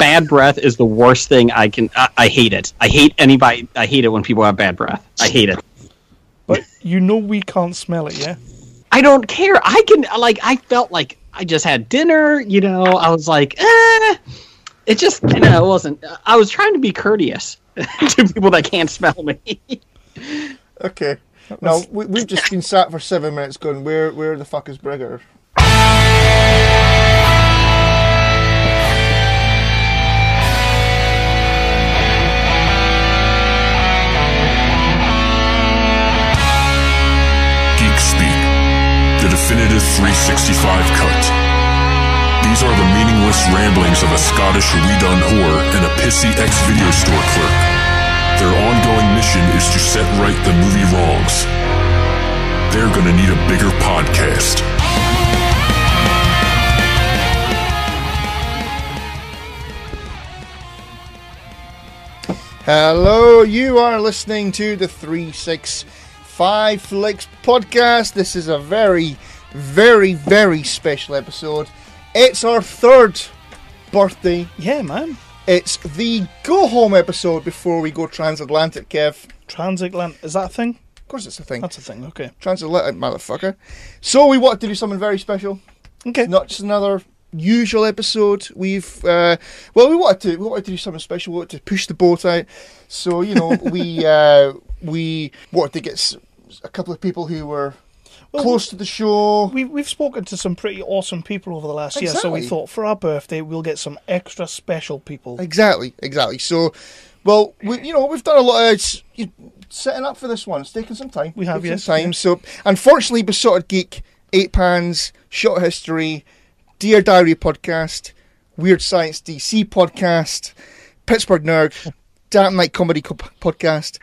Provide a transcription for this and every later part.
bad breath is the worst thing I hate it. I hate it when people have bad breath. I hate it. But we can't smell it, yeah? I don't care. I felt like I just had dinner, I was like, it just, it wasn't, I was trying to be courteous to people that can't smell me. Okay. Now, we've just been sat for 7 minutes going, where the fuck is Brigger? Geek Speak, the definitive 365 cut. These are the meaningless ramblings of a Scottish redone whore and a pissy ex-video store clerk. Their ongoing mission is to set right the movie wrongs. They're gonna need a bigger podcast. Hello, you are listening to the 365 Flicks podcast. This is a very, very, very special episode. It's our 3rd birthday. Yeah, man. It's the go home episode before we go transatlantic, Kev. Transatlantic, is that a thing? Of course it's a thing. That's a thing, okay. Transatlantic, motherfucker. So we wanted to do something very special. Okay. Not just another usual episode. We wanted to do something special. We wanted to push the boat out. So, we wanted to get a couple of people who were close to the show. We've spoken to some pretty awesome people over the last year, so we thought for our birthday we'll get some extra special people. Exactly. So, well, we've done a lot of setting up for this one. It's taken some time. We have, yes. Time. So, unfortunately, Besotted Geek, 8 Pans, Shot History, Dear Diary podcast, Weird Science DC podcast, Pittsburgh Nerd, Damn Night Comedy podcast,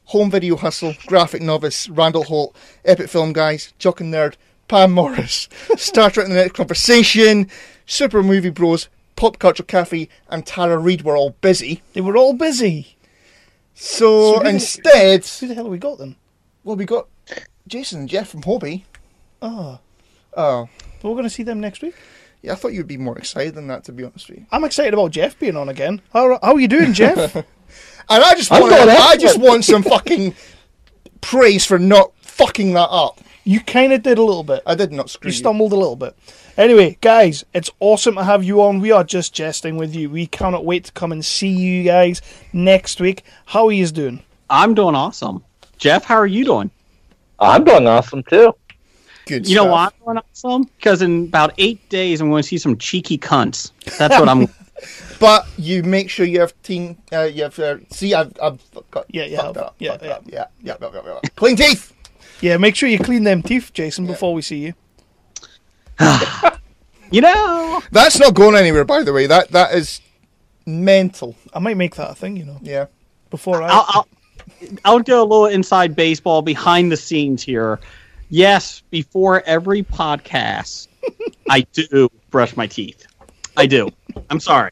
Home Video Hustle, Graphic Novice, Randall Holt, Epic Film Guys, Jock and Nerd, Pam Morris, Star Trek The Next Conversation, Super Movie Bros, Pop Culture Cafe, and Tara Reid were all busy. They were all busy. So instead... Who the hell have we got then? Well, we got Jason and Jeff from Hobie. Oh. Oh. But we're going to see them next week? Yeah, I thought you'd be more excited than that, to be honest with you. I'm excited about Jeff being on again. How are you doing, Jeff? And I just want some fucking praise for not fucking that up. You kind of did a little bit. I did not screw you. You stumbled a little bit. Anyway, guys, it's awesome to have you on. We are just jesting with you. We cannot wait to come and see you guys next week. How are you doing? I'm doing awesome. Jeff, how are you doing? I'm doing awesome, too. Good You know why I'm doing awesome? Because in about 8 days, I'm going to see some cheeky cunts. That's what I'm... But you make sure you have see, I've got fucked up. Yeah. Clean teeth. Yeah, make sure you clean them teeth, Jason, before we see you. That's not going anywhere, by the way. That is mental. I might make that a thing, Yeah. Before I'll do a little inside baseball behind the scenes here. Yes, before every podcast, I do brush my teeth. I do. I'm sorry.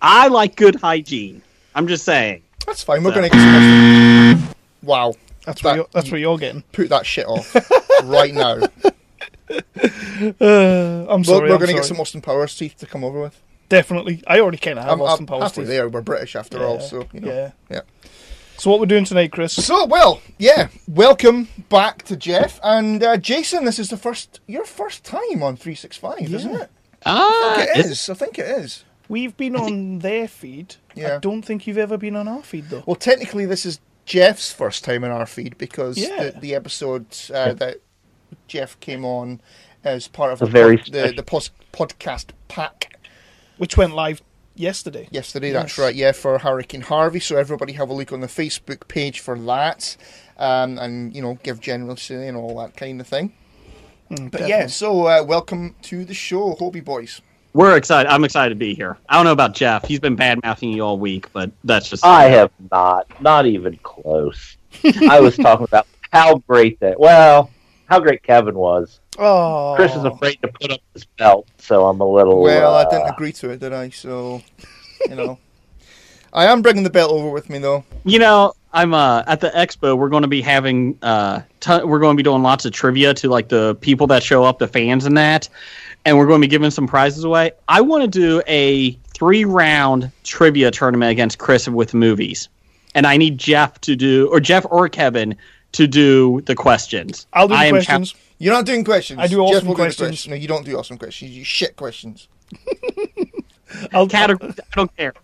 I like good hygiene. I'm just saying. That's fine. We're going to get some... Wow. That's what you're getting. Put that shit off right now. I'm sorry. We're going to get some Austin Powers teeth to come over with. Definitely. I already kind of have Austin Powers halfway teeth. there. We're British after all, so, Yeah. Yeah. So what we're doing tonight, Chris? So, welcome back to Jeff. And Jason, this is your first time on 365, isn't it? I think it is. We've been on their feed. Yeah. I don't think you've ever been on our feed, though. Well, technically, this is Jeff's first time in our feed because the episode that Jeff came on as part of the podcast pack, which went live yesterday. That's right. Yeah, for Hurricane Harvey. So everybody have a look on the Facebook page for that, and give generously and all that kind of thing. But definitely. yeah, so welcome to the show, Hobie Boys. We're excited. I'm excited to be here. I don't know about Jeff. He's been bad-mouthing you all week, but that's just... I have not even close. I was talking about how great Kevin was. Oh. Chris is afraid to put up his belt, so I'm a little... Well, I didn't agree to it, did I? So, I am bringing the belt over with me, though. I'm at the Expo. We're going to be having we're going to be doing lots of trivia to like the people that show up, the fans and that, and we're going to be giving some prizes away. I want to do a 3-round trivia tournament against Chris with movies. And I need Jeff or Kevin to do the questions. I'll do the questions. You're not doing questions. I do Jeff awesome will do the questions. No, you don't do awesome questions. You shit questions. I don't care.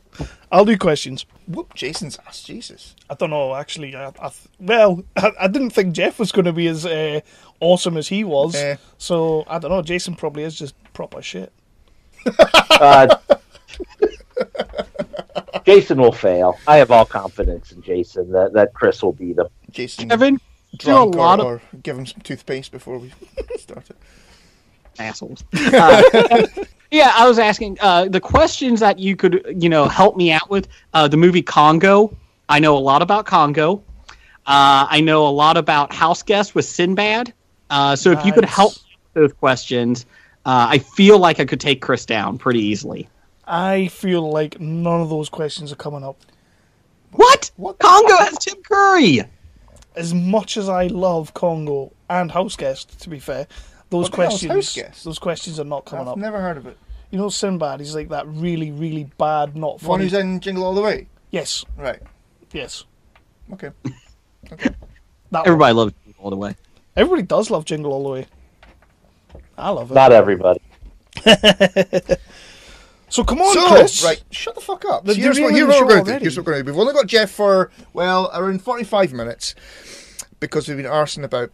I'll do questions. Whoop, Jason's ass. Jesus. I don't know, actually. I didn't think Jeff was going to be as awesome as he was. So, I don't know. Jason probably is just proper shit. Jason will fail. I have all confidence in Jason that Chris will beat him. Jason, Kevin, drunk or give him some toothpaste before we start it. Assholes. Yeah, I was asking the questions that you could, help me out with. The movie Congo. I know a lot about Congo. I know a lot about House Guest with Sinbad. So if you could help me with those questions, I feel like I could take Chris down pretty easily. I feel like none of those questions are coming up. What? Congo has Tim Curry. As much as I love Congo and House Guest, to be fair, those questions are not coming up. I've never heard of it. You know Sinbad, he's like that really, really bad, not funny. One who's in Jingle All the Way? Yes. Right. Yes. Okay. Everybody loves Jingle All the Way. Everybody does love Jingle All the Way. I love it. Not everybody. So come on, Chris. Right, shut the fuck up. Here's what we're going to do. We've only got Jeff for, around 45 minutes because we've been arsing about.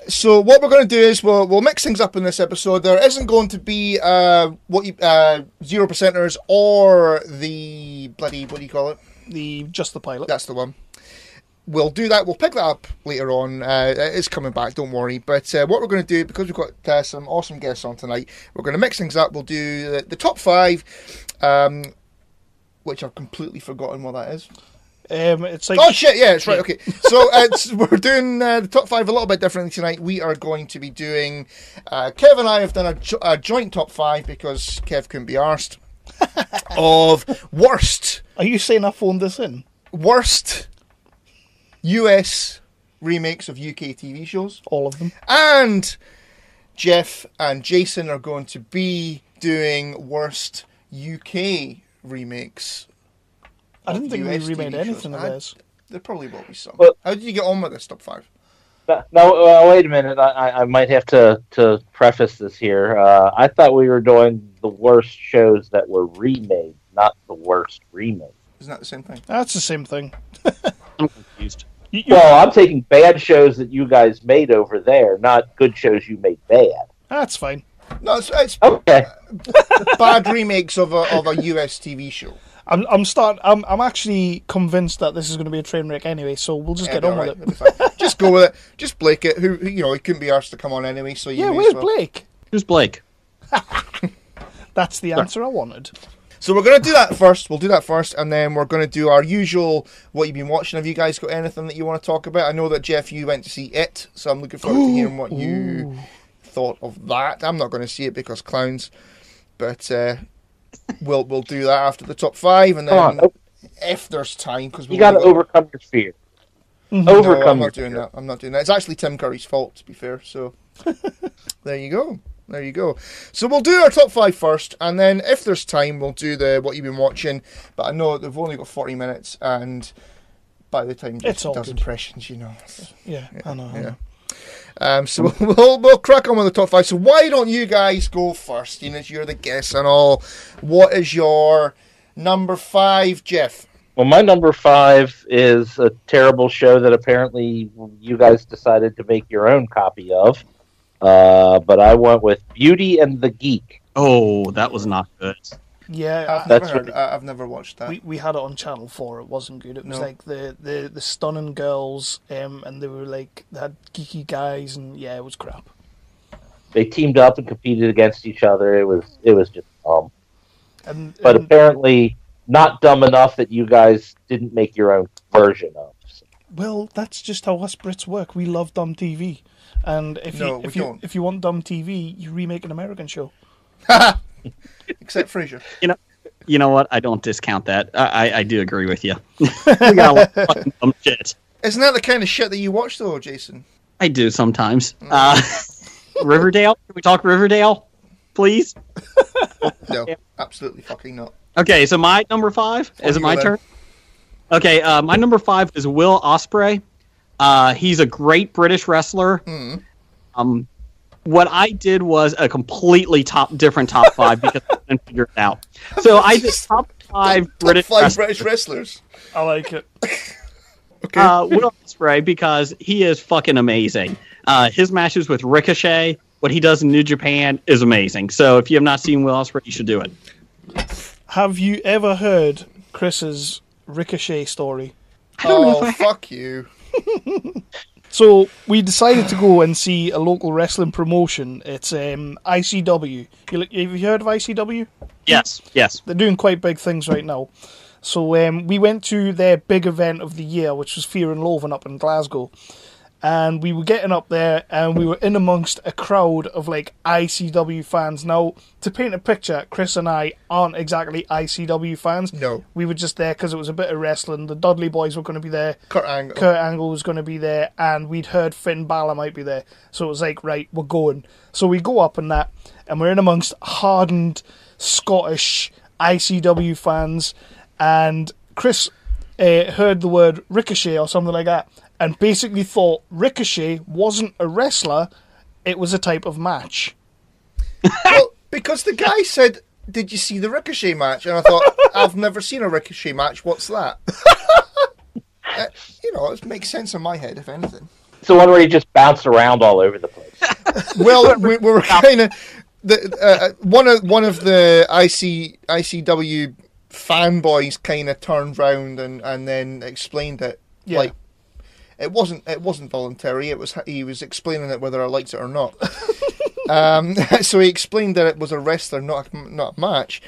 So what we're going to do is we'll mix things up in this episode. There isn't going to be 0 percenters or the bloody, what do you call it? Just the pilot. That's the one. We'll do that. We'll pick that up later on. It's coming back, don't worry. But what we're going to do, because we've got some awesome guests on tonight, we're going to mix things up. We'll do the top 5, which I've completely forgotten what that is. It's like... Oh, shit, yeah, it's right, okay. So we're doing the top 5 a little bit differently tonight. We are going to be doing... Kev and I have done a joint top 5 because Kev couldn't be arsed. Of worst... Are you saying I phoned this in? Worst... US remakes of UK TV shows. All of them. And Jeff and Jason are going to be doing worst UK remakes. I didn't think US we remade TV anything shows. of this. There probably will be some. Well, how did you get on with this top 5? No, wait a minute. I might have to preface this here. I thought we were doing the worst shows that were remade, not the worst remake. Isn't that the same thing? That's the same thing. I'm confused. Well, I'm taking bad shows that you guys made over there, not good shows you made bad. That's fine. No, it's okay. Bad remakes of a US TV show. I'm actually convinced that this is going to be a train wreck anyway, so we'll just get on with it. Just go with it. Just Blake it. Who he couldn't be asked to come on anyway. So where's Blake? Who's Blake? That's the answer I wanted. So we're going to do that first. We'll do that first, and then we're going to do our usual what you've been watching. Have you guys got anything that you want to talk about? I know that, Jeff, you went to see It, so I'm looking forward to hearing what you thought of that. I'm not going to see it because clowns, but we'll do that after the top 5, and then if there's time, because you got to overcome your fear. No, I'm not doing that. I'm not doing that. It's actually Tim Curry's fault, to be fair. So there you go. There you go. So we'll do our top 5 first, and then if there's time, we'll do the what you've been watching. But I know they've only got 40 minutes, and by the time Jeff does impressions, Yeah, I know. So we'll crack on with the top 5. So why don't you guys go first? You're the guest and all. What is your number 5, Jeff? Well, my number 5 is a terrible show that apparently you guys decided to make your own copy of. But I went with Beauty and the Geek. Oh, that was not good. Yeah, I've never watched that. We had it on Channel 4. It wasn't good. It was like the stunning girls, and they were like they had geeky guys, and it was crap. They teamed up and competed against each other. It was just dumb. But and apparently not dumb enough that you guys didn't make your own version of. So. Well, that's just how us Brits work. We love dumb TV. And if you want dumb TV, you remake an American show. Except Frasier. You know what? I don't discount that. I do agree with you. We got a lot of fucking dumb shit. Isn't that the kind of shit that you watch, though, Jason? I do sometimes. Riverdale? Can we talk Riverdale? please? No, absolutely fucking not. Okay, so my number 5 is it my turn? Okay, my number 5 is Will Ospreay. He's a great British wrestler. What I did was a completely different top 5 because I couldn't figure it out. So I did top 5 British wrestlers. I like it. Okay. Will Ospreay because he is fucking amazing. His matches with Ricochet, what he does in New Japan is amazing. So if you have not seen Will Ospreay, you should do it. Have you ever heard Chris's Ricochet story? I don't know if I fuck you. So we decided to go and see a local wrestling promotion. It's ICW. Have you heard of ICW? Yes. They're doing quite big things right now. So we went to their big event of the year, which was Fear and Loathing up in Glasgow. And we were getting up there, and we were in amongst a crowd of like ICW fans. Now, to paint a picture, Chris and I aren't exactly ICW fans. No. We were just there because it was a bit of wrestling. The Dudley Boys were going to be there. Kurt Angle was going to be there, and we'd heard Finn Balor might be there. So it was like, right, we're going. So we go up and that, and we're in amongst hardened Scottish ICW fans, and Chris heard the word Ricochet or something like that, and basically thought Ricochet wasn't a wrestler, it was a type of match. Well, because the guy said, "Did you see the Ricochet match?" And I thought, I've never seen a Ricochet match. What's that? It makes sense in my head, if anything. It's the one where he just bounced around all over the place. Well, we were kind of one of the ICW fanboys kind of turned round and then explained it. Yeah. Like, it wasn't voluntary. He was explaining it whether I liked it or not. So he explained that it was a wrestler, not a match.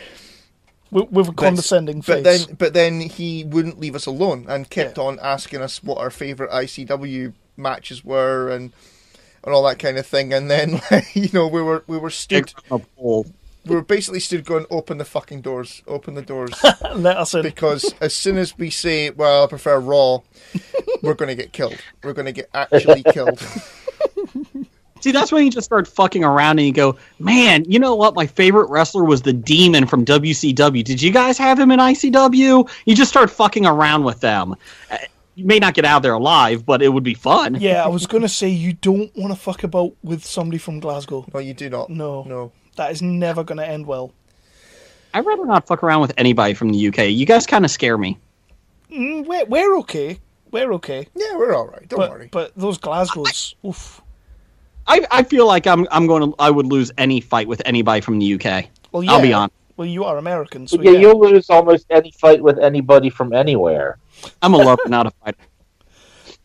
With a condescending face. But then he wouldn't leave us alone and kept on asking us what our favourite ICW matches were and all that kind of thing. And then we were stood. We were basically stood going, open the fucking doors, open the doors. Let us in. Because as soon as we say, well, I prefer Raw, we're going to get killed. We're going to get actually killed. See, that's when you just start fucking around and you go, man, you know what? My favorite wrestler was the Demon from WCW. Did you guys have him in ICW? You just start fucking around with them. You may not get out there alive, but it would be fun. Yeah, I was going to say, you don't want to fuck about with somebody from Glasgow. No, you do not. No. That is never going to end well. I'd rather not fuck around with anybody from the UK. You guys kind of scare me. We're okay. We're okay. Yeah, we're all right. Don't worry. But those Glasgows, oof. I feel like I would lose any fight with anybody from the UK. Well, yeah. I'll be honest. Well, you are American, so yeah, you'll lose almost any fight with anybody from anywhere. I'm a lover, not a fighter.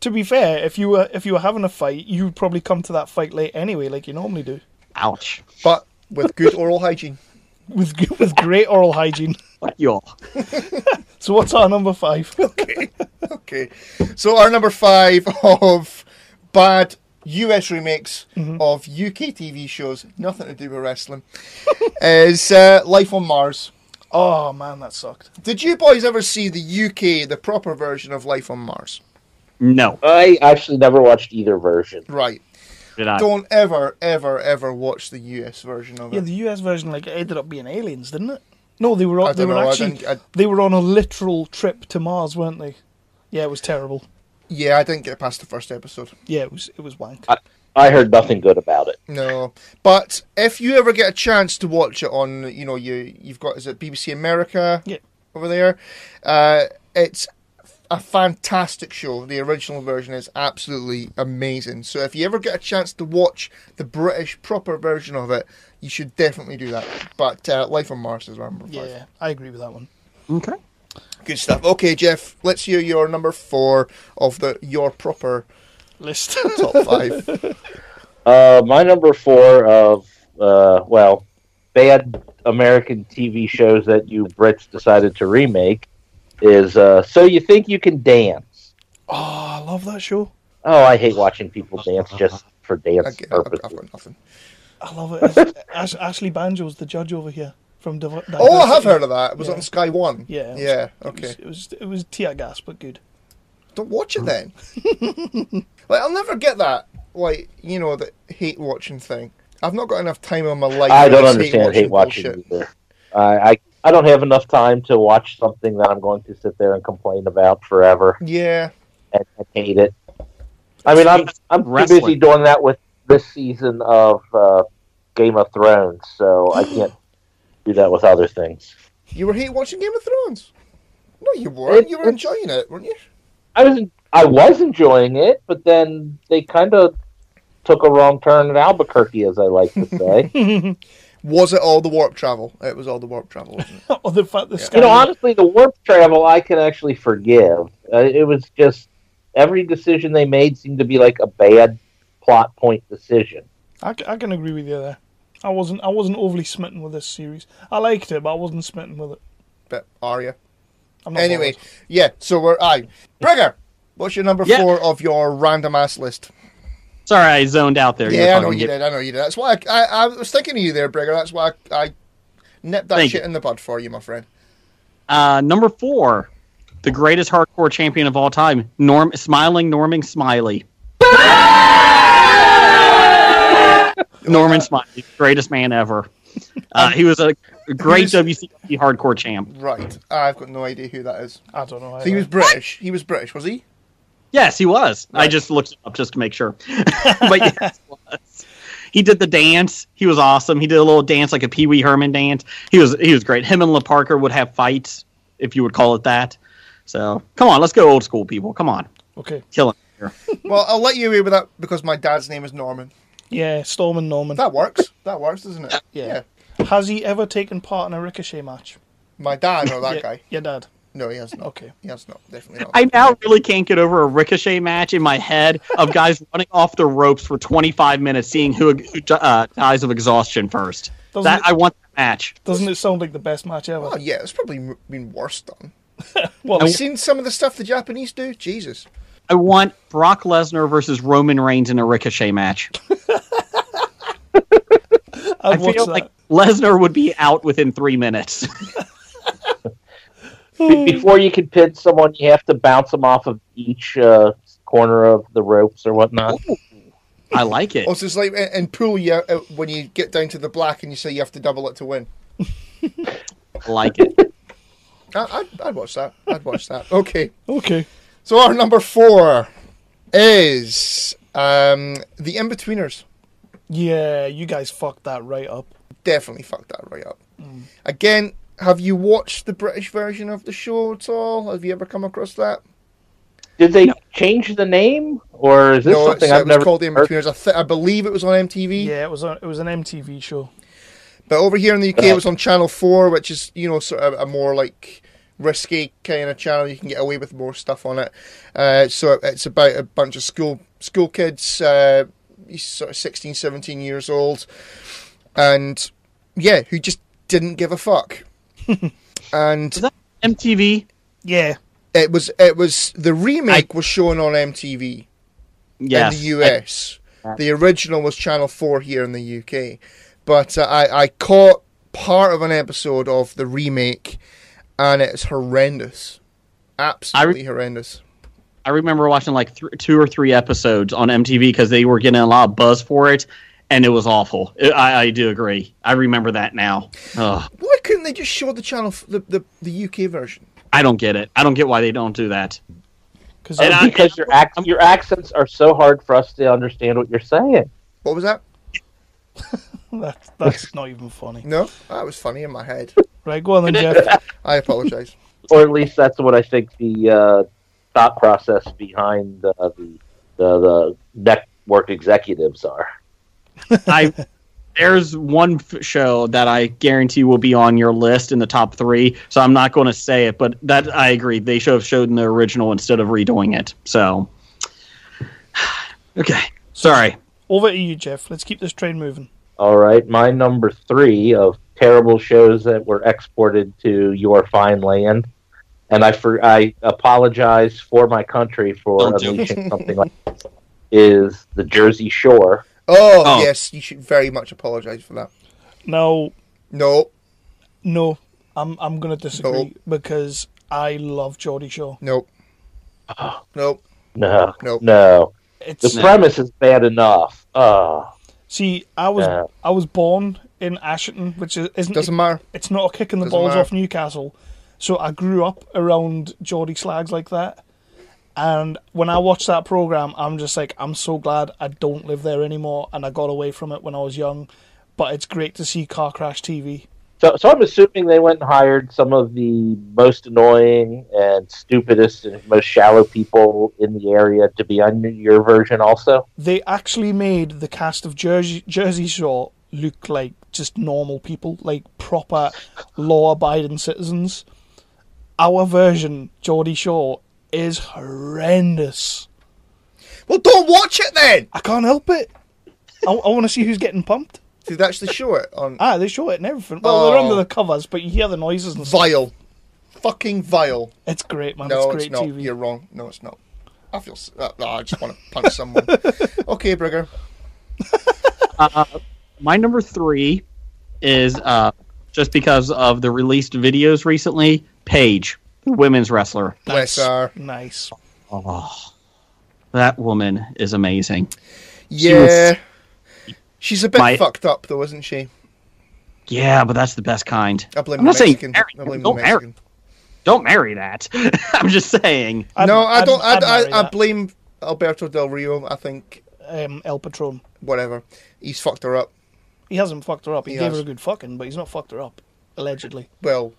To be fair, if you were having a fight, you'd probably come to that fight late anyway, like you normally do. Ouch. But with good oral hygiene. With great oral hygiene. Fuck you all. So what's our number 5? Okay. So our number 5 of bad US remakes of UK TV shows, nothing to do with wrestling, is Life on Mars. Oh man, that sucked. Did you boys ever see the proper version of Life on Mars? No. I actually never watched either version. Right. Did I? Don't ever watch the US version of it. Yeah, the US version ended up being aliens, didn't it? No, they were I don't know. They were on a literal trip to Mars, weren't they? Yeah, it was terrible. Yeah, I didn't get past the first episode. Yeah, it was wank. I heard nothing good about it. No, but if you ever get a chance to watch it on, you've got, is it BBC America? Yeah. Over there, it's a fantastic show. The original version is absolutely amazing. So if you ever get a chance to watch the British proper version of it, you should definitely do that. But Life on Mars is our number 5. Yeah, I agree with that one. Okay. Good stuff. Okay, Jeff, let's hear your number 4 of your proper list. top 5. My number 4 of bad American TV shows that you Brits decided to remake is So You Think You Can Dance. Oh, I love that show. Oh, I hate watching people dance just for dance purposes. I've got nothing. I love it. Ashley Banjo's the judge over here from Oh, I have heard of that. It was on Sky One. Yeah. Yeah. Okay. It was tear gas, but good. Don't watch it then. I'll never get that. The hate watching thing. I've not got enough time on my life. I to don't just understand hate watching bullshit. either. I don't have enough time to watch something that I'm going to sit there and complain about forever Yeah. and hate it. I mean, I'm too Wrestling. busy doing that with this season of Game of Thrones, so I can't do that with other things. You were hate watching Game of Thrones? No, you weren't. You were enjoying it, weren't you? I was enjoying it, but then they kind of took a wrong turn in Albuquerque, as I like to say. Was it all the warp travel? It was all the warp travel, wasn't it? Or the fact the sky. You know, honestly, the warp travel I can actually forgive. It was just every decision they made seemed to be like a bad plot point decision. I can agree with you there. I wasn't overly smitten with this series. I liked it, but I wasn't smitten with it. But are you? I'm not Anyway, bothered. yeah, so we're... Brigger, what's your number 4 of your random ass list? Sorry, I zoned out there. Yeah, I know you did. That's why I was thinking of you there, Brigger. That's why I nipped that Thank shit you. in the bud for you, my friend. Number 4, the greatest hardcore champion of all time, Smiling Norman Smiley. Norman Smiley, greatest man ever. He was a great WCW hardcore champ. Right. I've got no idea who that is. I don't know. So he was British. He was British, was he? Yes, he was. Right. I just looked it up just to make sure. But yes, he was. He did the dance. He was awesome. He did a little dance, like a Pee Wee Herman dance. He was great. Him and La Parker would have fights, if you would call it that. So, come on, let's go old school, people. Come on. Okay. Killing it here. Well, I'll let you away with that because my dad's name is Norman. Yeah, Storm and Norman. That works. That works, doesn't it? Yeah. Has he ever taken part in a Ricochet match? My dad or that guy? Your dad. No, he has not. Okay. He has not. Definitely not. I now really can't get over a Ricochet match in my head of guys running off the ropes for 25 minutes, seeing who dies of exhaustion first. I want that match. Doesn't it sound like the best match ever? Oh, yeah, it's probably been worse done. Well, Have you seen some of the stuff the Japanese do? Jesus. I want Brock Lesnar versus Roman Reigns in a Ricochet match. I feel like Lesnar would be out within 3 minutes. Before you can pin someone, you have to bounce them off of each corner of the ropes or whatnot. Ooh, I like it. Also, it's like in pool, when you get down to the black and you say you have to double it to win. I like it. I'd watch that. I'd watch that. Okay. Okay. So our number 4 is the In-Betweeners. Yeah, you guys fucked that right up. Definitely fucked that right up. Again, have you watched the British version of the show at all? Have you ever come across that? Did they change the name, or is this something I've it was never called the heard? In-Betweeners. I believe it was on MTV. Yeah, it was an MTV show. But over here in the UK, it was on Channel 4, which is, sort of a more like risky kind of channel. You can get away with more stuff on it. So it's about a bunch of school kids, sort of 16, 17 years old, and yeah, who just didn't give a fuck. And Is that MTV? Yeah. it was the remake was shown on MTV Yes. in the US. The original was Channel 4 here in the UK. But I caught part of an episode of the remake, and it's horrendous. Absolutely horrendous. I remember watching like 2 or 3 episodes on MTV because they were getting a lot of buzz for it, and it was awful. I do agree. I remember that now. Ugh. Why couldn't they just show the channel, the UK version? I don't get it. I don't get why they don't do that. Because your accents are so hard for us to understand what you're saying. What was that? That's not even funny. No, that was funny in my head. Right, go on then, Jeff. I apologise. Or at least that's what I think the thought process behind the network executives are. There's one show that I guarantee will be on your list in the top 3, so I'm not going to say it, but that I agree. They should have showed in the original instead of redoing it. So, okay. Sorry. Over to you, Jeff. Let's keep this train moving. All right, my number 3 of terrible shows that were exported to your fine land, and I apologize for my country for unleashing something like this, is the Jersey Shore. Oh, yes, you should very much apologise for that. No, I'm going to disagree because I love Geordie Shore. Nope. No. The premise is bad enough. See, I was born in Ashton, which isn't... Doesn't matter. It's not a kick in the Doesn't balls matter. off Newcastle. So I grew up around Geordie slags like that. And when I watch that programme, I'm just like, I'm so glad I don't live there anymore, and I got away from it when I was young. But it's great to see Car Crash TV. So I'm assuming they went and hired some of the most annoying and stupidest and most shallow people in the area to be on your version also? They actually made the cast of Jersey Shore look like just normal people, like proper law-abiding citizens. Our version, Geordie Shore, is horrendous. Well, don't watch it then! I can't help it. I want to see who's getting pumped. Did they actually show it on... They show it and everything. Well, they're under the covers, but you hear the noises and stuff. Vile. Fucking vile. It's great, man. No, it's great it's not. TV. You're wrong. No, it's not. I feel... I just want to punch someone. Okay, Brigger. My number 3 is, just because of the released videos recently, Paige, the women's wrestler. Bless her. Nice. Oh, that woman is amazing. Yeah. She's a bit fucked up, though, isn't she? Yeah, but that's the best kind. I blame I'm the not saying Mexican. marry, I blame the don't Mexican. marry. Don't marry that. I'm just saying. I don't. I'd marry I that. blame Alberto Del Rio. I think El Patron. whatever. He's fucked her up. He hasn't fucked her up. He He gave has. her a good fucking, but he's not fucked her up. Allegedly. Well,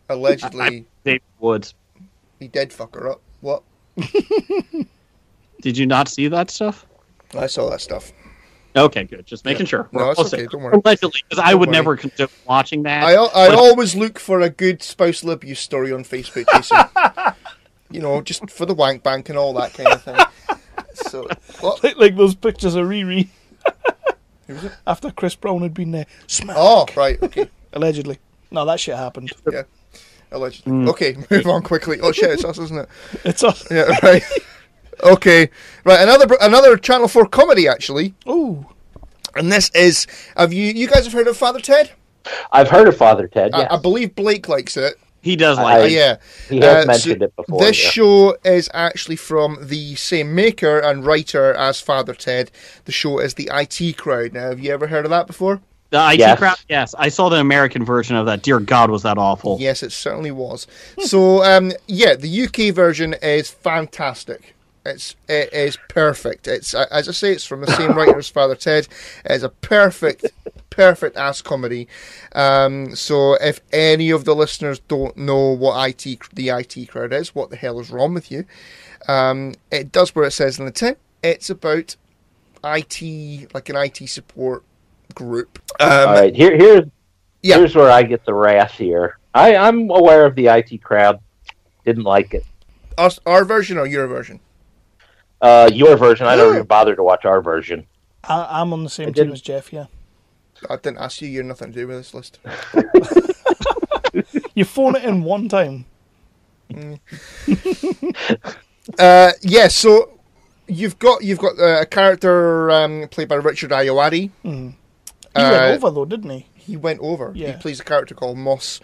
allegedly, David Woods. he did fuck her up. What? Did you not see that stuff? I saw that stuff. Okay, good. Just making sure. No, it's We're okay. Don't worry. Allegedly, because I Don't would worry. never condone watching that. I always look for a good spousal abuse story on Facebook, Jason. You know, just for the wank bank and all that kind of thing. So, what? Like those pictures of Riri Who was it? after Chris Brown had been there. Smack. Oh, right, okay. Allegedly. No, that shit happened. Yeah, allegedly. Okay, move on quickly. Oh shit, it's us, isn't it? It's us. Yeah, right. Okay, right. Another Channel 4 comedy actually, Ooh. and this is. Have you guys have heard of Father Ted? I've heard of Father Ted, yes. I believe Blake likes it. He does like it. Yeah, He has mentioned it before. This yeah. show is actually from the same maker and writer as Father Ted. The show is the IT Crowd. Now, have you ever heard of that before? The IT Yes. crowd, yes. I saw the American version of that. Dear God, was that awful. Yes, it certainly was. So, yeah, the UK version is fantastic. It is perfect. It's, as I say, it's from the same writer as Father Ted. It's a perfect ass comedy. So if any of the listeners don't know what the IT Crowd is, what the hell is wrong with you? It does what it says in the tin. It's about IT, like an IT support group. All right, here's where I get the wrath here. I'm aware of the IT Crowd. Didn't like it. Our version or your version? Your version, I don't even bother to watch our version. I'm on the same team as Jeff, yeah. I didn't ask you. You had nothing to do with this list. You phone it in one time. Yeah, so you've got a character played by Richard Ayoade. He went over though, didn't he? He went over. Yeah. He plays a character called Moss.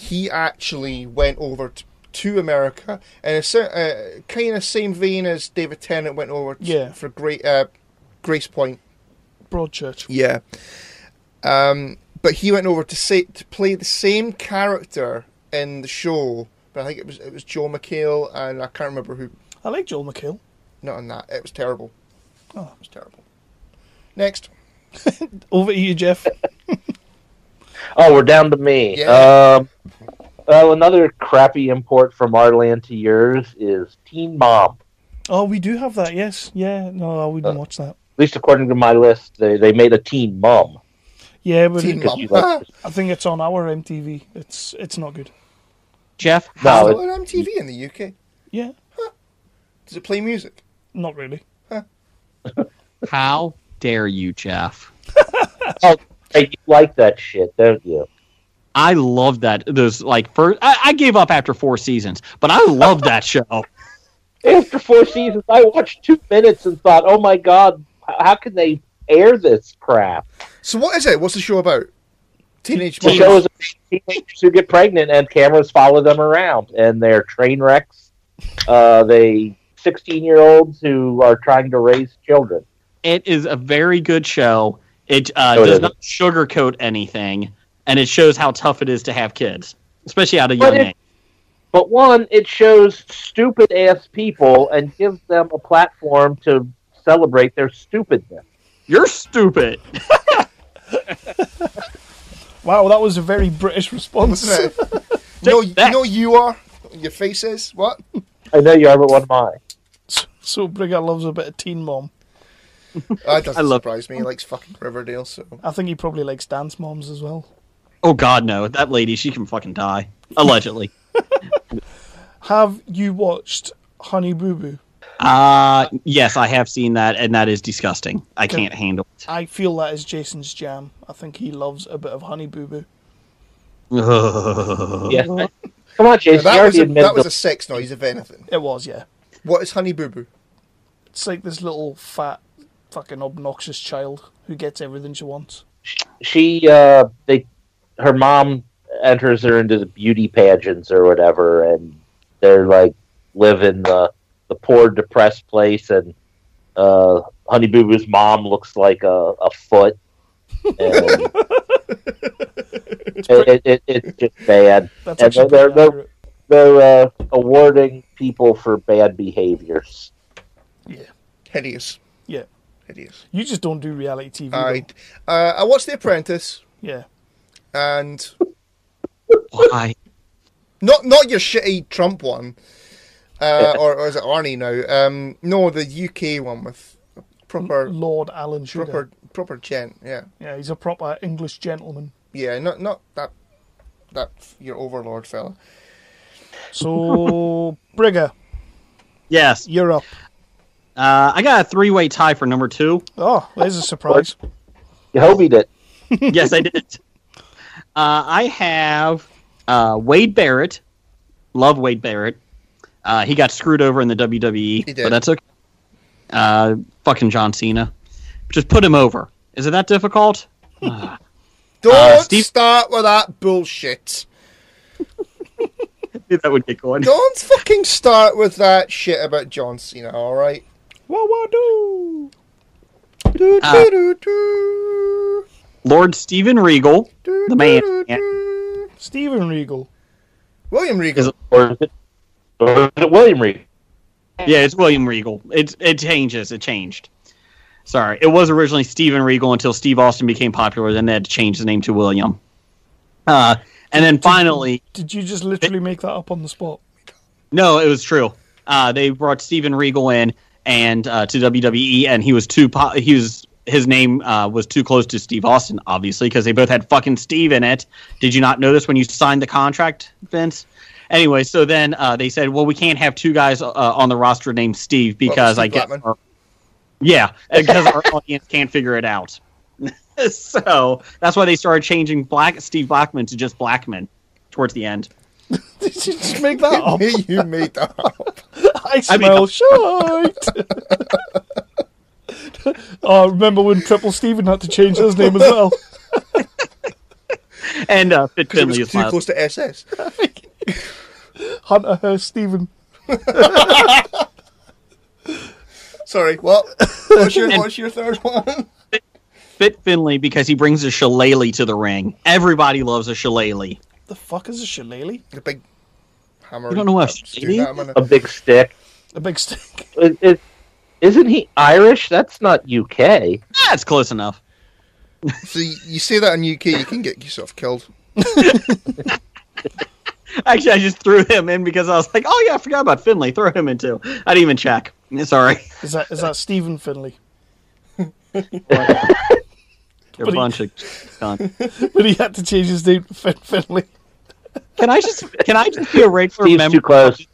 He actually went over to America, and kind of same vein as David Tennant went over for Grace Point. Broadchurch. Yeah. But he went over to play the same character in the show, but I think it was Joel McHale, and I can't remember who. I like Joel McHale. Not in that. It was terrible. Oh. It was terrible. Next. Over to you, Jeff. Oh, we're down to me. Yeah. Another crappy import from our land to yours is Teen Mom. Oh, we do have that, yes. Yeah, no, I wouldn't watch that. At least according to my list, they made a Teen Mom. Yeah, but Teen Mom. I think it's on our MTV. It's not good. Jeff, No, Is it on MTV in the UK? Yeah, Does it play music? not really. how dare you, Jeff? Oh, hey, you like that shit, don't you? I love that. There's like I gave up after 4 seasons, but I love that show. After 4 seasons, I watched 2 minutes and thought, oh my god, how can they air this crap? So what is it? What's the show about? Teenage The mothers. show is about teenagers who get pregnant and cameras follow them around, and they're train wrecks. They 16-year-olds who are trying to raise children. It is a very good show. It does not sugarcoat anything, and it shows how tough it is to have kids, especially at a young age. But one, it shows stupid-ass people and gives them a platform to celebrate their stupidness. You're stupid. Wow, that was a very British response. Wasn't it? You know you are. Your face is. What? I know you are, but what am I? So Brigger loves a bit of Teen Mom. That doesn't surprise me. He likes fucking Riverdale, so... I think he probably likes Dance Moms as well. Oh, God, no. That lady, she can fucking die. Allegedly. Have you watched Honey Boo Boo? Yes, I have seen that, and that is disgusting. I can't handle it. I feel that is Jason's jam. I think he loves a bit of Honey Boo Boo. Yeah. Come on, Jason. That was a sex noise, if anything. It was, yeah. What is Honey Boo Boo? It's like this little fat, fucking obnoxious child who gets everything she wants. Her mom enters her into the beauty pageants or whatever, and they're like live in the poor, depressed place, and Honey Boo Boo's mom looks like a foot. And it's just bad. That's and they're awarding people for bad behaviors. Yeah. Hideous. Yeah. Hideous. You just don't do reality TV. I watched The Apprentice. Yeah. And... Why? Not your shitty Trump one. Or is it Arnie now? No, the UK one with proper... Lord Alan Sugar. Proper gent, yeah. Yeah, he's a proper English gentleman. Yeah, not that your overlord fella. So, Brigger. Yes. You're up. I got a 3-way tie for number 2. Oh, there's a surprise. You hope he did. Yes, I did. I have Wade Barrett. Love Wade Barrett. He got screwed over in the WWE, he did. But that's okay. Fucking John Cena. Just put him over. Is it that difficult? Don't start with that bullshit. That would get going. Don't fucking start with that shit about John Cena, alright? What do? Lord Steven Regal, the man. Steven Regal. William Regal. Or is it William Regal? Yeah, it's William Regal. It changes. It changed. Sorry. It was originally Steven Regal until Steve Austin became popular, then they had to change his name to William. And then finally... Did you just literally make that up on the spot? No, it was true. They brought Steven Regal in and to WWE, and he was his name was too close to Steve Austin, obviously, because they both had fucking Steve in it. Did you not notice when you signed the contract, Vince? Anyway, so then they said, well, we can't have two guys on the roster named Steve because Steve Blackman? because our audience can't figure it out. So that's why they started changing Steve Blackman to just Blackman towards the end. Did you just make that up? You made that up. I smell shite. Oh, remember when Triple Steven had to change his name as well? And Fit Finley was too close to SS. Hunter Hearst Steven. Sorry, what? What's your third one? Fit Finley because he brings a shillelagh to the ring. Everybody loves a shillelagh. The fuck is a shillelagh? The big hammer. You don't know what a shillelagh is? A big stick. A big stick. Isn't he Irish? That's not UK. That's close enough. So you say that in UK, you can get yourself killed. Actually, I just threw him in because I was like, oh yeah, I forgot about Finley. Throw him in too. I didn't even check. Sorry. Is that Stephen Finley? You're a bunch of done. But he had to change his name to Finley. Can I just be a regular Steve's member too close.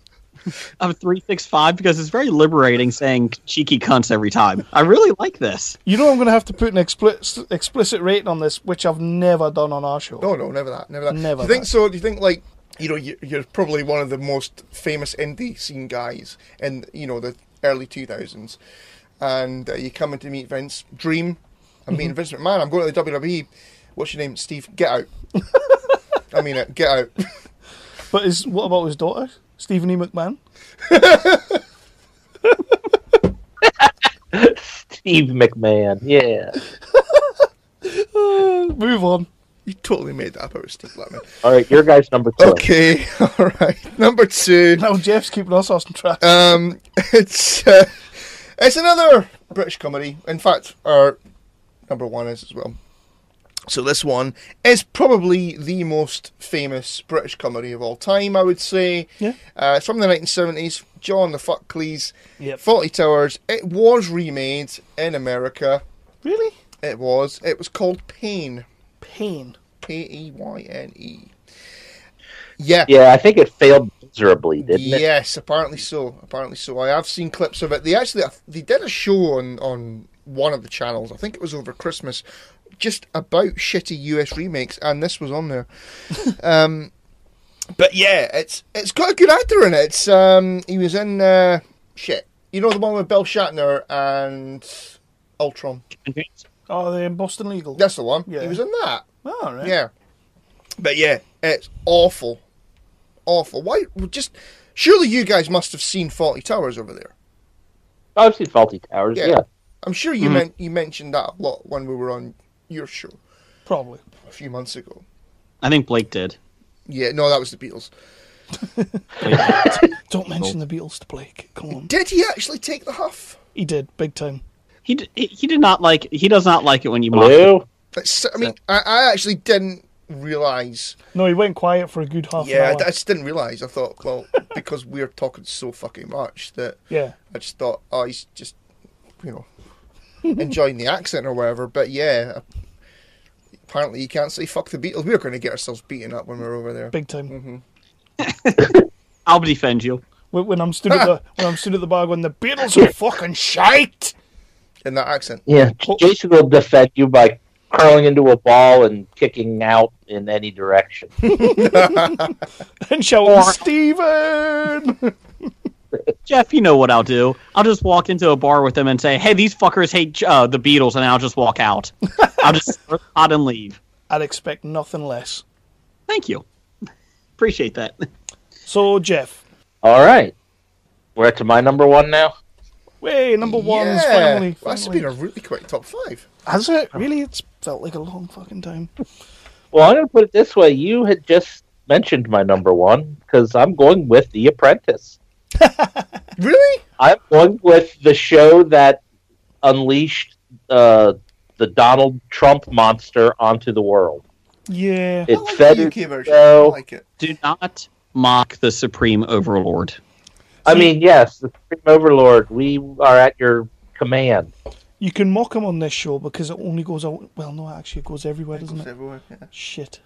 of 365 because it's very liberating saying cheeky cunts every time. I really like this. You know I'm going to have to put an explicit rating on this, which I've never done on our show. No, never that. Never Do you think so? Do you think like you're probably one of the most famous indie scene guys in the early 2000s, and you come in to meet Vince Dream. I'm meeting Vince McMahon. I'm going to the WWE. What's your name, Steve? Get out. I mean it. Get out. But what about his daughter, Stephanie McMahon? Steve McMahon. Yeah. Move on. You totally made that up. I was Steve Blackman. All right, your guy's number 2. Okay, all right. Number 2. Now Jeff's keeping us on track. It's another British comedy. In fact, our number 1 is as well. So this one is probably the most famous British comedy of all time, I would say. Yeah. It's from the 1970s. John the Fuck Cleese. Yep. 40 Towers. It was remade in America. Really? It was. It was called Pain. Pain. Payne. Yeah. Yeah, I think it failed miserably, didn't it? Yes, apparently so. I have seen clips of it. They did a show on one of the channels. I think it was over Christmas, just about shitty US remakes, and this was on there. But yeah, it's got a good actor in it. It's he was in shit. You know the one with Bill Shatner and Ultron. Oh, the Boston Legal. That's the one. Yeah. He was in that. Oh, right. Yeah. But yeah, it's awful. Awful. Why? Surely you guys must have seen 40 Towers over there. I've seen Faulty Towers, yeah. I'm sure you you mentioned that a lot when we were on your show. Probably. A few months ago. I think Blake did. Yeah, no, that was the Beatles. Don't mention the Beatles to Blake. Come on. Did he actually take the huff? He did, big time. He did not like. He does not like it when you mock him. Blue? I actually didn't realise. No, he went quiet for a good half an Yeah, hour. I just didn't realise. I thought, well, because we're talking so fucking much that Yeah. I just thought, oh, he's just, enjoying the accent or whatever. But yeah, apparently you can't say fuck the Beatles. We're going to get ourselves beaten up when we're over there. Big time. I'll defend you. When I'm stood at the bar going, the Beatles are fucking shite. In that accent. Yeah, Jason will defend you by curling into a ball and kicking out in any direction. And shouting, Steven! Jeff, you know what I'll do. I'll just walk into a bar with them and say, hey, these fuckers hate the Beatles, and I'll just walk out. I'll just out and leave. I'd expect nothing less. Thank you. Appreciate that. So, Jeff. All right. We're at to my number 1 now? Hey, number one's Yeah. finally. That's been a really quick top 5. Has it? Really? It's felt like a long fucking time. Well, I'm going to put it this way. You had just mentioned my number 1, because I'm going with The Apprentice. Really? I'm going with the show that unleashed the Donald Trump monster onto the world. Yeah. It I like fed the its UK version. show. I like it. Do not mock the Supreme Overlord. I mean, yes, the Supreme Overlord, we are at your command. You can mock him on this show because it only goes out. Well, no, actually, it goes everywhere, doesn't it? Everywhere, yeah. Shit.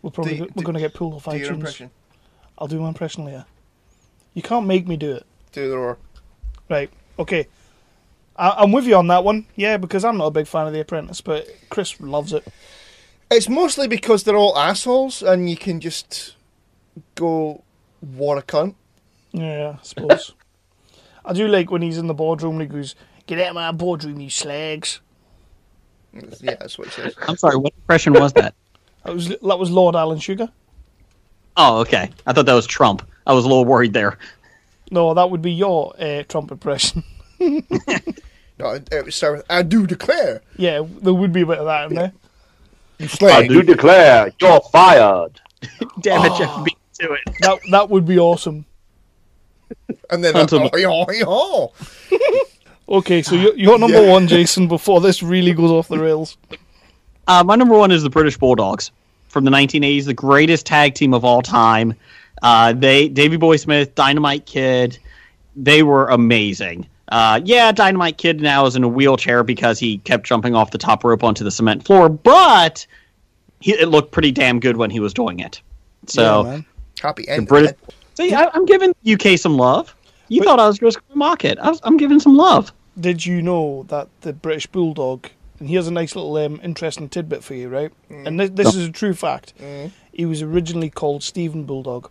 We're going to get pulled off Do your iTunes. impression. I'll do my impression later. You can't make me do it. Do the roar. Right. Okay. I'm with you on that one. Yeah, because I'm not a big fan of The Apprentice, but Chris loves it. It's mostly because they're all assholes and you can just go, what a cunt. Yeah, I suppose. I do like when he's in the boardroom and he goes, get out of my boardroom, you slags. Yeah, that's what it says. I'm sorry, what impression was that? That was Lord Alan Sugar. Oh, okay. I thought that was Trump. I was a little worried there. No, that would be your Trump impression. No, it would start with, I do declare. Yeah, there would be a bit of that in there. You slag. I do declare, you're fired. Damn it, Jeff, beat to it. That would be awesome. And then, Okay, so you're number one, Jason, before this really goes off the rails. My number 1 is the British Bulldogs from the 1980s, the greatest tag team of all time. Davey Boy Smith, Dynamite Kid, they were amazing. Dynamite Kid now is in a wheelchair because he kept jumping off the top rope onto the cement floor, but it looked pretty damn good when he was doing it. So, man. Happy end. See, I'm giving UK some love. You thought I was just going to mock it. I'm giving some love. Did you know that the British Bulldog, and here's a nice little interesting tidbit for you, right? And this is a true fact. He was originally called Stephen Bulldog.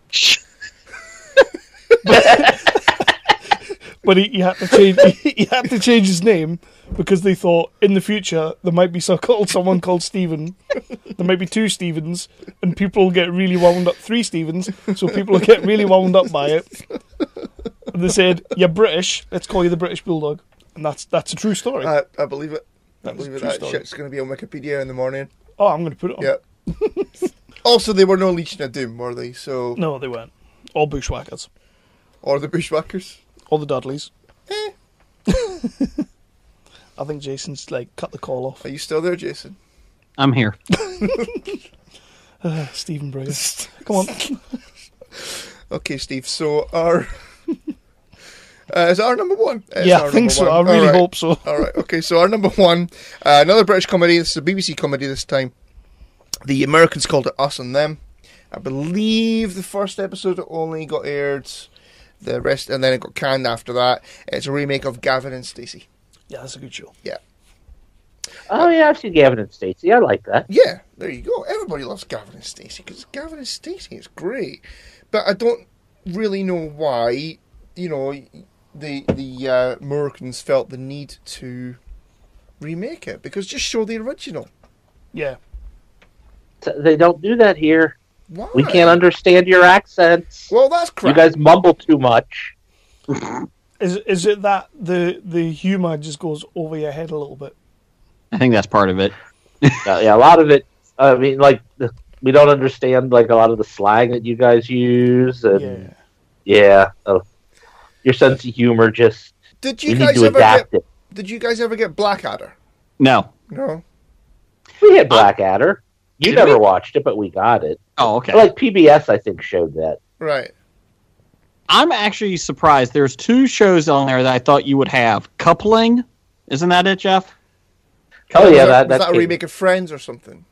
But he had to change. He had to change his name because they thought in the future there might be someone called Stephen. There might be 2 Stephens, and people will get really wound up. 3 Stephens, so people will get really wound up by it. And they said, "You're British. Let's call you the British Bulldog." And that's a true story. I believe it. I That was believe a it. true That story. shit's going to be on Wikipedia in the morning. Oh, I'm going to put it on. Yeah. Also, they were no Legion of Doom, were they? So No, they weren't. All Bushwhackers. or the Bushwhackers. All the Dudleys. Eh. I think Jason's like cut the call off. Are you still there, Jason? I'm here. Stephen Brigger. Come on. Okay, Steve. So our is that our number one? It's Yeah, our I think number so. one. I really All right. hope so. All right. Okay. So our number one, another British comedy. This is a BBC comedy this time. The Americans called it Us and Them. I believe the first episode only got aired. The rest, and then it got canned after that. It's a remake of Gavin and Stacey. Yeah, that's a good show. Yeah. Oh yeah, I've seen Gavin and Stacey. I like that. Yeah, there you go. Everybody loves Gavin and Stacey because Gavin and Stacey is great. But I don't really know why, you know, the Americans felt the need to remake it, because just show the original. Yeah. They don't do that here. Why? We can't understand your accents. Well, that's crap. You guys mumble too much. Is it that the humour just goes over your head a little bit? I think that's part of it. Yeah, a lot of it. I mean, like we don't understand like a lot of the slang that you guys use, and your sense of humor just. Did we you need guys to ever adapt get? it. Did you guys ever get Blackadder? No. No. We had Blackadder. You Did never we? watched it, but we got it. Oh, okay. Like PBS, I think showed that. Right. I'm actually surprised. There's two shows on there that I thought you would have. Coupling, isn't that it, Jeff? Oh yeah, was that's that a remake of Friends or something?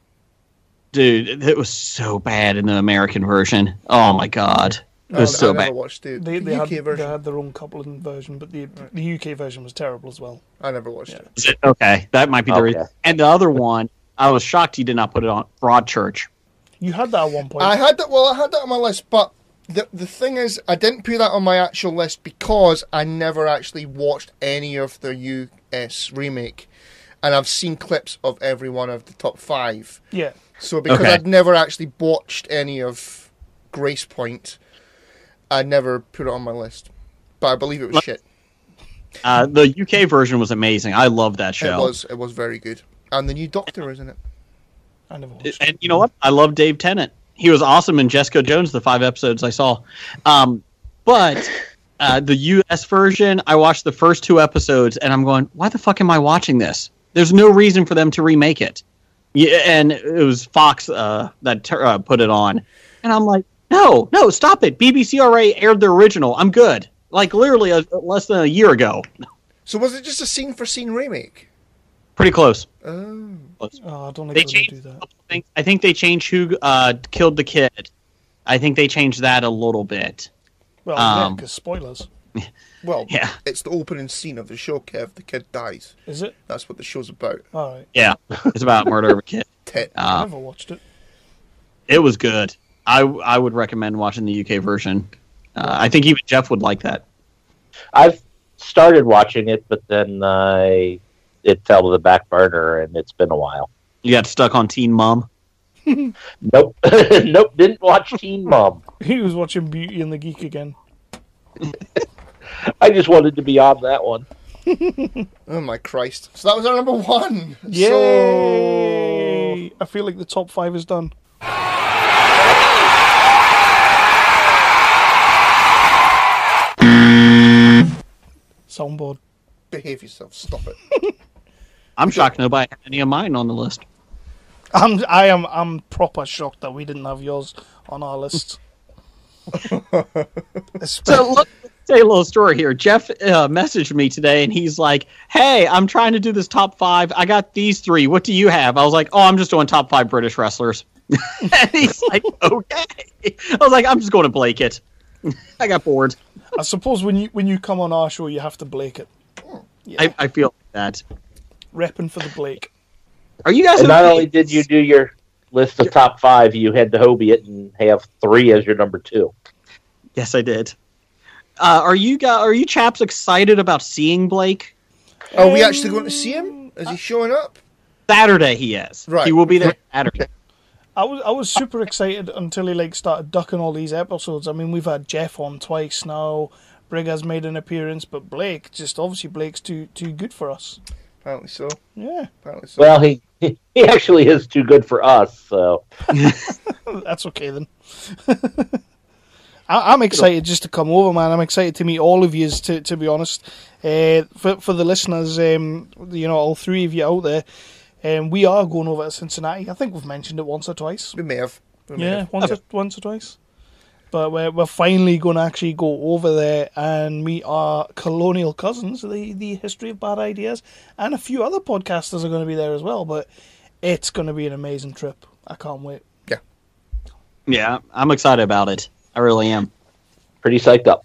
Dude, it was so bad in the American version. Oh my god, it was so I never bad. watched the They UK had, version. They had their own coupling version, but the UK version was terrible as well. I never watched it. Is it? Okay, that might be the Okay. reason. And the other one, I was shocked you did not put it on Broadchurch. You had that at one point. I had that. Well, I had that on my list, but the thing is, I didn't put that on my actual list because I never actually watched any of the US remake, and I've seen clips of every one of the top 5. Yeah. So because Okay. I'd never actually watched any of Grace Point, I never put it on my list. But I believe it was shit. The UK version was amazing. I love that show. It was very good. And the new Doctor, isn't it? I never watched it. And you know what? I love Dave Tennant. He was awesome in Jessica Jones, the 5 episodes I saw. But the US version, I watched the first 2 episodes, and I'm going, why the fuck am I watching this? There's no reason for them to remake it. Yeah, and it was Fox that put it on. And I'm like, no, stop it. BBC already aired the original. I'm good. Like, literally less than a year ago. So was it just a scene-for-scene remake? Pretty close. Oh. Oh, I don't They think they changed do a that. couple things. I think they changed who killed the kid. I think they changed that a little bit. Well, yeah, Um, because spoilers. Well, Yeah. it's the opening scene of the show, Kev. The kid dies. Is it? That's what the show's about. All right. Yeah, it's about murder of a kid. I never watched it. It was good. I would recommend watching the UK version. I think even Jeff would like that. I've started watching it, but then it fell to the back burner, and it's been a while. You got stuck on Teen Mom. Nope, nope, didn't watch Teen Mom. He was watching Beauty and the Geek again. I just wanted to be on that one. Oh my Christ. So that was our number 1. Yay! I feel like the top 5 is done. Soundboard. Behave yourself. Stop it. I'm shocked nobody had any of mine on the list. I'm proper shocked that we didn't have yours on our list. So look, tell you a little story here. Jeff messaged me today, and he's like, "Hey, I'm trying to do this top 5. I got these 3. What do you have?" I was like, "Oh, I'm just doing top 5 British wrestlers." And he's like, "Okay." I was like, "I'm just going to Blake it." I got bored. I suppose when you come on our show, you have to Blake it. Yeah. I feel like that. Repping for the Blake. Are you guys? And not okay? only did you do your list of top 5, you had to Hobie it and have 3 as your number 2. Yes, I did. Are you chaps excited about seeing Blake? Are we actually going to see him? Is he showing up? Saturday he is. Right. He will be there Saturday. I was super excited until he started ducking all these episodes. I mean, we've had Jeff on twice now. Brigger's made an appearance, but Blake, just obviously Blake's too good for us. Apparently so. Yeah. Apparently so. Well, he actually is too good for us, so. That's okay then. I'm excited just to come over, man. I'm excited to meet all of you, to be honest. For the listeners, all three of you out there, we are going over to Cincinnati. I think we've mentioned it once or twice. We may have. We may have. Once or twice. But we're finally going to actually go over there and meet our colonial cousins, the History of Bad Ideas, and a few other podcasters are going to be there as well. But it's going to be an amazing trip. I can't wait. Yeah. Yeah, I'm excited about it. I really am. Pretty psyched up.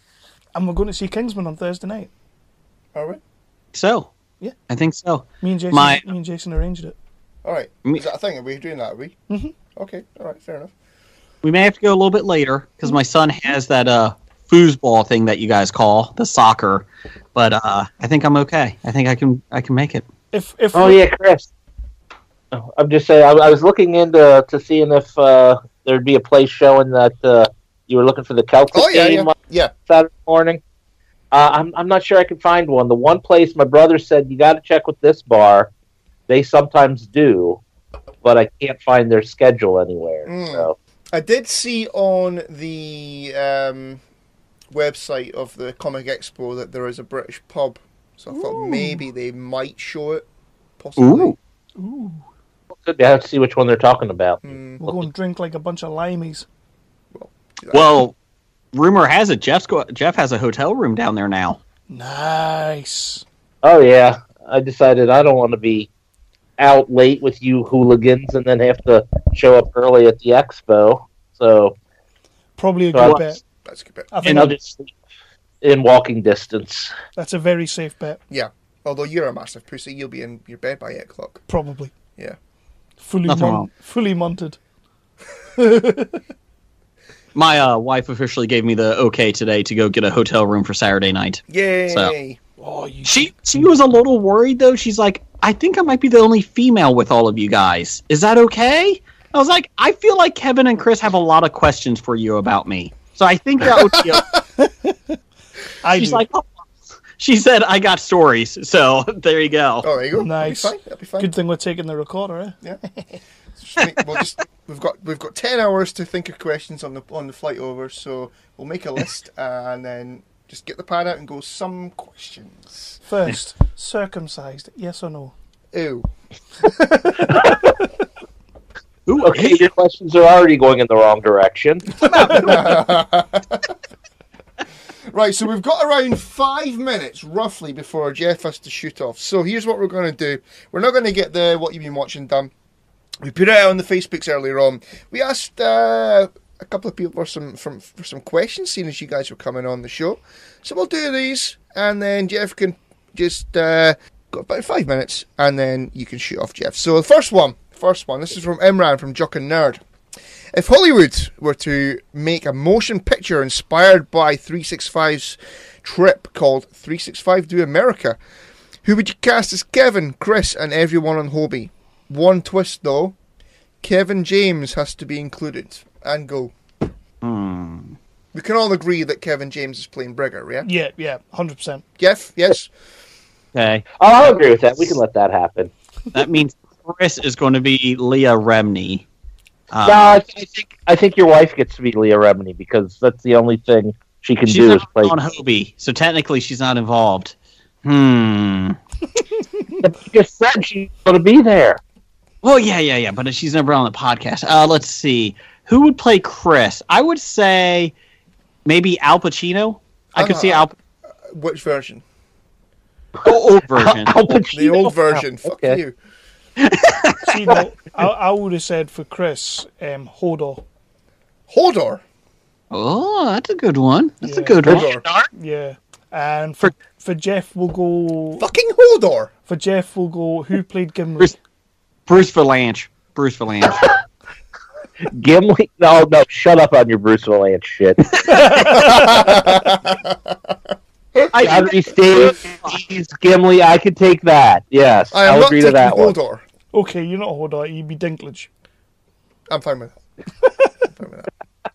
And we're going to see Kingsman on Thursday night. Are we? So, yeah, I think so. Me and Jason arranged it. All right. Is that a thing? Are we doing that? Are we? Mm-hmm. Okay. All right. Fair enough. We may have to go a little bit later because my son has that foosball thing that you guys call the soccer, but I think I'm okay. I think I can make it. Yeah, Chris. I'm just saying. I was looking into seeing if there'd be a place showing that you were looking for the Celtics game on Saturday morning. I'm not sure I can find one. The one place my brother said you got to check with this bar. They sometimes do, but I can't find their schedule anywhere. So. I did see on the website of the Comic Expo that there is a British pub, so I thought maybe they might show it, possibly. Ooh. I have to see which one they're talking about. We'll go and drink like a bunch of limeys. Well, rumor has it Jeff has a hotel room down there now. Nice. Oh yeah, I decided I don't want to be out late with you hooligans and then have to show up early at the expo. So probably a good bet. That's a good bet. I'll just sleep in walking distance. That's a very safe bet. Yeah. Although you're a massive pussy, you'll be in your bed by 8 o'clock. Probably. Yeah. Fully monted. My wife officially gave me the okay today to go get a hotel room for Saturday night. Yay! So, she was a little worried though. She's like, I think I might be the only female with all of you guys. Is that okay? I was like, I feel like Kevin and Chris have a lot of questions for you about me. So I think that would be She's like, oh. She said, I got stories. So there you go. Oh, there you go. Nice. That'll be fine. Good thing we're taking the recorder, eh? Yeah. We've got 10 hours to think of questions on the flight over, so we'll make a list and then just get the pad out and go some questions. First, circumcised, yes or no? Ew. Ooh, okay, your questions are already going in the wrong direction. Right, so we've got around 5 minutes, roughly, before Jeff has to shoot off. So here's what we're going to do. We're not going to get the what you've been watching done. We put it out on the Facebooks earlier on. We asked a couple of people for some questions, seeing as you guys were coming on the show. So we'll do these, and then Jeff can just got about 5 minutes, and then you can shoot off, Jeff. So the first one. This is from Imran from Jock and Nerd. If Hollywood were to make a motion picture inspired by 365's trip called 365 Do America, who would you cast as Kevin, Chris, and everyone on Hobie? One twist, though. Kevin James has to be included. And go. We can all agree that Kevin James is playing Brigger, yeah? Yeah, 100%. Jeff, yes? Okay. Oh, I'll agree with that. We can let that happen. That means Chris is going to be Leah Remini. No, I think your wife gets to be Leah Remini because that's the only thing she can do is play. She's not on Hobie, so technically she's not involved. You just said she's going to be there. Well, yeah, but she's never on the podcast. Let's see. Who would play Chris? I would say maybe Al Pacino. I could see Al. Which version? The old version. Al Pacino. The old version. Fuck you. See, no, I would have said for Chris, Hodor. Hodor? Oh, that's a good one. That's a Yeah. good one. Hodor. Yeah. And for Jeff, we'll go... Fucking Hodor! For Jeff, we'll go... Who played Gimli? Bruce Valanche. Gimli? No, shut up on your Bruce Valanche shit. Every stage, Gimli, I could take that. Yes, I'll agree to that one. Hodor. Okay, you're not Hodor, you'd be Dinklage. I'm fine with that.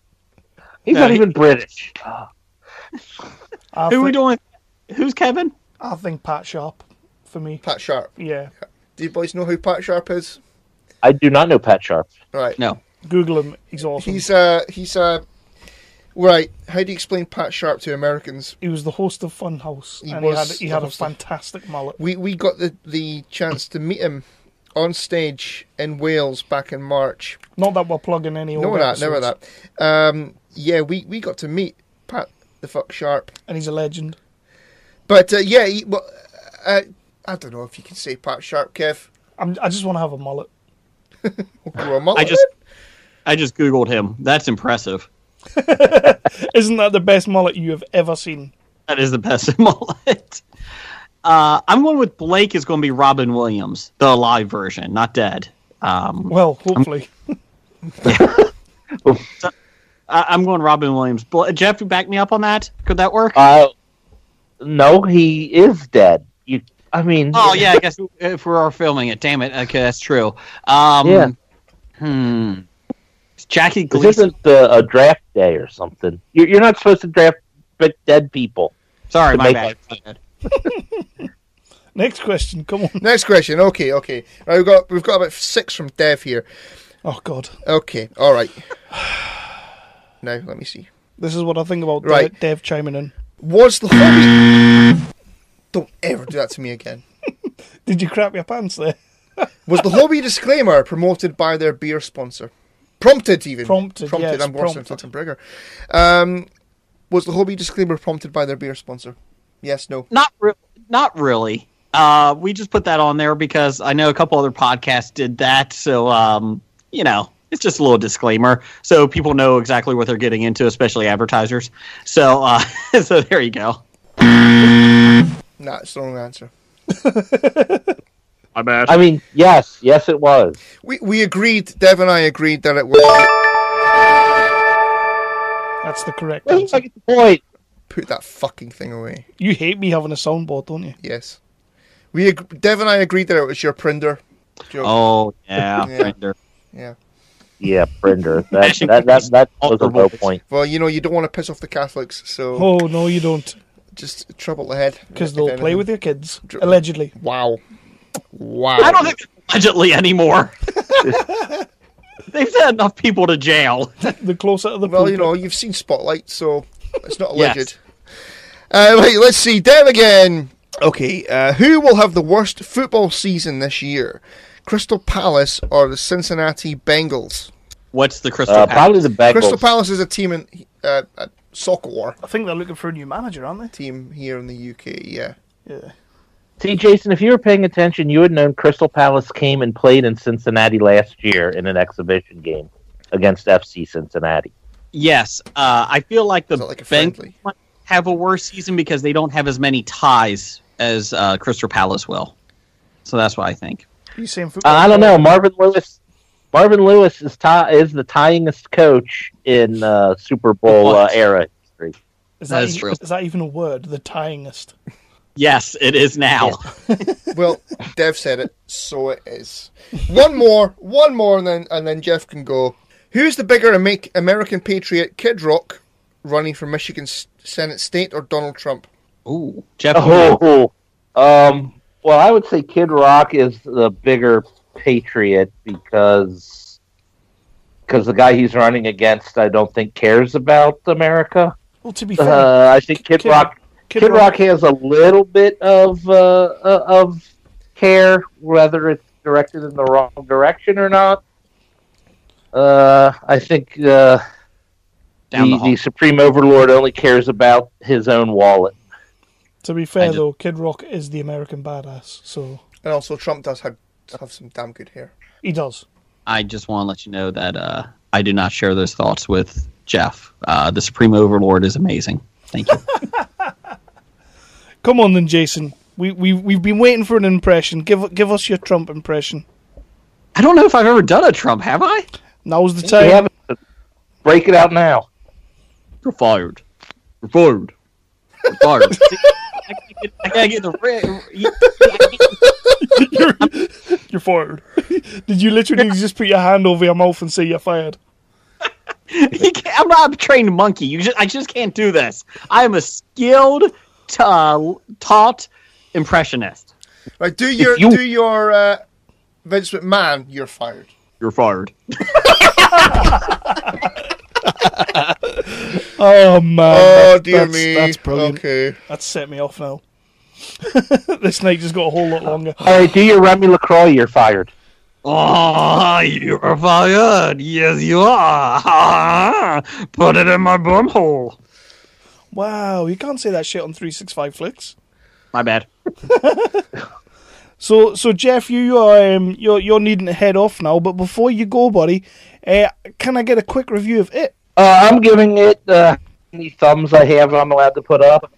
He's not even British. Who are we doing? Who's Kevin? I think Pat Sharp for me. Pat Sharp. Yeah. Do you boys know who Pat Sharp is? I do not know Pat Sharp. Right. No. Google him. He's awesome. He's right. How do you explain Pat Sharp to Americans? He was the host of Funhouse, He and was he the had a host of- fantastic mullet. We got the chance to meet him on stage in Wales back in March. Not that we're plugging any old Never episodes. that. Yeah, we got to meet Pat the fuck Sharp. And he's a legend. But yeah, I don't know if you can say Pat Sharp, Kev. I just want to have a mullet. We'll grow a mullet. I just Googled him. That's impressive. Isn't that the best mullet you have ever seen? That is the best mullet. I'm going with Blake is going to be Robin Williams, the live version, not dead. Well, hopefully. I'm going Robin Williams. Jeff, you back me up on that? Could that work? No, he is dead. Oh, yeah, I guess if we are filming it. Damn it. Okay, that's true. Yeah. Jackie This Gleason. isn't a draft day or something. You're not supposed to draft dead people. Sorry, to my make bad. Next question. Come on. Next question. Okay. Right, we've got about 6 from Dev here. Oh, God. Okay. All right. Now let me see. This is what I think about Right. Dev chiming in. Was the hobby? Don't ever do that to me again. Did you crap your pants there? Was the hobby disclaimer promoted by their beer sponsor? Prompted, even. Prompted, yeah, it's I'm worse than prompted. fucking Brigger. Was the hobby disclaimer prompted by their beer sponsor? Yes, no. Not really. We just put that on there because I know a couple other podcasts did that. So, it's just a little disclaimer. So people know exactly what they're getting into, especially advertisers. So, so there you go. Nah, it's the wrong answer. My bad. I mean, yes, it was. We agreed, Dev and I agreed that it was. That's the correct Well, answer. I get the point. Put that fucking thing away. You hate me having a soundboard, don't you? Yes. Dev and I agreed that it was your Prinder joke. Oh, yeah. Yeah. Render. Yeah. Yeah, Prinder. That was a low point. Well, you don't want to piss off the Catholics, so Oh, no, you don't. just trouble ahead. Because if they'll anything. play with your kids. Allegedly. Wow. I don't think it's allegedly anymore. They've sent enough people to jail. The closer to the Well, pulpit. you've seen Spotlight, so it's not Yes. alleged. Right, let's see. Dev again. Okay, who will have the worst football season this year? Crystal Palace or the Cincinnati Bengals? What's the Crystal Probably the Bengals. Crystal Palace is a team in soccer I think they're looking for a new manager, aren't they? team here in the UK. Yeah. Yeah. See, Jason, if you were paying attention, you would have known Crystal Palace came and played in Cincinnati last year in an exhibition game against FC Cincinnati. Yes, I feel like the Is that like a Bengals friendly? might have a worse season because they don't have as many ties as Crystal Palace will. So that's what I think. You saying football? I don't know. Marvin Lewis is the tyingest coach in Super Bowl What? era history. Is That is true. Is that even a word? The tyingest. Yes, it is now. Well, Dev said it, so it is. One more, and then Jeff can go. Who's the bigger American patriot, Kid Rock, running for Michigan Senate State, or Donald Trump? Ooh, Jeff. Well, I would say Kid Rock is the bigger patriot because the guy he's running against, I don't think cares about America. Well, to be fair, I think Kid Rock has a little bit of care, whether it's directed in the wrong direction or not. I think the Supreme Overlord only cares about his own wallet. To be fair, though, Kid Rock is the American badass, so And also, Trump does have some damn good hair. he does. I just want to let you know that I do not share those thoughts with Jeff. The Supreme Overlord is amazing. Thank you. Come on, then, Jason. We've been waiting for an impression. Give us your Trump impression. I don't know if I've ever done a Trump, have I? Now's the We time. haven't. Break it out now. You're fired. You're fired. You're fired. I gotta get the You're fired. Did you literally just put your hand over your mouth and say you're fired? I'm not a trained monkey. I just can't do this. I am a skilled, taught impressionist. Right, do your Vince McMahon. You're fired. You're fired. Oh man! Oh dear me. That's brilliant. Okay. That's set me off now. This night just got a whole lot longer. All right, do your Remy LaCroix. You're fired. Oh, you're fired. Yes, you are. Put it in my bumhole. Wow, you can't say that shit on 365 Flicks. My bad. So Jeff, you're needing to head off now. But before you go, buddy, can I get a quick review of it? I'm giving it any thumbs I have I'm allowed to put up.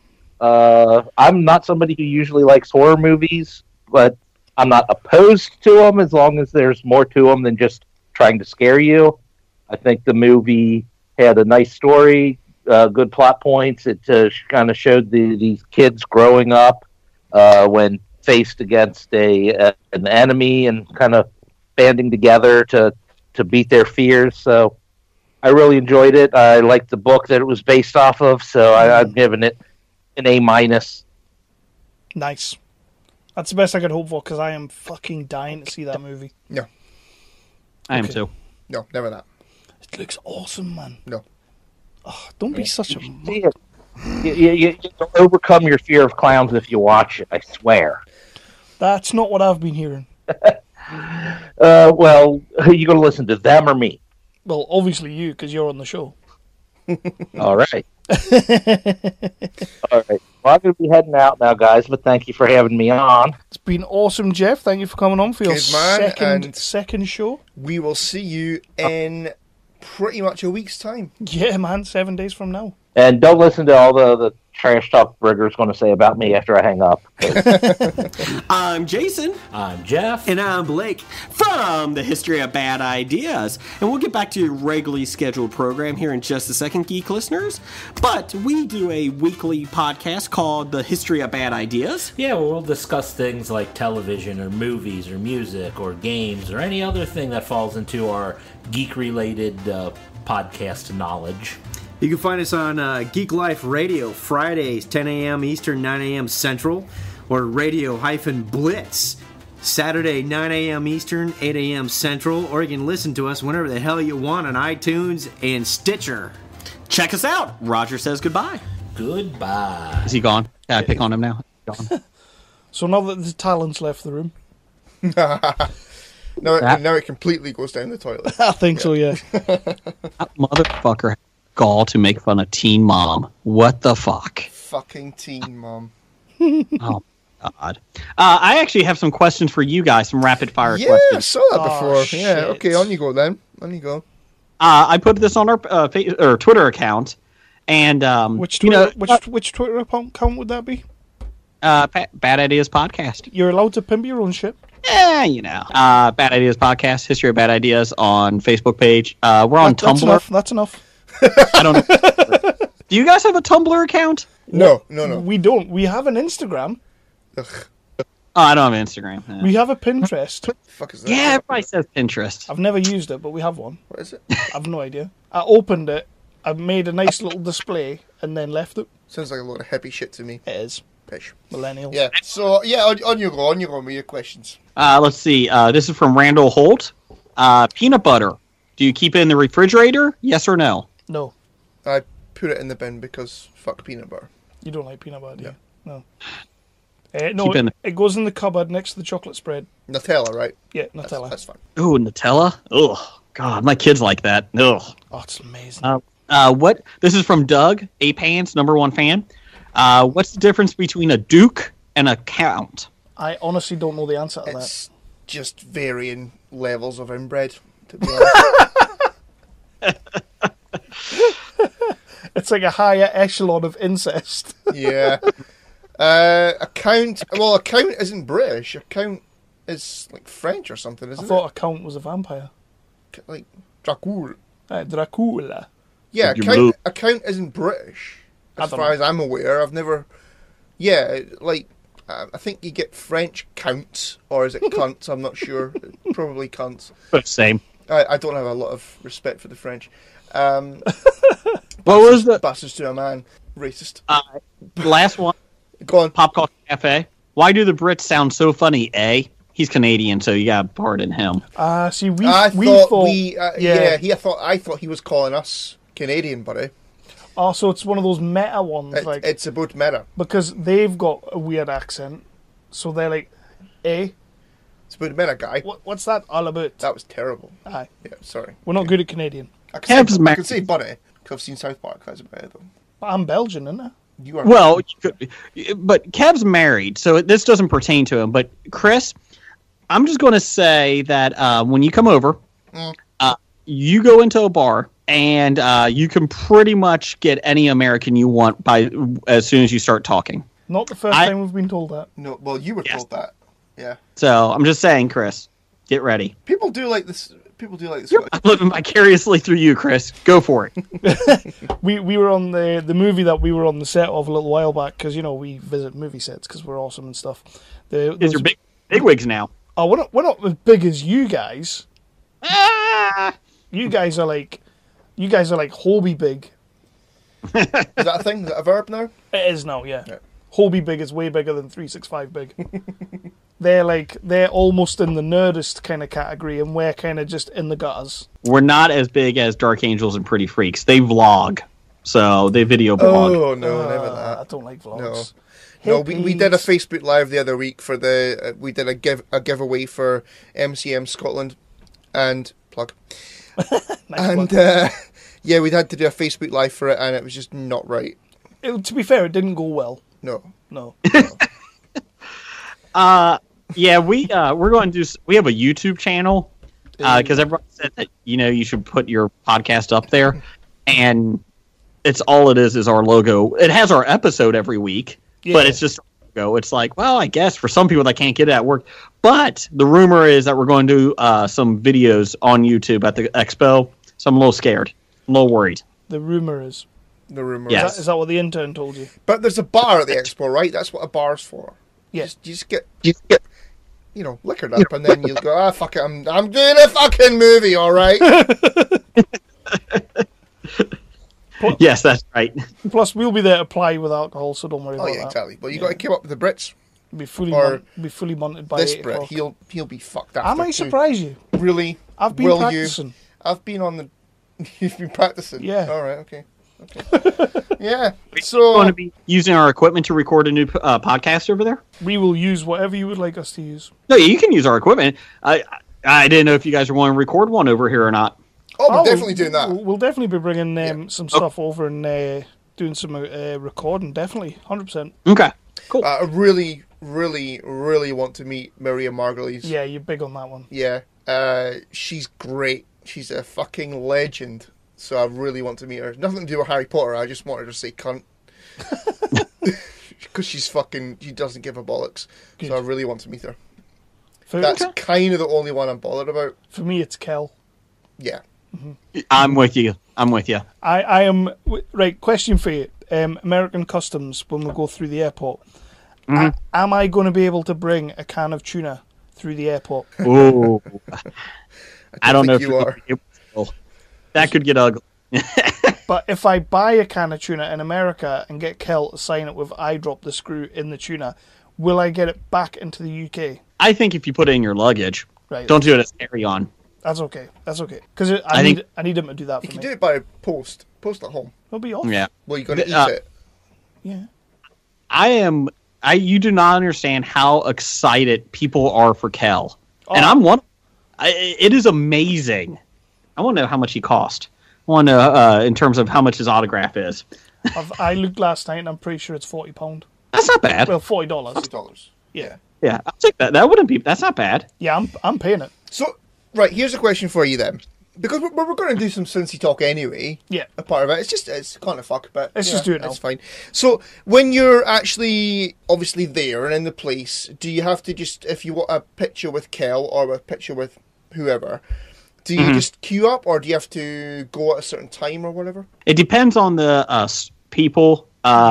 I'm not somebody who usually likes horror movies, but I'm not opposed to them as long as there's more to them than just trying to scare you. I think the movie had a nice story, good plot points. It kind of showed these kids growing up when faced against an enemy and kind of banding together to beat their fears. So I really enjoyed it. I liked the book that it was based off of, so I'm giving it an A-. Nice. That's the best I could hope for, because I am fucking dying to see that movie. No. I am too. No, never that. It looks awesome, man. No. Oh, don't be such a... See it. You overcome your fear of clowns if you watch it, I swear. That's not what I've been hearing. Well, you going to listen to them or me? Well, obviously you, because you're on the show. All right. All right. Well, I'm going to be heading out now, guys, but thank you for having me on. It's been awesome, Jeff. Thank you for coming on for your Good man, second show. We will see you in pretty much a week's time. Yeah, man, 7 days from now. And don't listen to all the trash talk Brigger's going to say about me after I hang up. I'm Jason. I'm Jeff. And I'm Blake from the History of Bad Ideas. And we'll get back to your regularly scheduled program here in just a second, geek listeners. But we do a weekly podcast called The History of Bad Ideas. Yeah, well, we'll discuss things like television or movies or music or games or any other thing that falls into our geek-related podcast knowledge. You can find us on Geek Life Radio, Fridays, 10 a.m. Eastern, 9 a.m. Central, or Radio-Blitz, Saturday, 9 a.m. Eastern, 8 a.m. Central, or you can listen to us whenever the hell you want on iTunes and Stitcher. Check us out. Roger says goodbye. Goodbye. Is he gone? Can I pick on him now? Gone. So now that the talent's left the room. Now it completely goes down the toilet. I think so, yeah. That motherfucker had gall to make fun of Teen Mom. What the fuck? Fucking Teen Mom. Oh, God. I actually have some questions for you guys, some rapid-fire Yeah, questions. I saw that before. Yeah, shit. okay, on you go then. On you go. I put this on our Twitter account, and Which Twitter, which Twitter account would that be? Bad Ideas Podcast. You're allowed to pimp your own shit. Yeah, you know. Bad Ideas Podcast, History of Bad Ideas on Facebook page. We're on Tumblr. That's enough. I don't know. Do you guys have a Tumblr account? No. We don't. We have an Instagram. Ugh, Oh, I don't have Instagram. Yeah, We have a Pinterest. fuck is that? yeah, everybody says Pinterest. I've never used it, but we have one. What is it? I've no idea. I opened it, I made a nice little display, and then left it. Sounds like a lot of hippie shit to me. It is. Pish. Millennials. Yeah, so, yeah, on you go with your questions. Let's see. This is from Randall Holt. Peanut butter. Do you keep it in the refrigerator? Yes or no? No. I put it in the bin because fuck peanut butter. You don't like peanut butter, do you? No. Keep No, in it goes in the cupboard next to the chocolate spread. Nutella, right? Yeah, Nutella. That's fine. Ooh, Nutella? Ugh. God, my kids like that. Ugh. Oh, it's amazing. What? This is from Doug, A-Pants, #1 fan. What's the difference between a duke and a count? I honestly don't know the answer to It's just varying levels of inbred, to be honest. that. It's like a higher echelon of incest. Yeah. A count isn't British. A count is like French or something, I isn't thought a count was a vampire. it? Like Dracula. Dracula. Yeah, You a count isn't British. I As don't far know. as I'm aware, I've never... Yeah, like, I think you get French counts, or is it cunts? I'm not sure. Probably cunts. Same. I don't have a lot of respect for the French. What was the Bastards to a man. Racist. last one? Go on. Pop Culture Cafe. Why do the Brits sound so funny, eh? He's Canadian, so you got to pardon him. See, I thought he was calling us Canadian, buddy. Oh, so it's one of those meta ones. It's about meta. Because they've got a weird accent. So they're like, eh? It's about meta, guy. What's that all about? That was terrible. Aye. Yeah, sorry. We're not good at Canadian. I can say buddy, because I've seen South Park. That's about it, though. But I'm Belgian, isn't I? You are. Well, but Kev's married, so this doesn't pertain to him. But Chris, I'm just going to say that when you come over, you go into a bar, and you can pretty much get any American you want as soon as you start talking. Not the first time we've been told that. No, well, you were told that. Yeah. So I'm just saying, Chris, get ready. People do like this. I'm living vicariously through you, Chris. Go for it. We were on the movie that we were on the set of a little while back, because, you know, we visit movie sets because we're awesome and stuff. These are big wigs now. Oh, we're not as big as you guys. You guys are like Hobie big. Is that a thing? Is that a verb now? It is now, yeah. Hobie big is way bigger than 365 big. They're almost in the nerdist kind of category, and we're kind of just in the gutters. We're not as big as Dark Angels and Pretty Freaks. They vlog, so they video blog. Oh no, never that. I don't like vlogs. No, we did a Facebook Live the other week for we did a giveaway for MCM Scotland, and plug. Nice and yeah, we had to do a Facebook Live for it, and it was just not right. To be fair, it didn't go well. No. Yeah, we're going to do. We have a YouTube channel because everyone said that you should put your podcast up there, and it's all it is our logo. It has our episode every week, but it's just a logo. It's like, well, I guess for some people that can't get it at work, but the rumor is that we're going to do some videos on YouTube at the Expo. So I'm a little scared, a little worried. The rumor is. Yes. Is that what the intern told you? But there's a bar at the Expo, right? That's what a bar's for. Yes. You just get liquored up, and then you go, fuck it, I'm doing a fucking movie, all right? Yes, that's right. Plus, we'll be there to play with alcohol, so don't worry about that. Oh yeah, exactly. But you got to keep up with the Brits. Be fully monted by this 8 Brit. o'clock. He'll be fucked after. I might surprise you. Really? I've been practicing. I've been on the. You've been practicing. Yeah. All right. Okay. Yeah. So going to be using our equipment to record a new podcast over there. We will use whatever you would like us to use. No, you can use our equipment. I didn't know if you guys were wanting to record one over here or not. Oh, we're definitely doing that. We'll definitely be bringing some stuff over and doing some recording. Definitely, 100%. Okay, cool. I really, really, really want to meet Maria Margulies. Yeah, you're big on that one. Yeah, she's great. She's a fucking legend. So I really want to meet her. Nothing to do with Harry Potter. I just want her to say cunt. Because she doesn't give a bollocks. Good. So I really want to meet her. That's kind of the only one I'm bothered about. For me, it's Kel. Yeah. Mm-hmm. I'm with you. I am... Right, question for you. American Customs, when we go through the airport, am I going to be able to bring a can of tuna through the airport? Ooh. I don't know if you are. That could get ugly. But if I buy a can of tuna in America and get Kel to sign it with I drop the screw in the tuna, will I get it back into the UK? I think if you put it in your luggage, right. Don't do it as carry-on. That's okay. Because I need him to do that for me. You can do it by post at home. It'll be off. Yeah. Well, you're going to eat it. Yeah. You do not understand how excited people are for Kel. Oh. And I'm one. It is amazing. I want to know how much he cost. I want to know in terms of how much his autograph is. I looked last night and I'm pretty sure it's £40. That's not bad. Well, $40. $40. Yeah. Yeah, I'll take that. That wouldn't be. That's not bad. Yeah, I'm paying it. So, right, here's a question for you then. Because we're going to do some Cinci talk anyway. Yeah. A part of it. It's kind of fuck, but let's just do it now. It's fine. So, when you're actually obviously there and in the place, do you have to just, if you want a picture with Kel or a picture with whoever, do you just queue up or do you have to go at a certain time or whatever? It depends on the people.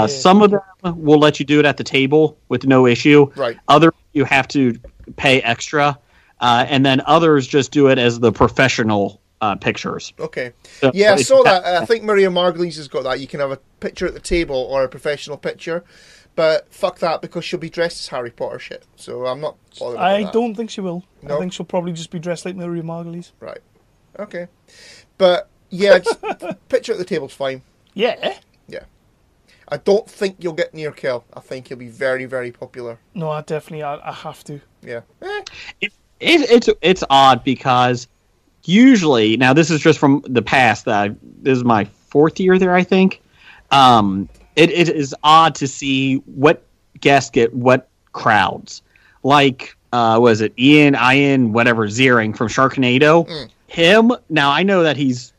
Some of them will let you do it at the table with no issue. Right. Others you have to pay extra, and then others just do it as the professional pictures. Okay. So yeah, I saw that. I think Maria Margulies has got that. You can have a picture at the table or a professional picture. But fuck that, because she'll be dressed as Harry Potter shit. So I'm not bothered about that. I don't think she will. No? I think she'll probably just be dressed like Maria Margulies. Right. Okay. But, yeah, just picture at the table's fine. Yeah. Yeah. I don't think you'll get near Kel. I think he'll be very, very popular. No, I have to. Yeah. It's odd because usually, now this is just from the past, this is my 4th year there, I think. It is odd to see what guests get what crowds. Like, was it Ian, whatever, Ziering from Sharknado? Him, now I know that he's,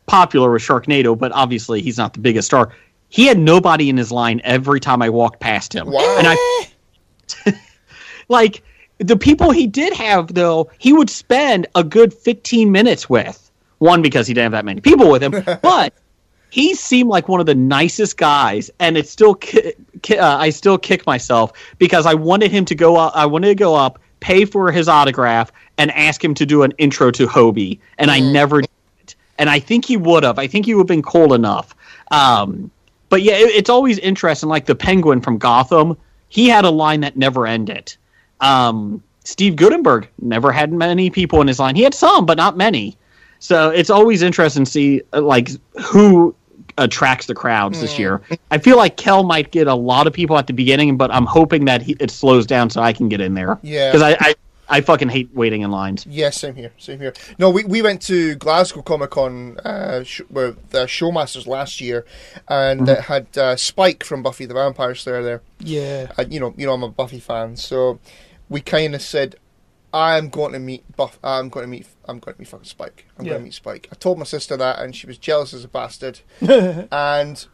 popular with Sharknado, but obviously he's not the biggest star. He had nobody in his line every time I walked past him. Wow. And like, the people he did have, though, he would spend a good 15 minutes with. One, because he didn't have that many people with him, but he seemed like one of the nicest guys, and it still I still kick myself because I wanted him to go up. I wanted to go up, pay for his autograph, and ask him to do an intro to Hobie, and I never did. And I think he would have. I think he would have been cool enough. But yeah, it's always interesting. Like the Penguin from Gotham, he had a line that never ended. Steve Guttenberg never had many people in his line. He had some, but not many. So it's always interesting to see like who attracts the crowds this year. I feel like Kel might get a lot of people at the beginning, but I'm hoping that it slows down so I can get in there. Yeah, because I fucking hate waiting in lines. Yeah, same here. No, we went to Glasgow Comic Con with the Showmasters last year, and it had Spike from Buffy the Vampire Slayer there. Yeah, I'm a Buffy fan, so we kind of said, I'm going to meet fucking Spike. I'm going to meet Spike. I told my sister that, and she was jealous as a bastard. And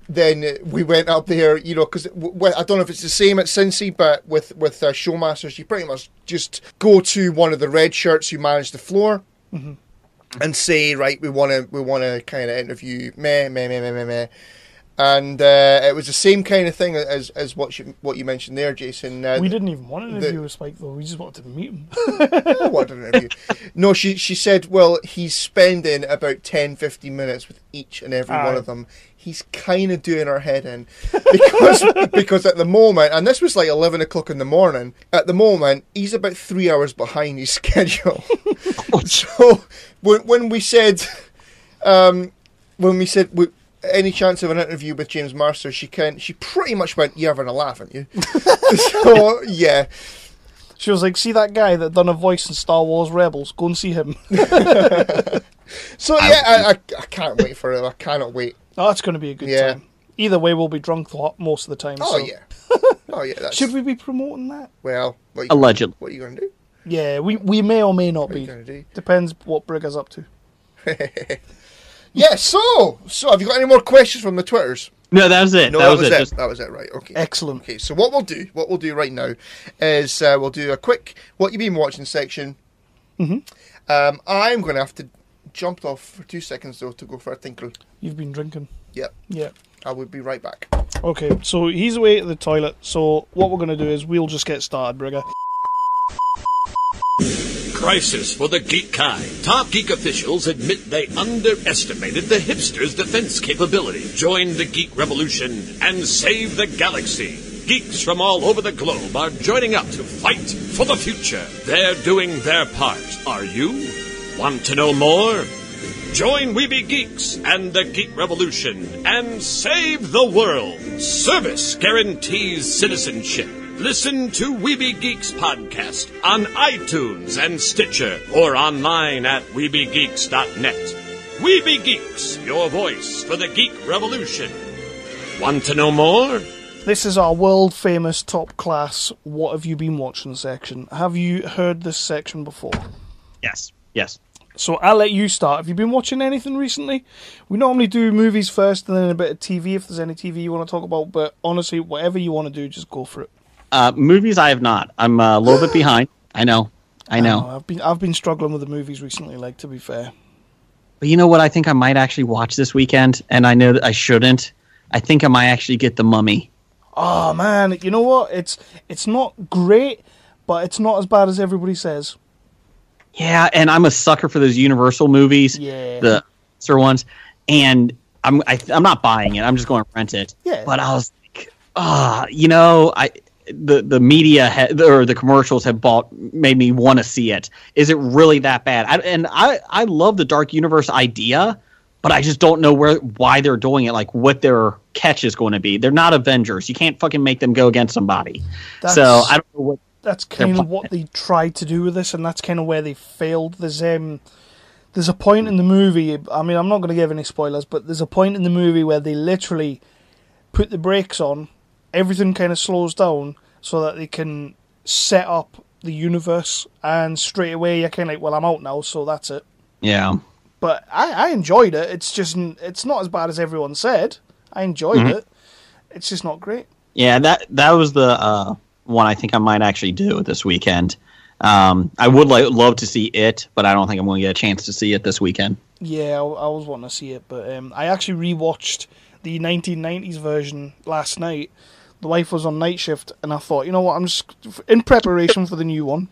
then we went up there, because I don't know if it's the same at Cinci, but with Showmasters, you pretty much just go to one of the red shirts who manage the floor and say, right, we want to kind of interview meh. And it was the same kind of thing as what you mentioned there, Jason. We didn't even want to interview with Spike, though. We just wanted to meet him. I wanted an interview. No, she said, well, he's spending about 10-15 minutes with each and every one of them. He's kind of doing our head in. Because at the moment, and this was like 11 o'clock in the morning, at the moment, he's about 3 hours behind his schedule. So when we said... any chance of an interview with James Marster, she pretty much went, you're having a laugh, aren't you? So, yeah. She was like, see that guy that done a voice in Star Wars Rebels? Go and see him. So, yeah, I can't wait for it. I cannot wait. Oh, it's going to be a good time. Either way, we'll be drunk most of the time. Oh, so. yeah. Oh, yeah. Should we be promoting that? Well, allegedly. What are you going to do? Yeah, we may or may not What are be. you going to do? Depends what Brigger's up to. Yeah, so have you got any more questions from the Twitters? No, that was it. No, that was it. That was it, right. Okay. Excellent. Okay, so what we'll do right now is we'll do a quick what you've been watching section. I'm going to have to jump off for 2 seconds, though, to go for a tinkle. You've been drinking? Yep. Yeah. I will be right back. Okay, so he's away at the toilet, so what we're going to do is we'll just get started, Brigger. Crisis for the geek kind. Top geek officials admit they underestimated the hipsters' defense capability. Join the geek revolution and save the galaxy. Geeks from all over the globe are joining up to fight for the future. They're doing their part. Are you? Want to know more? Join Weeby Geeks and the Geek Revolution and save the world. Service guarantees citizenship. Listen to Weeby Geeks podcast on iTunes and Stitcher or online at WeebyGeeks.net. Weeby Geeks, your voice for the Geek Revolution. Want to know more? This is our world-famous top-class What Have You Been Watching section. Have you heard this section before? Yes. So I'll let you start. Have you been watching anything recently? We normally do movies first and then a bit of TV if there's any TV you want to talk about, but honestly, whatever you want to do, just go for it. Movies I have not. I'm a little bit behind. I know. I've been struggling with the movies recently, like, to be fair. But you know what I think I might actually watch this weekend, and I know that I shouldn't. I think I might actually get The Mummy. Oh, man, you know what? It's not great, but it's not as bad as everybody says. Yeah, and I'm a sucker for those Universal movies, the Sir ones, and I'm not buying it. I'm just going to rent it. Yeah. But I was like, the media or the commercials have made me want to see it. Is it really that bad? I love the Dark Universe idea, but I just don't know why they're doing it. Like what their catch is going to be. They're not Avengers. You can't fucking make them go against somebody. So I don't know what. That's kind of what they tried to do with this, and that's kind of where they failed. There's a point in the movie. I mean, I'm not going to give any spoilers, but there's a point in the movie where they literally put the brakes on. Everything kind of slows down so that they can set up the universe, and straight away you're kind of like, well, I'm out now, so that's it. Yeah. But I enjoyed it. It's not as bad as everyone said. I enjoyed it. It's just not great. Yeah, that was the one I think I might actually do this weekend. I would love to see it, but I don't think I'm going to get a chance to see it this weekend. Yeah, I was wanting to see it, but I actually rewatched the 1990s version last night. The wife was on night shift, and I thought, you know what, I'm just in preparation for the new one.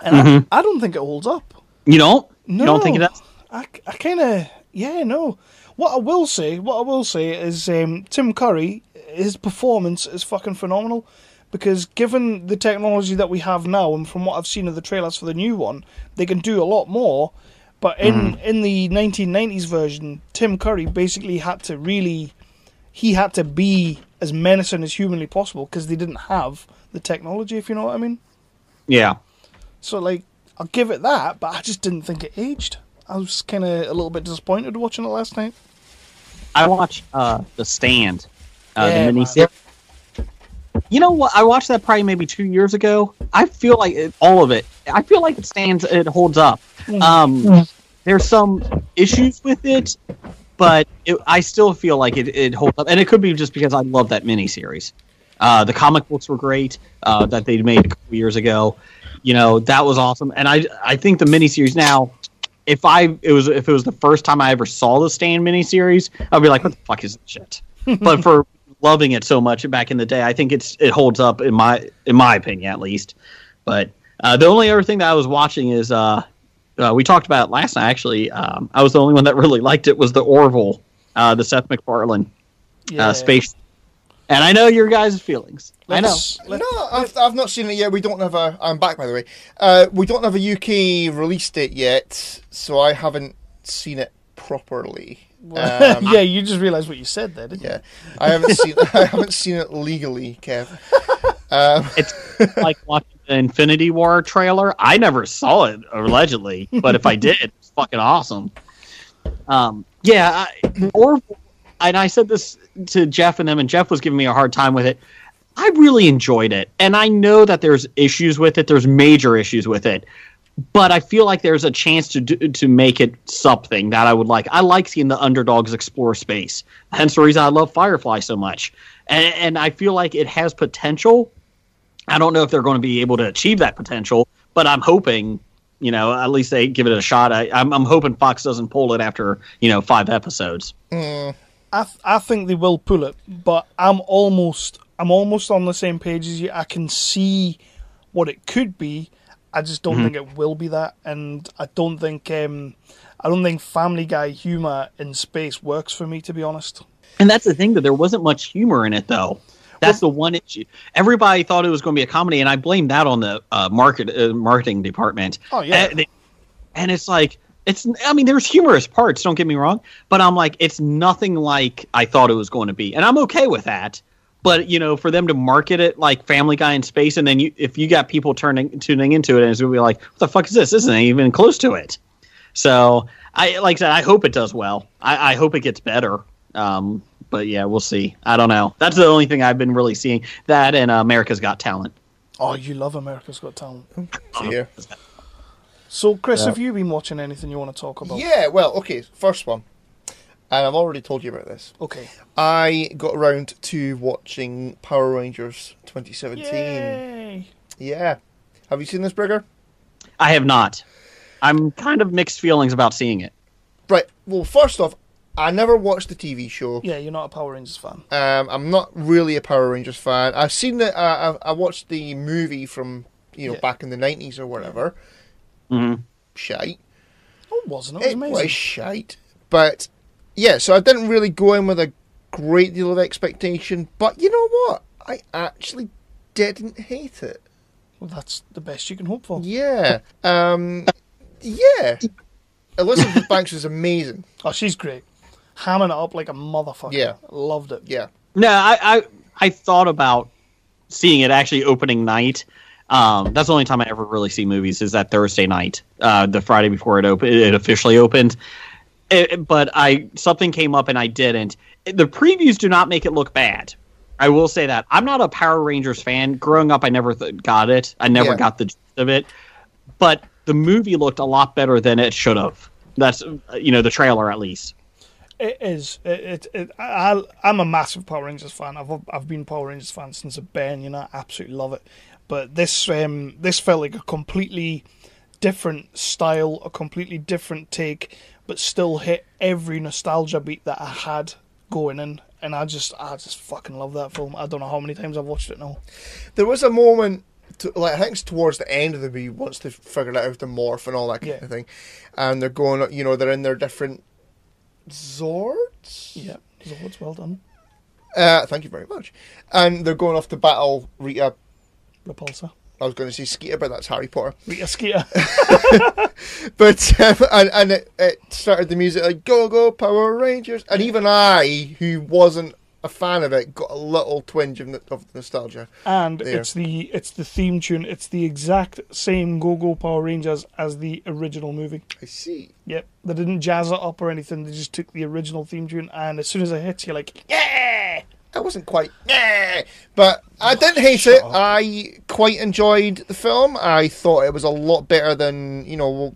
And I don't think it holds up. You don't? No. You don't think it does? I kind of, no. What I will say is Tim Curry, his performance is fucking phenomenal. Because given the technology that we have now, and from what I've seen of the trailers for the new one, they can do a lot more. But in the 1990s version, Tim Curry basically had to be as menacing as humanly possible because they didn't have the technology, if you know what I mean. Yeah. So, like, I'll give it that, but I just didn't think it aged. I was kind of a little bit disappointed watching it last night. I watched The Stand, the miniseries. You know what? I watched that probably maybe 2 years ago. I feel like all of it. I feel like it holds up. There's some issues with it, but I still feel like it holds up. And it could be just because I love that miniseries. The comic books were great that they made a couple years ago. You know, that was awesome. And I think the miniseries now, if it was the first time I ever saw the Stand miniseries, I'd be like, what the fuck is this shit? But for loving it so much back in the day, I think it holds up in my opinion at least. But the only other thing that I was watching is we talked about it last night actually. I was the only one that really liked it was the Orville, the Seth MacFarlane space. And I know your guys' feelings. I know. I've not seen it yet. We don't have I'm back, by the way. We don't have a UK release date yet, so I haven't seen it properly. Yeah, you just realised what you said there, didn't you? Yeah, I haven't seen it legally, Kev. It's like watching the Infinity War trailer. I never saw it allegedly, but if I did, it's fucking awesome. Orville. And I said this to Jeff and them, and Jeff was giving me a hard time with it. I really enjoyed it, and I know that there's issues with it. There's major issues with it, but I feel like there's a chance to make it something that I would like. I like seeing the underdogs explore space. Hence the reason I love Firefly so much, and I feel like it has potential. I don't know if they're going to be able to achieve that potential, but I'm hoping. At least they give it a shot. I'm hoping Fox doesn't pull it after 5 episodes. I think they will pull it, but I'm almost on the same page as you. I can see what it could be. I just don't think it will be that, and I don't think Family Guy humor in space works for me, to be honest. And that's the thing, that there wasn't much humor in it, though. That's the one issue. Everybody thought it was going to be a comedy, and I blame that on the marketing department. Oh yeah, and it's like. There's humorous parts, don't get me wrong, but I'm like, it's nothing like I thought it was going to be. And I'm okay with that. But, for them to market it like Family Guy in space, and then if you got people tuning into it, and it's going to be like, what the fuck is this? This isn't even close to it. So, like I said, I hope it does well. I hope it gets better. But yeah, we'll see. I don't know. That's the only thing I've been really seeing. That and America's Got Talent. Oh, you love America's Got Talent. Yeah. So, Chris, have you been watching anything you want to talk about? Yeah, well, okay, first one. And I've already told you about this. Okay. I got around to watching Power Rangers 2017. Yay! Yeah. Have you seen this, Brigger? I have not. I'm kind of mixed feelings about seeing it. Right. Well, first off, I never watched the TV show. Yeah, you're not a Power Rangers fan. I'm not really a Power Rangers fan. I've seen the. I watched the movie from back in the 90s or whatever. Mm-hmm. Shite. Oh, it wasn't. It was amazing. It was shite. But yeah, so I didn't really go in with a great deal of expectation, but you know what? I actually didn't hate it. Well, that's the best you can hope for. Yeah. Yeah. Elizabeth Banks is amazing. Oh, she's great. Hamming it up like a motherfucker. Yeah. Loved it. Yeah. No, I thought about seeing it actually opening night. That's the only time I ever really see movies is that Thursday night, the Friday before it officially opened. But something came up and I didn't. The previews do not make it look bad. I will say that. I'm not a Power Rangers fan. Growing up, I never got it. I never got the gist of it. But the movie looked a lot better than it should have. That's, the trailer at least. It is. I'm a massive Power Rangers fan. I've been a Power Rangers fan since a bairn. I absolutely love it. But this felt like a completely different style, a completely different take, but still hit every nostalgia beat that I had going in. And I just fucking love that film. I don't know how many times I've watched it now. There was a moment, I think it's towards the end of the movie, once they've figured out how to morph and all that kind of thing, and they're going, they're in their different Zords? Yeah, Zords, well done. Thank you very much. And they're going off to battle Rita Repulsa. I was going to say Skeeter, but that's Harry Potter. Rita Skeeter. But and it started the music like "Go Go Power Rangers," and even I, who wasn't a fan of it, got a little twinge of nostalgia. And there. it's the theme tune. It's the exact same Go Go Power Rangers as the original movie. I see. Yep, they didn't jazz it up or anything. They just took the original theme tune, and as soon as it hits, you're like, yeah. I wasn't quite, but I didn't hate it. I quite enjoyed the film. I thought it was a lot better than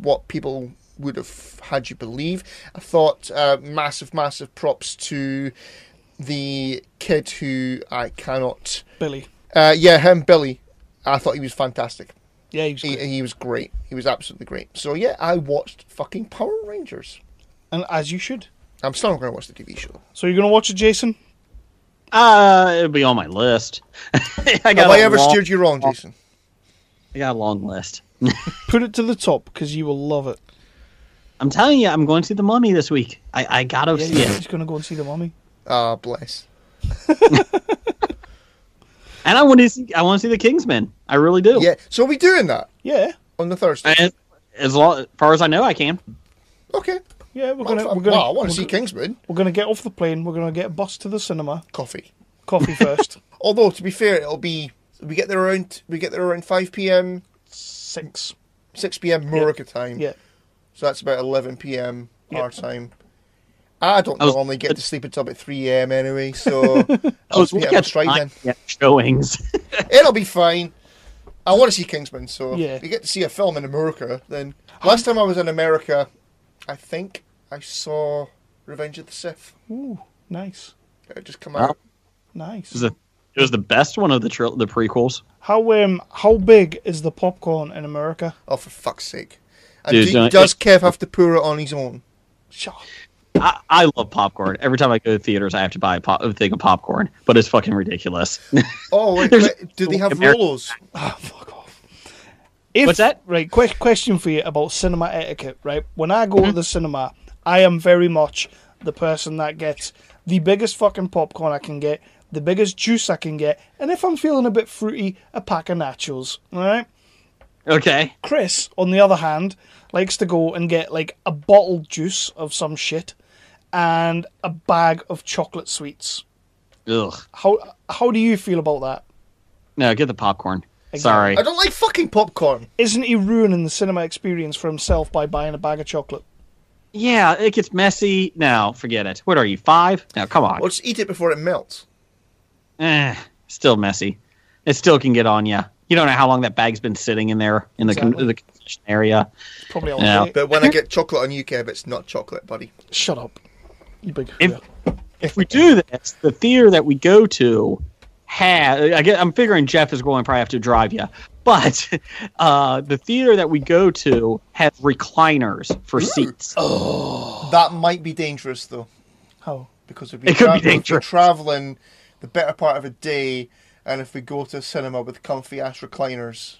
what people would have had you believe. I thought massive props to the kid who I cannot... Billy. Him, Billy. I thought he was fantastic. Yeah, he was great. He was absolutely great. So yeah, I watched fucking Power Rangers. And as you should. I'm still not going to watch the TV show. So you're going to watch it, Jason? It'll be on my list. Have I ever steered you wrong, Jason? I got a long list. Put it to the top, because you will love it. I'm telling you, I'm going to see The Mummy this week. I gotta see it. He's going to go and see The Mummy. Ah, bless. And I want to see The Kingsman. I really do. Yeah. So are we doing that? Yeah. On the Thursday? And as far as I know, I can. Okay. Yeah, we're gonna. I want to see Kingsman. We're gonna get off the plane. We're gonna get a bus to the cinema. Coffee first. Although to be fair, it'll be we get there around 5 p.m. 6 p.m. America time. Yeah. So that's about 11 p.m. our time. I don't normally get to sleep until about 3 a.m. anyway, so I was looking at straight then. Showings. It'll be fine. I want to see Kingsman, so yeah. if you get to see a film in America, then last time I was in America, I think I saw Revenge of the Sith. Ooh, nice. It just come out. Nice. It was the best one of the prequels. How big is the popcorn in America? Oh, for fuck's sake! And does Kev have to pour it on his own? Shut up. I love popcorn. Every time I go to theaters, I have to buy a thing of popcorn, but it's fucking ridiculous. Oh, wait, do they have Rolos? Ah, fuck off. What's that? Right, quick question for you about cinema etiquette, right? When I go to the cinema, I am very much the person that gets the biggest fucking popcorn I can get, the biggest juice I can get, and if I'm feeling a bit fruity, a pack of nachos, alright? Okay. Chris, on the other hand, likes to go and get like a bottled juice of some shit and a bag of chocolate sweets. Ugh. How do you feel about that? No, get the popcorn. Exactly. Sorry. I don't like fucking popcorn. Isn't he ruining the cinema experience for himself by buying a bag of chocolate? Yeah, it gets messy. No, forget it. What are you, 5? No, come on. Well, just eat it before it melts. Still messy. It still can get on you. You don't know how long that bag's been sitting in there in the concession area. It's probably all day. But when I get chocolate on UKEB, it's not chocolate, buddy. Shut up. You big. If we do this, the theater that we go to I'm figuring Jeff is going to probably have to drive you. But the theater that we go to has recliners for seats. Oh. That might be dangerous, though. How? Because it could be dangerous. We're traveling the better part of a day, and if we go to a cinema with comfy-ass recliners...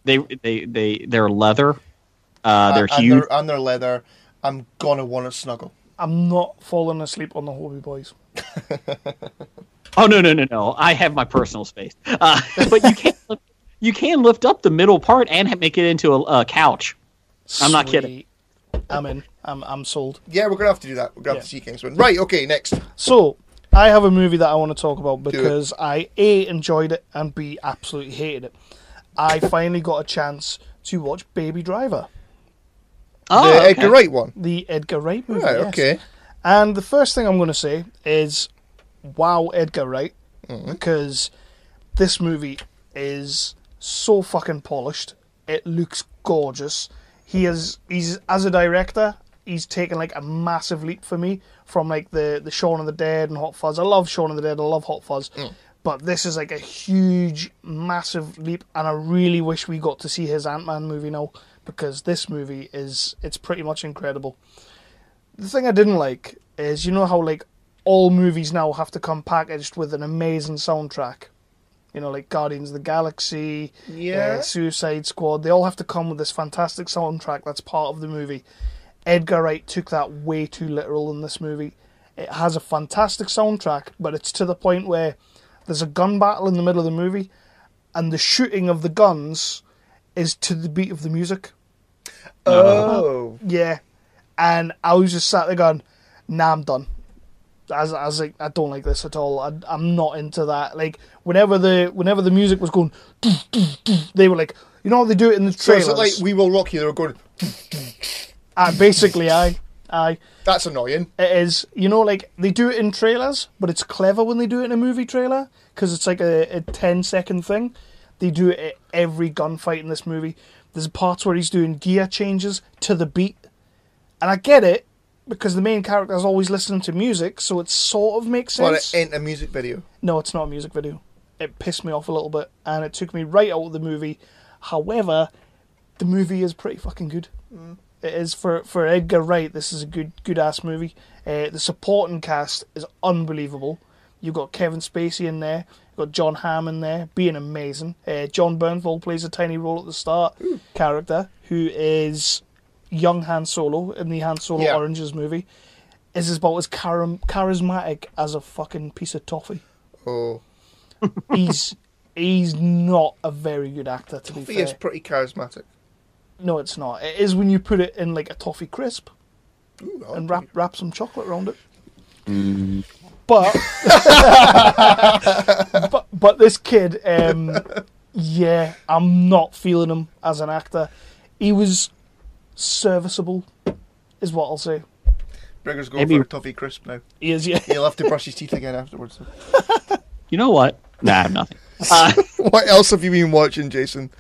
They're leather. They're huge. And they're leather. I'm going to want to snuggle. I'm not falling asleep on the Hobie Boys. Oh no! I have my personal space, but you can lift up the middle part and make it into a couch. I'm not kidding. I'm in. I'm sold. Yeah, we're gonna have to do that. We're gonna have to see Kingsman. Right. Okay. Next. So I have a movie that I want to talk about because I A, enjoyed it, and B, absolutely hated it. I finally got a chance to watch Baby Driver. Oh, the Edgar Wright one. The Edgar Wright movie. Right. Yes. Okay. And the first thing I'm going to say is, wow, Edgar Wright, because this movie is so fucking polished. It looks gorgeous. He's as a director, he's taken like a massive leap for me from like the Shaun of the Dead and Hot Fuzz. I love Shaun of the Dead. I love Hot Fuzz. But this is like a huge, massive leap, and I really wish we got to see his Ant-Man movie now, because this movie it's pretty much incredible. The thing I didn't like is, you know how like all movies now have to come packaged with an amazing soundtrack? You know, like Guardians of the Galaxy, Suicide Squad, they all have to come with this fantastic soundtrack that's part of the movie. Edgar Wright took that way too literal in this movie. It has a fantastic soundtrack, but it's to the point where there's a gun battle in the middle of the movie, and the shooting of the guns is to the beat of the music. Oh. Yeah. And I was just sat there going, nah, I'm done. I was like, I don't like this at all. I'm not into that. Like, whenever the music was going, they were like, you know how they do it in the trailers? So is it like We Will Rock You? They were going... Basically, aye. That's annoying. It is. You know, like, they do it in trailers, but it's clever when they do it in a movie trailer, because it's like a 10-second thing. They do it at every gunfight in this movie. There's parts where he's doing gear changes to the beat. And I get it, because the main character is always listening to music, so it sort of makes sense. But it ain't a music video. No, it's not a music video. It pissed me off a little bit, and it took me right out of the movie. However, the movie is pretty fucking good. It is for Edgar Wright. This is a good ass movie. The supporting cast is unbelievable. You've got Kevin Spacey in there. You've got John Hamm in there, being amazing. John Bernthal plays a tiny role at the start. Character who is young Han Solo in the Han Solo Oranges movie is about as charismatic as a fucking piece of toffee. Oh, he's not a very good actor, to be fair. He is pretty charismatic. No, it's not. It is when you put it in like a toffee crisp. Ooh, and wrap some chocolate around it. But but this kid, I'm not feeling him as an actor. He was serviceable, is what I'll say. Brigger's going for a toffee crisp now. He is, yeah. He'll have to brush his teeth again afterwards. You know what? Nah, I have nothing. What else have you been watching, Jason?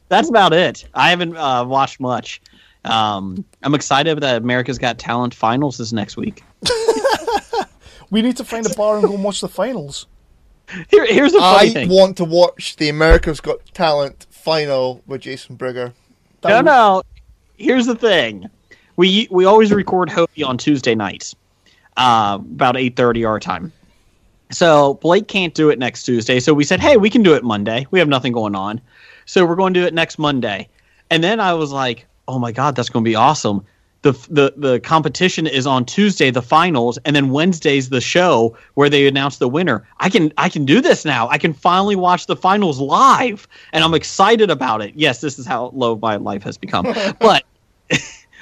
That's about it. I haven't watched much. I'm excited that America's Got Talent finals is next week. We need to find a bar and go and watch the finals. Here's the funny thing. I want to watch the America's Got Talent final with Jason Brigger. No. Here's the thing. We always record Hobie on Tuesday nights, about 8:30 our time. So Blake can't do it next Tuesday. So we said, hey, we can do it Monday. We have nothing going on. So we're going to do it next Monday. And then I was like, oh my God, that's going to be awesome. The competition is on Tuesday, the finals, and then Wednesday's the show where they announce the winner. I can do this now. I can finally watch the finals live, and I'm excited about it. Yes, this is how low my life has become. But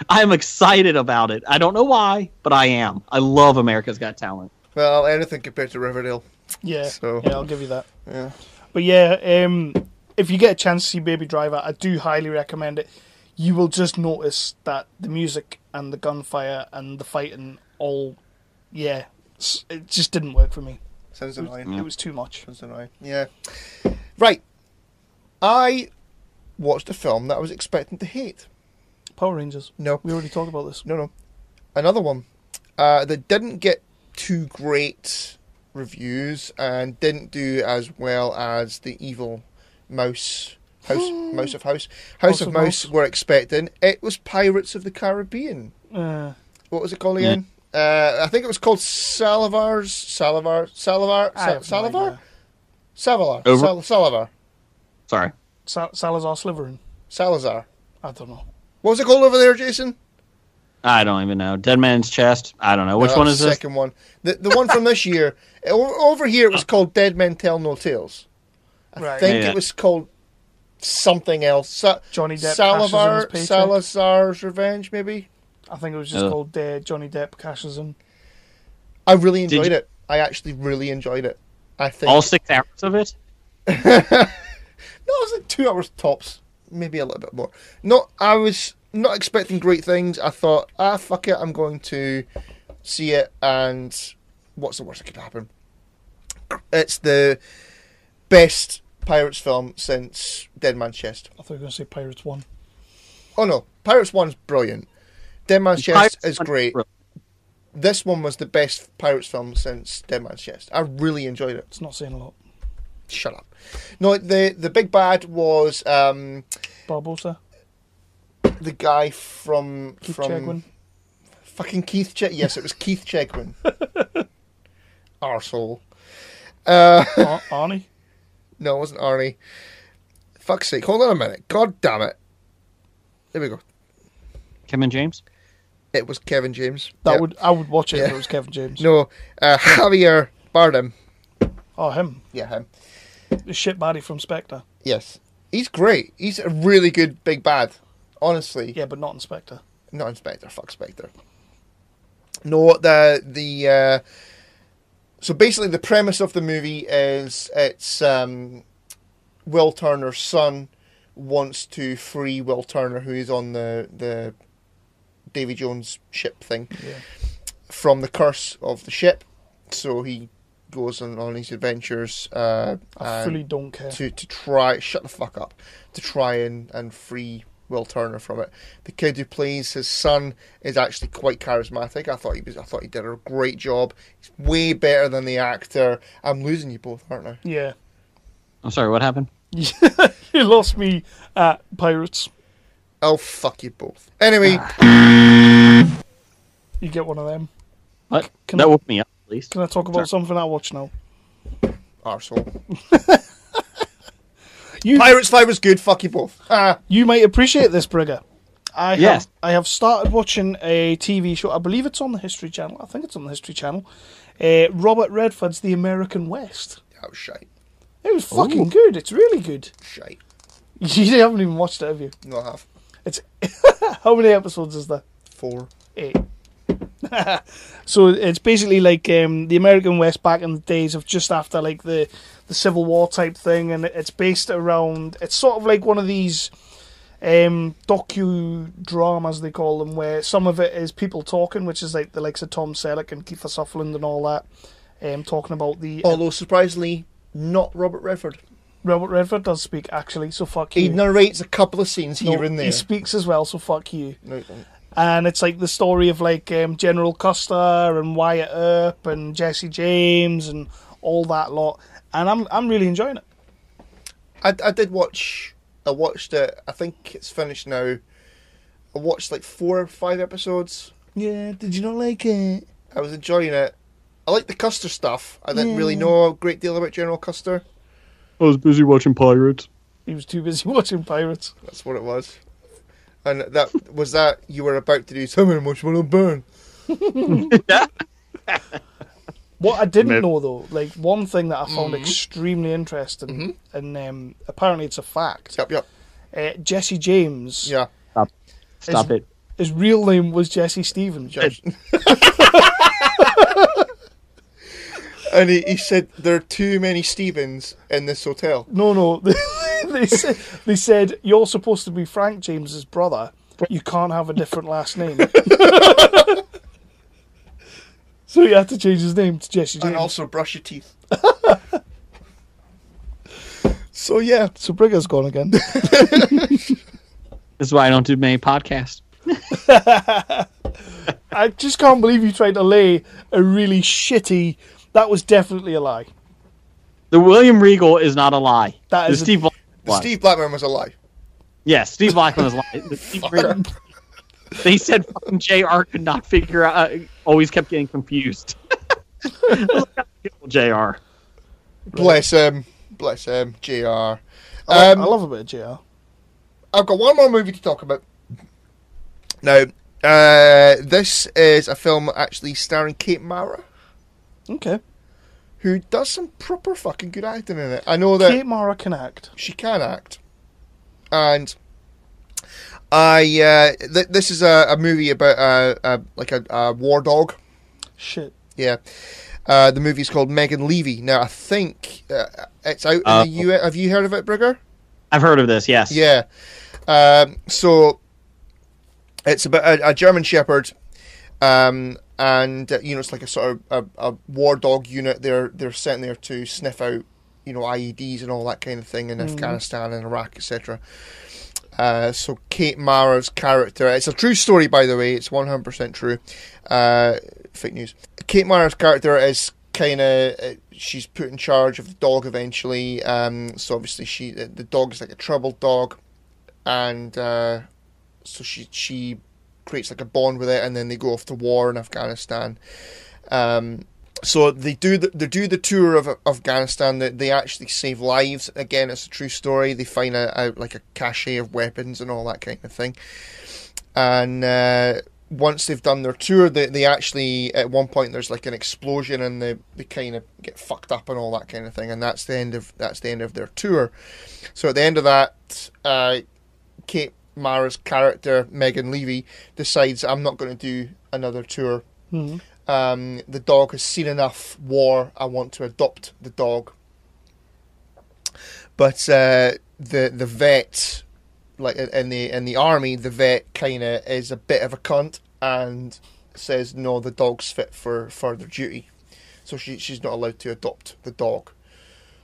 I'm excited about it. I don't know why, but I am. I love America's Got Talent. Well, anything compared to Riverdale. Yeah, so. Yeah, I'll give you that. Yeah. But yeah, if you get a chance to see Baby Driver, I do highly recommend it. You will just notice that the music and the gunfire and the fighting all, it just didn't work for me. Sounds annoying. It was too much. Sounds annoying. Yeah. Right. I watched a film that I was expecting to hate. Power Rangers. No. We already talked about this. No. Another one that didn't get too great reviews and didn't do as well as the evil House of Mouse were expecting. It was Pirates of the Caribbean. What was it called again? I think it was called Salavar. Sorry. Salazar Slytherin. Salazar. I don't know. What was it called over there, Jason? I don't even know. Dead Man's Chest. I don't know. Which No, one that is was the this? second one. The one from this year. Over here, it was called Dead Men Tell No Tales. I Right. think Yeah. it was called something else. Johnny Depp cashes in his paycheck. Salazar's Revenge, maybe. I think it was just called Johnny Depp cashes in. I really Did enjoyed you- it. I actually really enjoyed it. I think All 6 hours of it? No, it was like 2 hours tops, maybe a little bit more. No, I was not expecting great things. I thought, fuck it, I'm going to see it, and what's the worst that could happen? It's the best Pirates film since Dead Man's Chest. I thought you were going to say Pirates 1. Oh no, Pirates 1's brilliant. Dead Man's Chest Pirates is 1 great. brilliant. This one was the best Pirates film since Dead Man's Chest. I really enjoyed it. It's not saying a lot. Shut up. No, the big bad was Barbosa. the guy from Keith Chegwin. fucking Keith Yes, it was Keith Chegwin. Arsehole. Arnie. No, it wasn't Arnie. Fuck's sake, hold on a minute. God damn it. There we go. Kevin James? It was Kevin James. I Yep. would watch it if Yeah. it was Kevin James. No, Javier Bardem. Oh, him. Yeah, him. The shit baddie from Spectre. Yes. He's great. He's a really good big bad. Honestly. Yeah, but not in Spectre. Not in Spectre. Fuck Spectre. No, the so basically the premise of the movie is it's Will Turner's son wants to free Will Turner, who is on the Davy Jones ship thing, from the curse of the ship. So he goes on his adventures. I fully don't care. to try shut the fuck up to try and free Will Turner from it. The kid who plays his son is actually quite charismatic. I thought he did a great job. He's way better than the actor. I'm losing you both, aren't I? Yeah. I'm sorry, what happened? You lost me at Pirates. Oh, fuck you both. Anyway, You get one of them. What? Can That I- woke me up, at least. Can I talk about something I watch now? arsehole. You Pirates 5 was good. Fuck you both. you might appreciate this, Brigger. Yes. I have started watching a TV show. I believe it's on the History Channel. I think it's on the History Channel. Robert Redford's The American West. Oh, shite. It was fucking good. It's really good. Shite. You haven't even watched it, have you? No, I have. It's how many episodes is there? 4. 8. So it's basically like the American West back in the days of just after like the Civil War type thing, and it's based around. It's sort of like one of these docu-dramas, they call them, where some of it is people talking, which is like the likes of Tom Selleck and Kiefer Sutherland and all that, talking about the. Although, surprisingly, not Robert Redford. Robert Redford does speak, actually, so fuck you. He narrates a couple of scenes here and there. He speaks as well, so fuck you. No, he doesn't. And it's like the story of like General Custer and Wyatt Earp and Jesse James and all that lot, and I'm really enjoying it. I did watch. I watched it. I think it's finished now. I watched like 4 or 5 episodes. Yeah, did you not like it? I was enjoying it. I like the Custer stuff. I didn't really know a great deal about General Custer. I was busy watching Pirates. He was too busy watching Pirates. That's what it was. And that was that you were about to do something much more burn. What I didn't know though, like one thing that I found extremely interesting, and apparently it's a fact. Yep. Jesse James. Yeah. Stop it. His real name was Jesse Stevens. And he said there are too many Stevens in this hotel. No. they said you're supposed to be Frank James's brother, but you can't have a different last name. So he had to change his name to Jesse James. And also brush your teeth. So yeah. So Brigger's gone again. This is why I don't do many podcasts. I just can't believe you tried to lay a really shitty. That was definitely a lie. The William Regal is not a lie. That is Steve Blackman The was. Steve Blackman was a lie. Yes, Steve Blackman was a lie. The Steve Regal- they said fucking JR could not figure out. Always kept getting confused. JR. Bless him, JR. I love a bit of JR. I've got one more movie to talk about. Now, This is a film actually starring Kate Mara, Okay. who does some proper fucking good acting in it. I know that Kate Mara can act. she can act, and this is a movie about a war dog. Shit. Yeah. The movie's called Megan Levy. Now, I think it's out in the US. Have you heard of it, Brigger? I've heard of this, yes. Yeah. So it's about a German Shepherd, and it's like a sort of a war dog unit. They're sent there to sniff out, IEDs and all that kind of thing in Afghanistan and Iraq, etc. So Kate Mara's character, it's a true story, by the way. It's 100% true. Fake news. Kate Mara's character is kind of she's put in charge of the dog eventually. So obviously the dog is like a troubled dog, and so she creates like a bond with it, and then they go off to war in Afghanistan. So they do the tour of Afghanistan. They actually save lives. Again, it's a true story. They find a cache of weapons and all that kind of thing. And once they've done their tour, they actually, at one point, there's like an explosion, and they kind of get fucked up and all that kind of thing. And that's the end of their tour. So at the end of that, Kate Mara's character, Megan Levy, decides, I'm not going to do another tour. Mm-hmm. The dog has seen enough war. I want to adopt the dog. But the vet, like in the army, the vet kind of is a bit of a cunt and says no, the dog's fit for further duty. So she's not allowed to adopt the dog.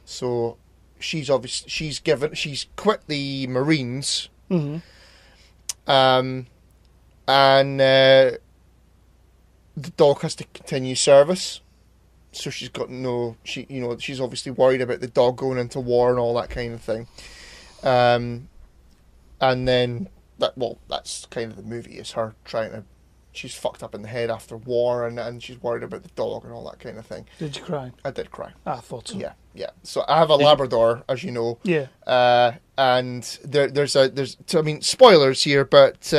So she's quit the Marines. Mm-hmm. And the dog has to continue service, so she's got she's obviously worried about the dog going into war and all that kind of thing. And then that's kind of the movie, is her she's fucked up in the head after war, and she's worried about the dog and all that kind of thing. Did you cry? I did cry. I thought so. Yeah. So I have a Labrador, as you know. Yeah. And there's spoilers here, but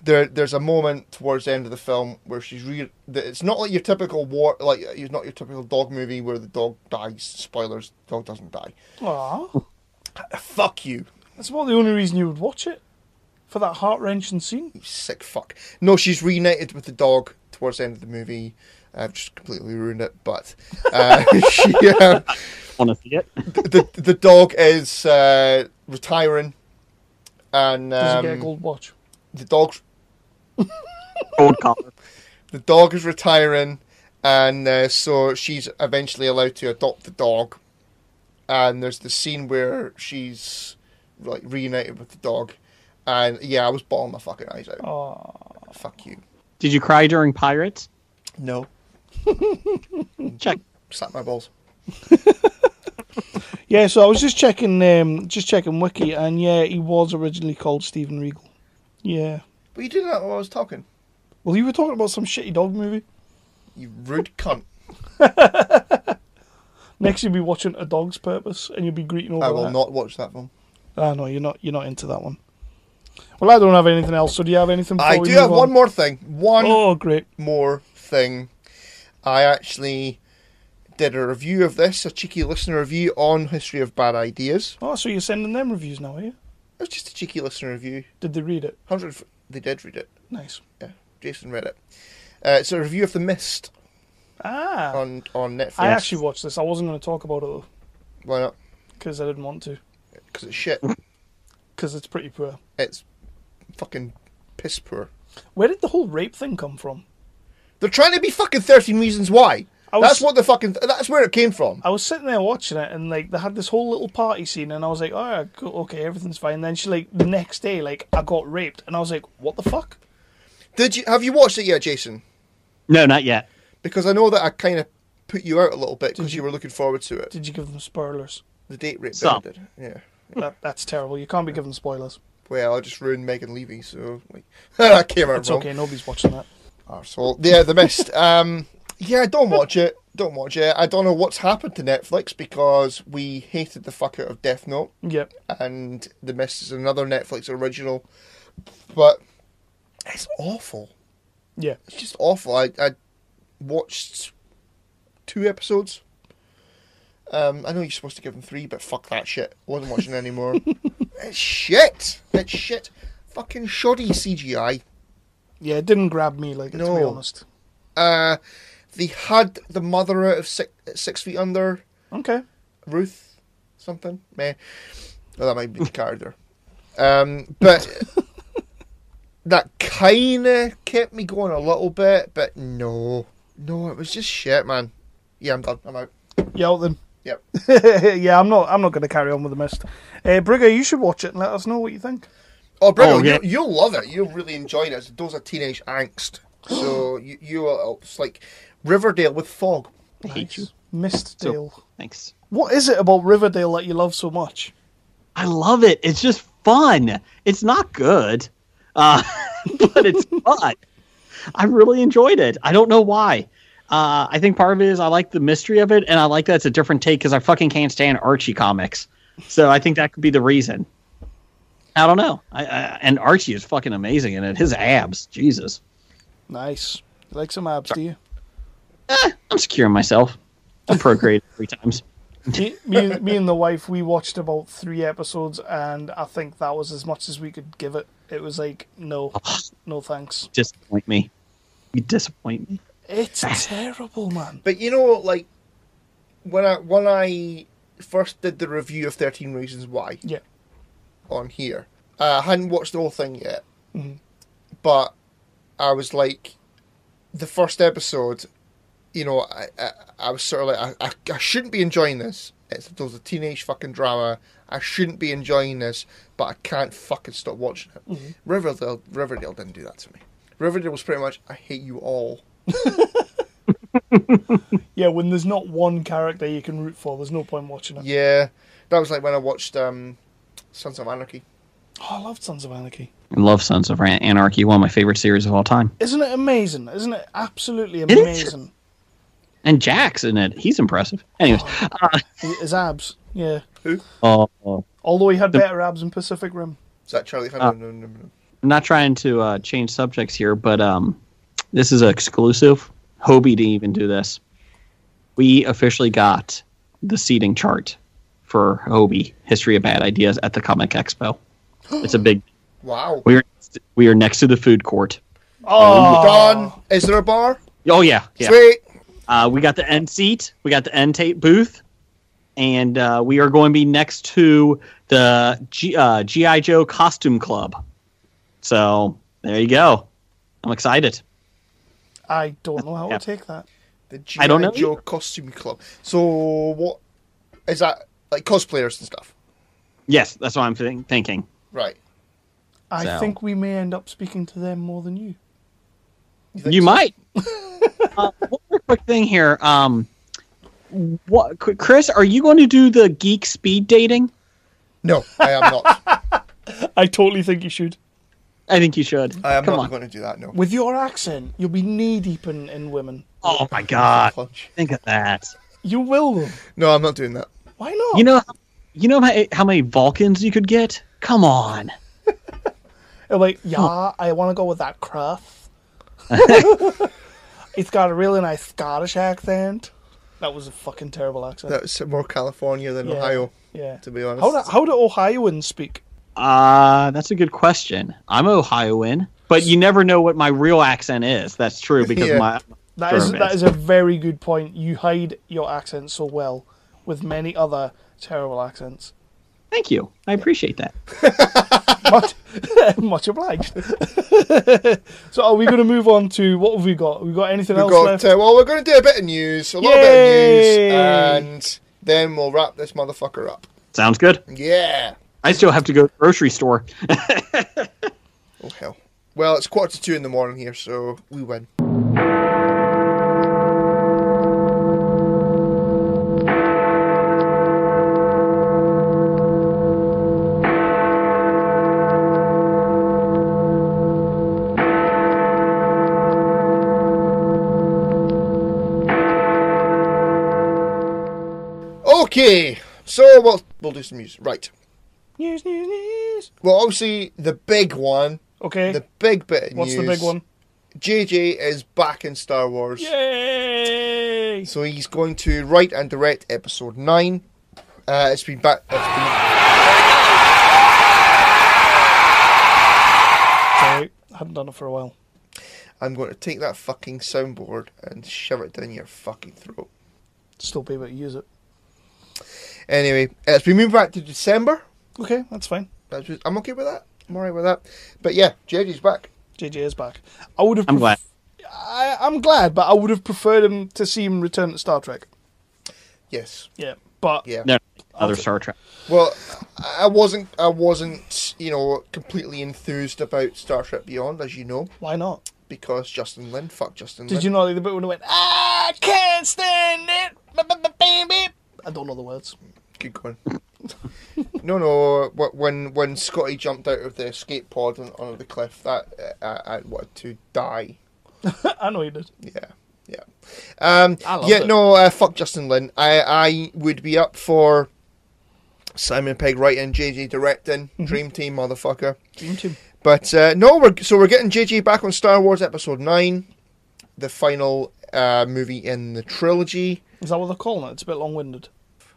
there's a moment towards the end of the film where it's not like your typical not your typical dog movie where the dog dies. Spoilers: the dog doesn't die. Aww. Fuck you. That's about the only reason you would watch it. For that heart-wrenching scene? You sick fuck. No, she's reunited with the dog towards the end of the movie. I've just completely ruined it, but she Want to see it? the dog is retiring, and Does he get a gold watch? the dog's Gold collar. the dog is retiring, and so she's eventually allowed to adopt the dog. And there's the scene where she's like reunited with the dog, and I was bawling my fucking eyes out. Oh, Fuck you. Did you cry during Pirates? No. Check. Slap my balls. yeah. So I was just checking Wiki, and he was originally called Stephen Regal. Yeah. But you did that while I was talking. Well, you were talking about some shitty dog movie. You rude cunt. Next, you'll be watching A Dog's Purpose, and you'll be greeting over I will that. not watch that film. Ah, no, you're not into that one. Well, I don't have anything else. So, do you have anything? I do have one more thing. Oh, great! More thing. I actually did a review of this, a cheeky listener review on History of Bad Ideas. Oh, so you're sending them reviews now, are you? It was just a cheeky listener review. Did they read it? They did read it. Nice. Yeah, Jason read it. It's a review of The Mist on Netflix. I actually watched this. I wasn't going to talk about it though. Why not? Because I didn't want to. Because it's shit. Because it's pretty poor. It's fucking piss poor. Where did the whole rape thing come from? They're trying to be fucking 13 Reasons Why. That's where it came from. I was sitting there watching it, and like they had this whole little party scene, and I was like, oh, okay, everything's fine. Then she the next day, I got raped, and I was like, what the fuck? Have you watched it yet, Jason? No, not yet. Because I know that I kind of put you out a little bit because you were looking forward to it. Did you give them spoilers? The date rape Some. did. Yeah. That's terrible. You can't be giving spoilers. Well, I just ruined Megan Levy, so that came out It's wrong. okay. Nobody's watching that. Arsehole. Yeah, The Mist. Don't watch it. Don't watch it. I don't know what's happened to Netflix because we hated the fuck out of Death Note. Yep. And The Mist is another Netflix original. But It's awful. Yeah. It's just awful. I watched 2 episodes. I know you're supposed to give them 3, but fuck that shit. I wasn't watching it anymore. It's shit. It's shit. Fucking shoddy CGI. Yeah, it didn't grab me, like, to be honest. They had the mother out of 6 Feet Under. Okay. Ruth something. Meh. Well, that might be the character. But that kind of kept me going a little bit, but no, it was just shit, man. Yeah, I'm done. I'm out. Yeah, well then. Yep. Yeah, I'm not going to carry on with the mist. Brigger, you should watch it and let us know what you think. Oh, Brigger, yeah. you'll love it. You'll really enjoy it. It's a dose of teenage angst. So it's like Riverdale with fog. I hate you. Mistdale. Thanks. What is it about Riverdale that you love so much? I love it. It's just fun. It's not good, but it's fun. I really enjoyed it. I don't know why. I think part of it is I like the mystery of it, and I like that it's a different take because I fucking can't stand Archie comics. So I think that could be the reason. I don't know. And Archie is fucking amazing in it. His abs, Jesus. Nice. You like some abs, do you? I'm securing myself. I procreated 3 times. me and the wife, we watched about 3 episodes, and I think that was as much as we could give it. It was like, no thanks. Disappoint me. You disappoint me. It's terrible, man. But you know, like when I first did the review of 13 Reasons Why, Yeah. on here, I hadn't watched the whole thing yet, but I was like, the first episode, you know, I was sort of like, I shouldn't be enjoying this. It's a teenage fucking drama. I shouldn't be enjoying this, but I can't fucking stop watching it. Riverdale didn't do that to me. Riverdale was pretty much, I hate you all. Yeah, when there's not one character you can root for, there's no point watching it. Yeah, that was like when I watched Sons of Anarchy. Oh, I loved Sons of Anarchy. I love Sons of Anarchy, one of my favorite series of all time. Isn't it amazing? Isn't it absolutely amazing? And Jack's in it. He's impressive. Anyways. His abs, yeah. Who? Although he had better abs in Pacific Rim. Is that Charlie Hunnam? No. I'm not trying to change subjects here, but this is an exclusive. Hobie didn't even do this. We officially got the seating chart for Hobie, History of Bad Ideas, at the Comic Expo. It's a big... Wow. We are next to the food court. Oh, Done. Is there a bar? Oh, yeah. Sweet. We got the end seat. We got the end tape booth. And we are going to be next to the G.I. Joe Costume Club. So, there you go. I'm excited. I don't know how to take that. The I don't know. G.I. Joe Costume Club. So, what is that? Like cosplayers and stuff? Yes, that's what I'm thinking. Right. I think we may end up speaking to them more than you. You might. One more quick thing here. Chris, are you going to do the geek speed dating? No, I am not. I totally think you should. I think you should. I am Come not on. going to do that, no. With your accent, you'll be knee-deep in women. Oh, my God. Punch. Think of that. You will, though. No, I'm not doing that. Why not? You know how many Vulcans you could get? Come on. They're like, yeah, I want to go with that crust. It's got a really nice Scottish accent. That was a fucking terrible accent. That's more California than Ohio, Yeah. to be honest. How do Ohioans speak? That's a good question. I'm Ohioan, but you never know what my real accent is. That's true because Yeah. That is a very good point. You hide your accent so well with many other terrible accents. Thank you. I appreciate that. Much obliged. So are we going to move on to, what have we got? Have we got anything else left? Well, we're going to do a bit of news, a little bit of news, and then we'll wrap this motherfucker up. Sounds good. Yeah. I still have to go to the grocery store. Oh, hell. Well, it's 1:45 in the morning here, so we win. Okay, so we'll do some news. Right. News. Well, obviously, the big one Okay. The big bit of What's news. the big one? JJ is back in Star Wars. Yay! So he's going to write and direct episode 9. It's been back. Sorry, I hadn't done it for a while. I'm going to take that fucking soundboard and shove it down your fucking throat. Still be able to use it. Anyway, it's been moved back to December. Okay, that's fine. I'm okay with that. I'm alright with that. But yeah, JJ's back. JJ is back. I would have. I'm glad. I'm glad, but I would have preferred him to see him return to Star Trek. Yes. Yeah, but Yeah. No, other Star Trek. Well, I wasn't, completely enthused about Star Trek Beyond, as you know, why not? because Justin Lin. Fuck Justin Lin. Did you know the bit when it went, I can't stand it, baby? I don't know the words. Keep going. No. When Scotty jumped out of the escape pod onto the cliff, that I wanted to die. I know you did. Yeah. I loved it. Fuck Justin Lin. I would be up for Simon Pegg writing, JJ directing, Dream Team, motherfucker. Dream Team. But we're getting JJ back on Star Wars Episode 9, the final movie in the trilogy. Is that what they're calling it? It's a bit long-winded.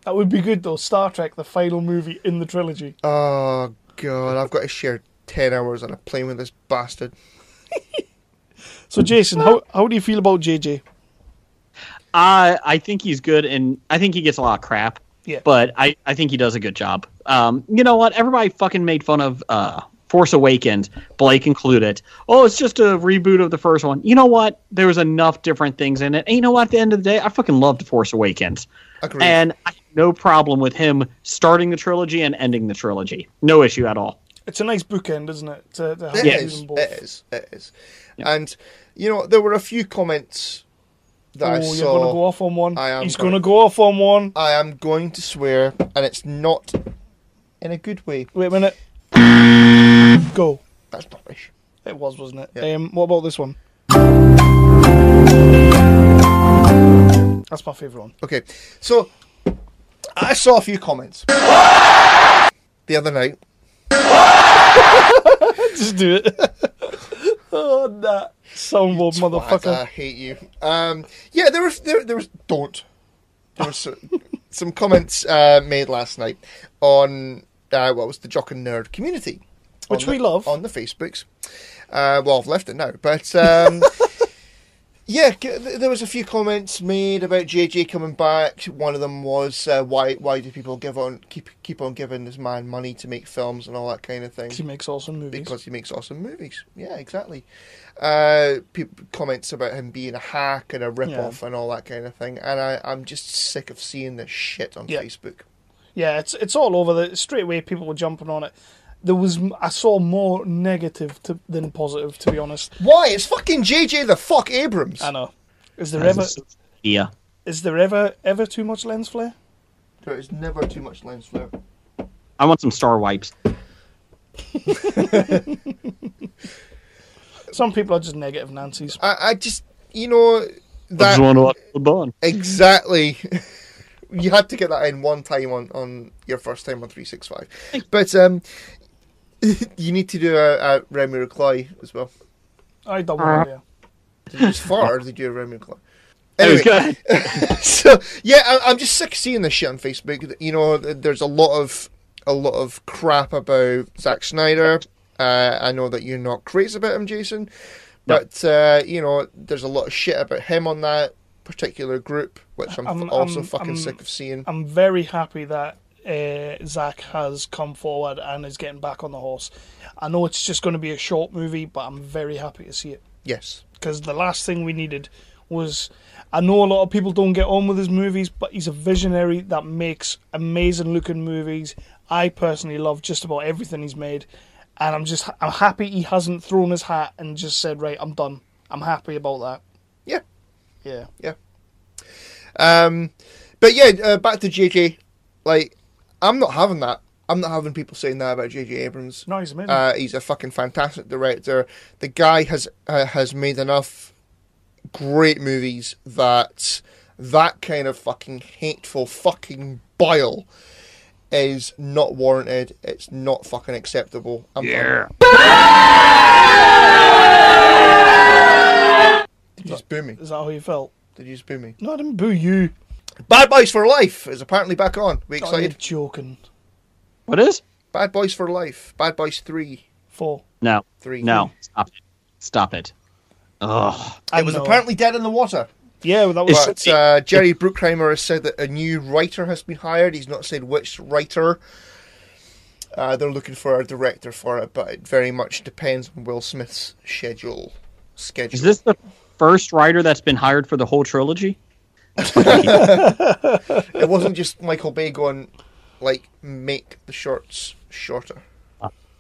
That would be good though. Star Trek, the final movie in the trilogy. Oh god, I've got to share 10 hours on a plane with this bastard. So Jason, how do you feel about JJ? I think he's good, and I think he gets a lot of crap. Yeah. But I think he does a good job. You know what? Everybody fucking made fun of Force Awakens, Blake included. Oh, it's just a reboot of the first one. You know what? There was enough different things in it. And you know what? At the end of the day, I fucking loved Force Awakens. Agreed. And I have no problem with him starting the trilogy and ending the trilogy. No issue at all. It's a nice bookend, isn't it? To have It them both. is. Yeah. And, there were a few comments that I saw. You're going to go off on one? He's going going to go off on one. I am going to swear, and it's not in a good way. Wait a minute. Go. That's rubbish. It was, wasn't it? Yeah. What about this one? That's my favourite one. Okay, so I saw a few comments the other night. Just do it. Oh, that soundboard motherfucker. I hate you. There was don't. There was some comments made last night on what was the Jock and Nerd community, which we love, on the Facebooks. Well, I've left it now, but yeah, there was a few comments made about JJ coming back. One of them was why do people keep on giving this man money to make films and all that kind of thing? Because he makes awesome movies. Because he makes awesome movies. Yeah, exactly. Comments about him being a hack and a rip-off and all that kind of thing. And I'm just sick of seeing this shit on Facebook. Yeah, it's all over. Straight away, people were jumping on it. I saw more negative than positive, to be honest. Why? It's fucking JJ the fuck Abrams. I know. Is there ever too much lens flare? There is never too much lens flare. I want some star wipes. Some people are just negative Nancy's. I just, I just want to watch the Bond. Exactly. You had to get that in one time on your first time on 365. But you need to do a Remy Recly as well. I don't know, yeah. Did you just fart or did you do a Remy Recly? Anyway, so yeah, I'm just sick of seeing this shit on Facebook. There's a lot of crap about Zack Snyder. I know that you're not crazy about him, Jason, but there's a lot of shit about him on that particular group, which I'm also fucking sick of seeing. I'm very happy that Zack has come forward and is getting back on the horse. I know it's just going to be a short movie, but I'm very happy to see it. Yes. Because the last thing we needed was... I know a lot of people don't get on with his movies, but he's a visionary that makes amazing looking movies. I personally love just about everything he's made. And I'm happy he hasn't thrown his hat and just said, right, I'm done. I'm happy about that. Yeah. Yeah. Yeah. But yeah, back to JJ. Like, I'm not having that. I'm not having people saying that about JJ Abrams. No, he's amazing. He's a fucking fantastic director. The guy has made enough great movies that kind of fucking hateful fucking bile is not warranted. It's not fucking acceptable. Yeah. Did you just boo me? Is that how you felt? Did you just boo me? No, I didn't boo you. Bad Boys for Life is apparently back on. We Oh, you're excited? joking. What is? Bad Boys for Life. Bad Boys 3. 4. No. 3. No. Stop it. Stop it. Ugh. It was apparently dead in the water. Yeah, well, that was... But Jerry Bruckheimer has said that a new writer has been hired. He's not said which writer. They're looking for a director for it, but it very much depends on Will Smith's schedule. Is this the first writer that's been hired for the whole trilogy? It wasn't just Michael Bay going, like, make the shorts shorter.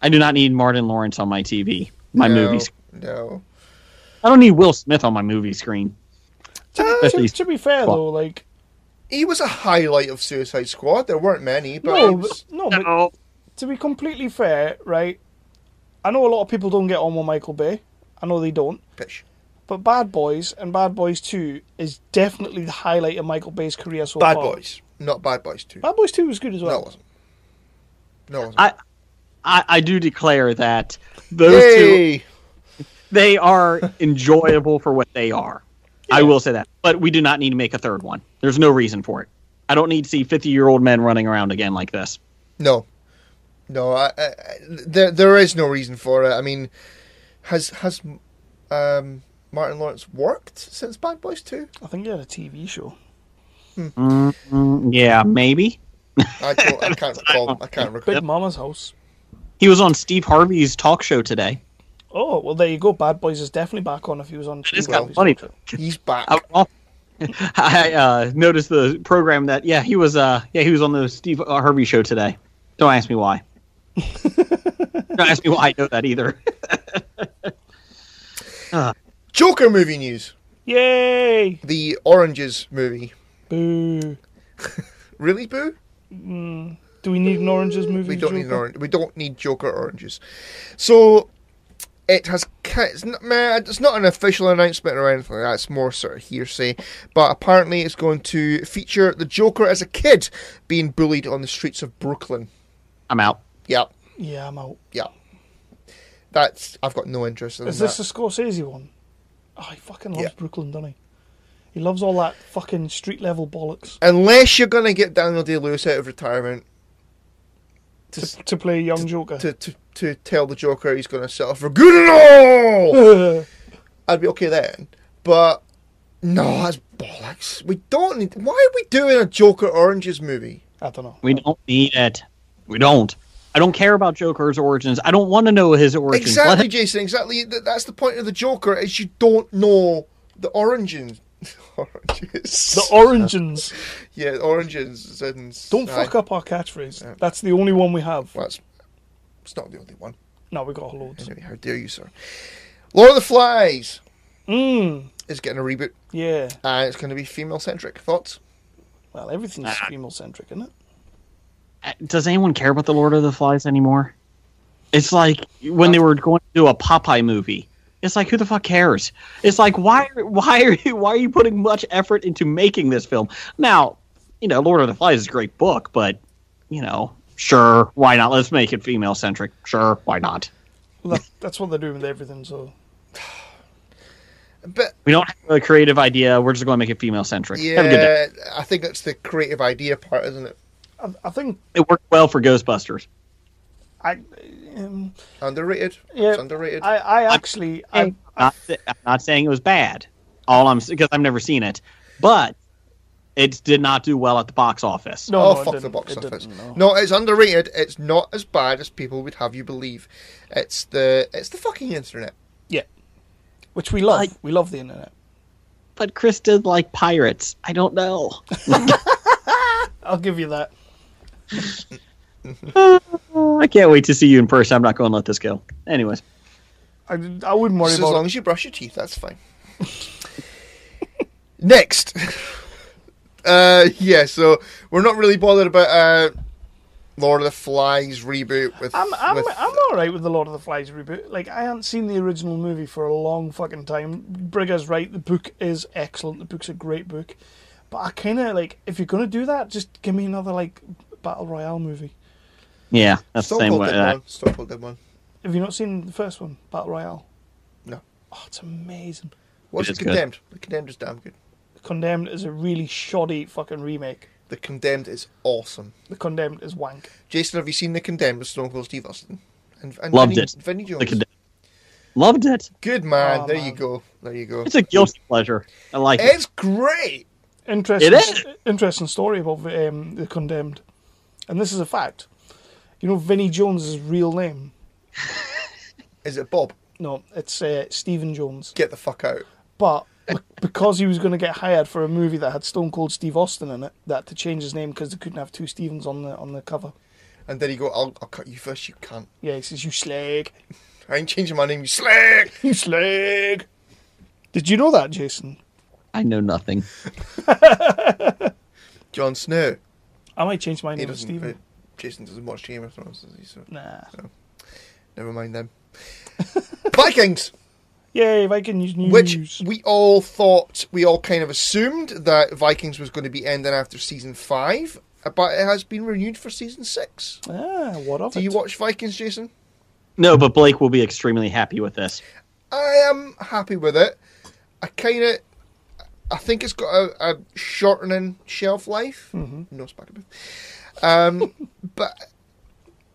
I do not need Martin Lawrence on my TV. My movies. No. I don't need Will Smith on my movie screen. To be fair, though, like... He was a highlight of Suicide Squad. There weren't many, but... But to be completely fair, right, I know a lot of people don't get on with Michael Bay. I know they don't. Pish. But Bad Boys and Bad Boys 2 is definitely the highlight of Michael Bay's career so Bad far. Boys, not Bad Boys 2. Bad Boys 2 was good as well. No, it wasn't. No, it wasn't. I do declare that those two, they are enjoyable for what they are. Yeah. I will say that. But we do not need to make a third one. There's no reason for it. I don't need to see 50-year-old men running around again like this. No. No, there is no reason for it. I mean, has Martin Lawrence worked since Bad Boys 2? I think he had a TV show. Yeah, maybe. I can't recall. I can't recall. Big Mama's House. He was on Steve Harvey's talk show today. Oh, well, there you go. Bad Boys is definitely back on if he was on Steve Harvey's funny. talk show. He's back. I noticed the program that he was on the Steve Harvey show today. Don't ask me why. Don't ask me why I know that either. Joker movie news. Yay! The Oranges movie. Boo. Really, boo? Do we need an Oranges movie? We don't need an orange. We don't need Joker oranges. So it has. It's not an official announcement or anything like that. It's more sort of hearsay. But apparently, it's going to feature the Joker as a kid being bullied on the streets of Brooklyn. I'm out. Yep. Yeah, I'm out. Yep. I've got no interest in that. Is this the Scorsese one? Oh, he fucking loves Brooklyn, doesn't he? He loves all that fucking street level bollocks. Unless you're going to get Daniel Day-Lewis out of retirement to play a young Joker, to tell the Joker he's going to settle for good and all, I'd be okay then. But no, that's bollocks. We don't need. Why are we doing a Joker Oranges movie? I don't know. We don't need it. We don't. I don't care about Joker's origins. I don't want to know his origins. Exactly, Jason. Exactly. That's the point of the Joker, is you don't know the origins. Oranges. The origins. Yeah, origins. Don't fuck up our catchphrase. Yeah. That's the only one we have. Well, it's not the only one. No, we got loads. Anyway, how dare you, sir? Lord of the Flies is getting a reboot. Yeah. And it's going to be female-centric. Thoughts? Well, everything's female-centric, isn't it? Does anyone care about the Lord of the Flies anymore? It's like when they were going to do a Popeye movie. It's like, who the fuck cares? It's like, why are you putting much effort into making this film? Now, Lord of the Flies is a great book, but sure, why not? Let's make it female centric. Sure, why not? Well, that's what they're doing with everything. So, but we don't have a creative idea. We're just going to make it female centric. Yeah, have a good day. I think that's the creative idea part, isn't it? I think it worked well for Ghostbusters. Underrated. Yeah, it's underrated. I'm not saying it was bad. Because I've never seen it, but it did not do well at the box office. Fuck the box office. No, it's underrated. It's not as bad as people would have you believe. It's the fucking internet. Yeah, which we love. We love the internet. But Chris did like pirates. I don't know. I'll give you that. I can't wait to see you in person. I'm not going to let this go. Anyways. I wouldn't worry about it. As long as you brush your teeth, that's fine. Next. So we're not really bothered about Lord of the Flies reboot. I'm alright with the Lord of the Flies reboot. Like, I haven't seen the original movie for a long fucking time. Brigger's right, the book is excellent. The book's a great book. But I kind of, if you're going to do that, just give me another, battle royale movie. Yeah, that's the Stone same Cold way. did one. Stone Cold did one. Have you not seen the first one, Battle Royale? No. Oh, it's amazing. What's It is The good. Condemned? The Condemned is damn good. The Condemned is a really shoddy fucking remake. The Condemned is awesome. The Condemned is wank. Jason, have you seen The Condemned with Stone Cold Steve Austin? And Loved Vinnie, it. Vinnie Jones. The Condemned. Loved it. Good man. Oh, There man. you go. There you go. It's a guilty pleasure. I like it. It's great. Interesting, It is. interesting story about The Condemned. And this is a fact. You know Vinnie Jones' real name? Is it Bob? No, it's Stephen Jones. Get the fuck out. But because he was going to get hired for a movie that had Stone Cold Steve Austin in it, they had to change his name because they couldn't have two Stevens on the cover. And then you go, I'll cut you first, you cunt. Yeah, he says, "You slag. I ain't changing my name, you slag. You slag." Did you know that, Jason? I know nothing. Jon Snow. I might change my He name to doesn't. Stephen. Jason doesn't watch Game of Thrones, does he? So Nah. never mind them. Vikings, Yay, Vikings news. which we all kind of assumed that Vikings was going to be ending after season 5, but it has been renewed for season 6. What of Do it? you watch Vikings, Jason? No, but Blake will be extremely happy with this. I am happy with it. I think it's got a shortening shelf life. Mm-hmm. No spaghetti. But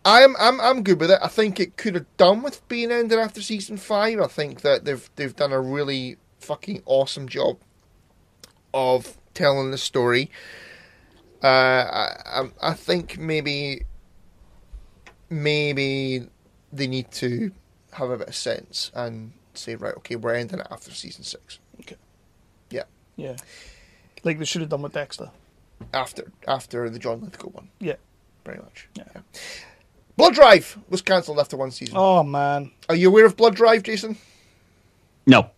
I'm good with it. I think it could have done with being ended after season 5. I think that they've done a really fucking awesome job of telling the story. I think maybe they need to have a bit of sense and say, right, okay, we're ending it after season 6. Okay. Yeah. Yeah. Like they should have done with Dexter. After the John Lithgow one. Yeah. Pretty much. Yeah. Blood Drive was cancelled after one season. Oh, man. Are you aware of Blood Drive, Jason? No.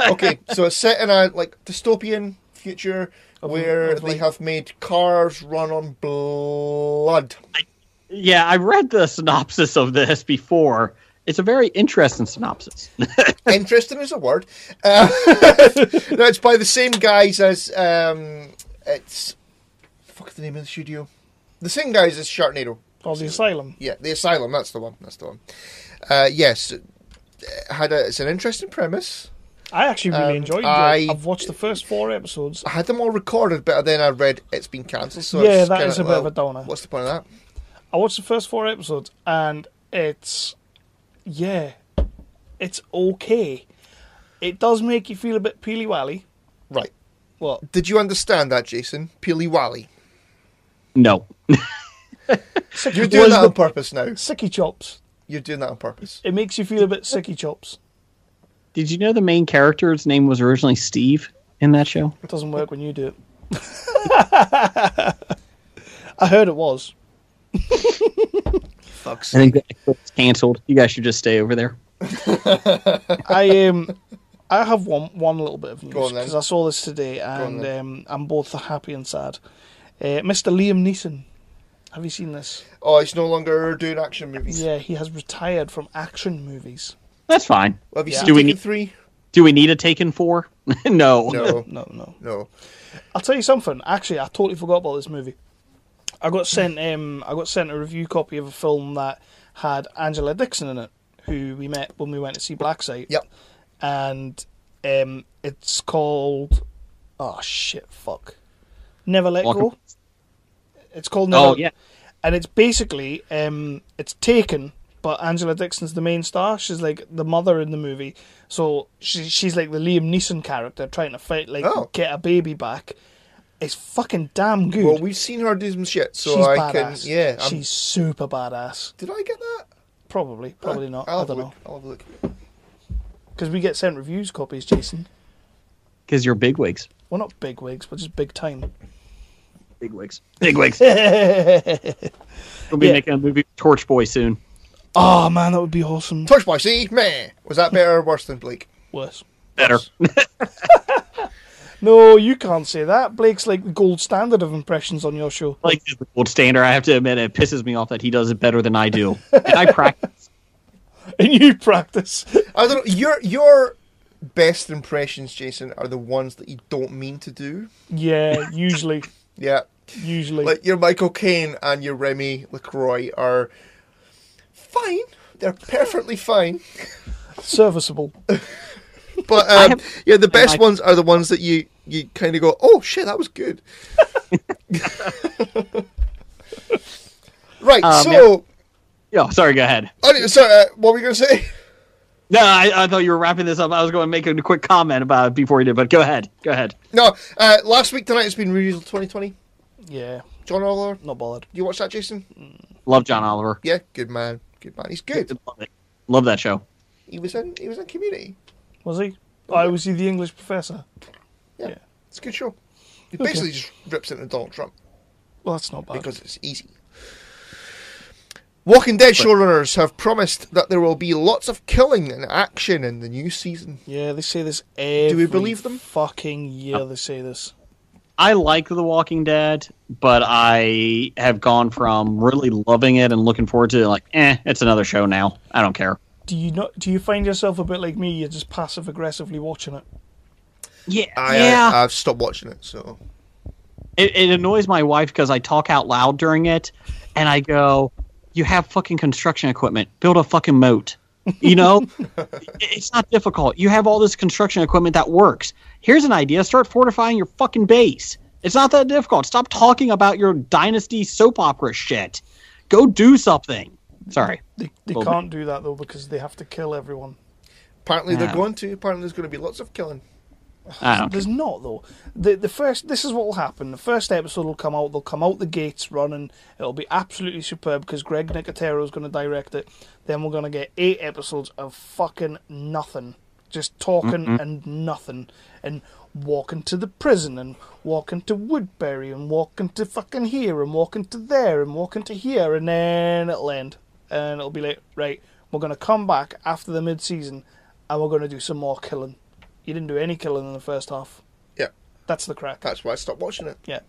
Okay, so it's set in a dystopian future where of they have made cars run on blood. Yeah, I read the synopsis of this before. It's a very interesting synopsis. Interesting is a word. No, it's by the same guys as it's fuck the name of the studio. The same guys as Sharknado. Oh, the Asylum. Yeah, the Asylum. That's the one. Yes, it's an interesting premise. I actually really enjoyed it. I've watched the first 4 episodes. I had them all recorded, but then I read it's been cancelled. So Yeah, it's that kinda, is a bit of a downer. What's the point of that? I watched the first 4 episodes, and it's okay. It does make you feel a bit peely-wally. Right. What? Did you understand that, Jason? Peely Wally. No. You're doing that on purpose now. Sicky chops. You're doing that on purpose. It makes you feel a bit sicky chops. Did you know the main character's name was originally Steve in that show? It doesn't work when you do it. I heard it was. Fuck's I think it's canceled. You guys should just stay over there. I have one little bit of Go news on, then. because I saw this today and I'm both happy and sad. Mr. Liam Neeson, have you seen this? Oh, he's no longer doing action movies. Yeah, he has retired from action movies. That's fine. Well, have you Yeah. seen Do we Taken need- 3? Do we need a Taken 4? No. No. No. I'll tell you something. Actually, I totally forgot about this movie. I got sent a review copy of a film that had Angela Dixon in it, who we met when we went to see Black Site. Yep. And it's called Never Let Welcome. Go. It's called Never. Oh, yeah. And it's basically it's Taken, but Angela Dixon's the main star. She's like the mother in the movie, so she's like the Liam Neeson character trying to fight get a baby back. It's fucking damn good. Well, we've seen her do some shit, so She's I badass. can. Yeah. She's super badass. Did I get that? Probably not. I'll I have a don't know. look. I'll have a look. Because we get sent reviews copies, Jason. Because you're bigwigs. Well, not big wigs, but just big time. Bigwigs. Bigwigs. We'll be Yeah. making a movie Torch Boy soon. Oh man, that would be awesome. Torchboy, see? Meh. Was that better or worse than Blake? Worse. Better. No, you can't say that. Blake's like the gold standard of impressions on your show. Like the gold standard, I have to admit, it pisses me off that he does it better than I do. And I practice. And you practice. I don't know. Your best impressions, Jason, are the ones that you don't mean to do. Yeah, usually. Yeah. Usually. Like your Michael Caine and your Remy LaCroix are fine. They're perfectly fine. Serviceable. But the best ones are the ones that you kind of go, oh shit, that was good. Right, so... Yeah, sorry, go ahead. Oh, sorry, what were you going to say? No, I thought you were wrapping this up. I was going to make a quick comment about it before you did, but go ahead. Go ahead. No, last week tonight has been Real 2020. Yeah. John Oliver. Not bothered. You watch that, Jason? Love John Oliver. Yeah, good man. Good man. He's good. Love it. Love that show. He was in Community. Was he? Oh, was he the English professor? Yeah. It's a good show. He basically just rips into Donald Trump. Well, that's not bad. Because it's easy. Walking Dead showrunners have promised that there will be lots of killing and action in the new season. Yeah, they say this every Do we believe them? fucking year they say this. I like The Walking Dead, but I have gone from really loving it and looking forward to it, like, it's another show now. I don't care. Do you find yourself a bit like me? You're just passive aggressively watching it. Yeah, I've stopped watching it, so it annoys my wife because I talk out loud during it, and I go, "You have fucking construction equipment. Build a fucking moat." You know, it's not difficult. You have all this construction equipment that works. Here's an idea: start fortifying your fucking base. It's not that difficult. Stop talking about your dynasty soap opera shit. Go do something. Sorry. They can't do that, though, because they have to kill everyone. apparently they're going to. Apparently there's going to be lots of killing. There's not, though. The first, this is what will happen. The first episode will come out. They'll come out the gates running. It'll be absolutely superb because Greg Nicotero is going to direct it. Then we're going to get 8 episodes of fucking nothing, just talking and nothing, and walking to the prison and walking to Woodbury and walking to fucking here and walking to there and walking to here, and then it'll end and it'll be like, right, we're going to come back after the mid-season and we're going to do some more killing. You didn't do any killing in the first half. Yeah. That's the crack. That's why I stopped watching it. Yeah.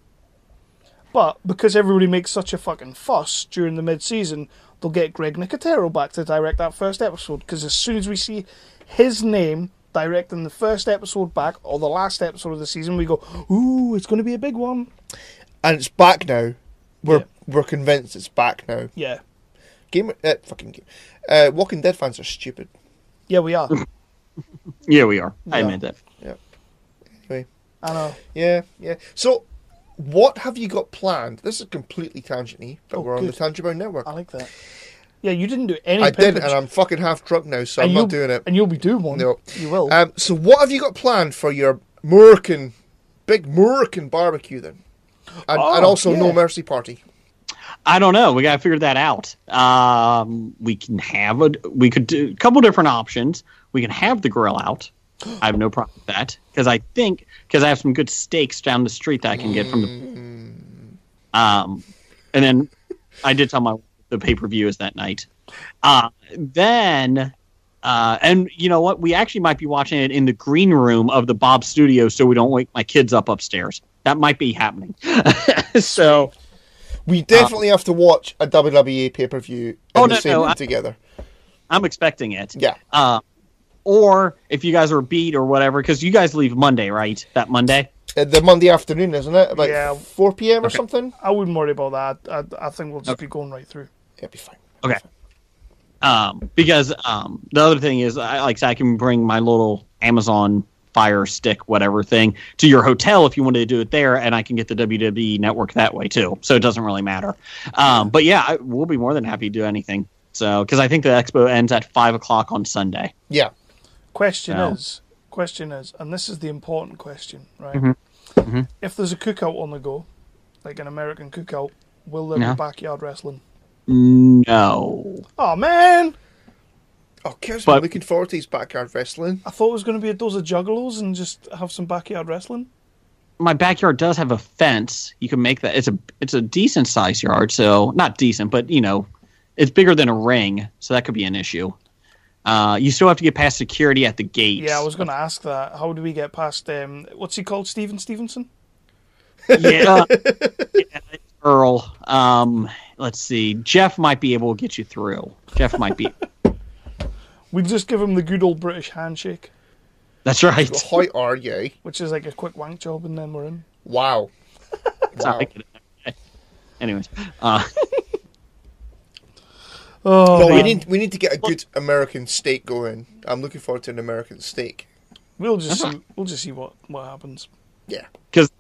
But because everybody makes such a fucking fuss during the mid-season, they'll get Greg Nicotero back to direct that first episode. Because as soon as we see his name directing the first episode back, or the last episode of the season, we go, ooh, it's going to be a big one. And it's back now. We're convinced it's back now. Yeah. Walking Dead fans are stupid. Yeah, we are. Yeah, we are. I admit that. Yeah. Anyway. I know. Yeah. So, what have you got planned? This is completely tangent-y, but we're on the Tangibound Network. I like that. Yeah, you didn't do any I did, pimpage. and I'm fucking half drunk now, so I'm not doing it. And you'll be doing one. No. You will. So what have you got planned for your big Murkin barbecue then? And also No Mercy Party. I don't know. We got to figure that out. We could do a couple different options. We can have the grill out. I have no problem with that because I have some good steaks down the street that I can get from the. And then I did tell my the pay-per-view is that night. Then and you know what? We actually might be watching it in the green room of the Bob Studio, so we don't wake my kids up upstairs. That might be happening. So. We definitely have to watch a WWE pay-per-view in the same room together. I'm expecting it. Yeah. Or if you guys are beat or whatever, because you guys leave Monday, right? That Monday? The Monday afternoon, isn't it? About 4 p.m. or something? I wouldn't worry about that. I think we'll just be going right through. It'll be fine. Okay. Because the other thing is, I can bring my little Amazon Fire Stick, whatever thing, to your hotel if you wanted to do it there, and I can get the WWE Network that way too. So it doesn't really matter. But yeah, we'll be more than happy to do anything. So because I think the expo ends at 5:00 on Sunday. Yeah. Question is, and this is the important question, right? Mm-hmm. If there's a cookout on the go, like an American cookout, will there be backyard wrestling? No. Oh man. Oh, Kev's been looking forward to his backyard wrestling. I thought it was going to be a dose of juggalos and just have some backyard wrestling. My backyard does have a fence. You can make that. It's a decent sized yard, so not decent, but it's bigger than a ring, so that could be an issue. You still have to get past security at the gates. Yeah, I was going to ask that. How do we get past? What's he called? Stevenson? Yeah, Earl. Let's see. Jeff might be able to get you through. Jeff might be. We just give him the good old British handshake. That's right. How are you? Which is like a quick wank job, and then we're in. Wow. Wow. anyways. No, man. we need to get a good American steak going. I'm looking forward to an American steak. We'll just see what happens. Yeah. Because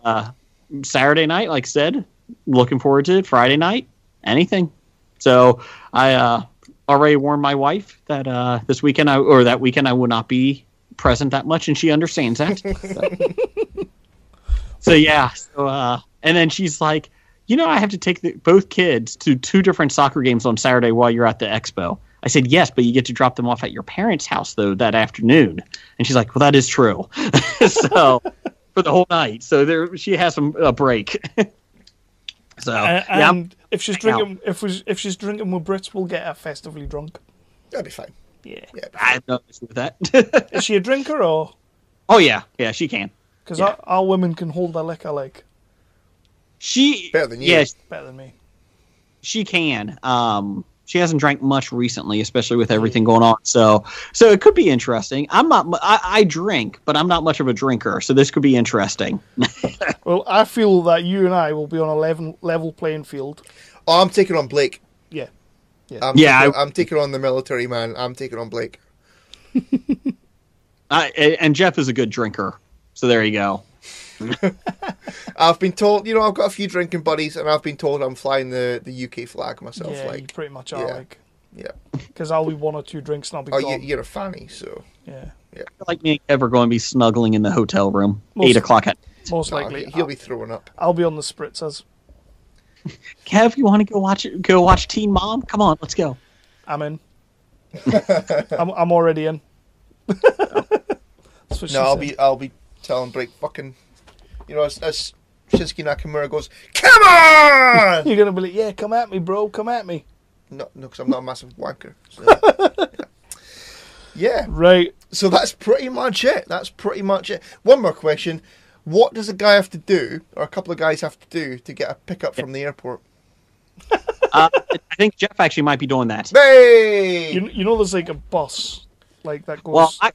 Saturday night, like I said, looking forward to it. Friday night, anything. So I already warned my wife that that weekend I will not be present that much, and she understands that. So yeah. So and then she's like, I have to take both kids to 2 different soccer games on Saturday while you're at the Expo. I said, yes, but you get to drop them off at your parents' house, though, that afternoon. And she's like, well, that is true. So, for the whole night. So she has a break. So, and if she's drinking with Brits, we'll get her festively drunk. That'd be fine. Yeah. I have no issue with that. Is she a drinker, or? Oh, yeah. Yeah, she can. Because our women can hold their liquor, like... Better than you. Yeah, Better than me. she can. She hasn't drank much recently, especially with everything going on. So it could be interesting. I drink, but I'm not much of a drinker, so this could be interesting. Well, I feel that you and I will be on a level playing field. Oh, I'm taking on Blake. Yeah. I'm taking on the military man. I'm taking on Blake. And Jeff is a good drinker, so there you go. I've been told, I've got a few drinking buddies, and I've been told I'm flying the UK flag myself. Yeah, you pretty much are, like. Yeah. Because I'll be 1 or 2 drinks and I'll be gone. You're a fanny, so. Yeah. Like me and Kev are going to be snuggling in the hotel room, 8 o'clock at night. Most likely. He'll be throwing up. I'll be on the spritzers. Kev, you want to go watch Teen Mom? Come on, let's go. I'm in. I'm already in. That's what she said. I'll be telling Blake fucking, as Shinsuke Nakamura goes, come on! You're gonna be like, yeah, come at me, bro, come at me. No, because I'm not a massive wanker. So, yeah. Right. So that's pretty much it. One more question. What does a guy have to do, or a couple of guys have to do, to get a pickup from the airport? I think Jeff actually might be doing that. Hey! There's like a bus like that goes. Well,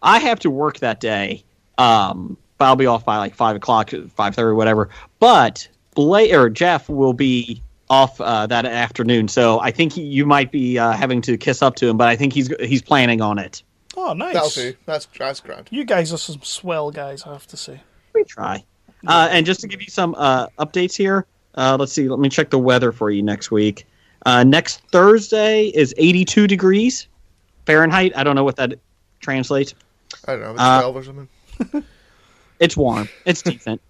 I have to work that day, but I'll be off by like 5 o'clock, 5:30, whatever. But Jeff will be off that afternoon, so I think you might be having to kiss up to him. But I think he's planning on it. Oh, nice. That'll do. That's grand. You guys are some swell guys, I have to say. We try. And just to give you some updates here, let's see. Let me check the weather for you next week. Next Thursday is 82 degrees Fahrenheit. I don't know what that translates. I don't know, 12 or something. It's warm. It's decent.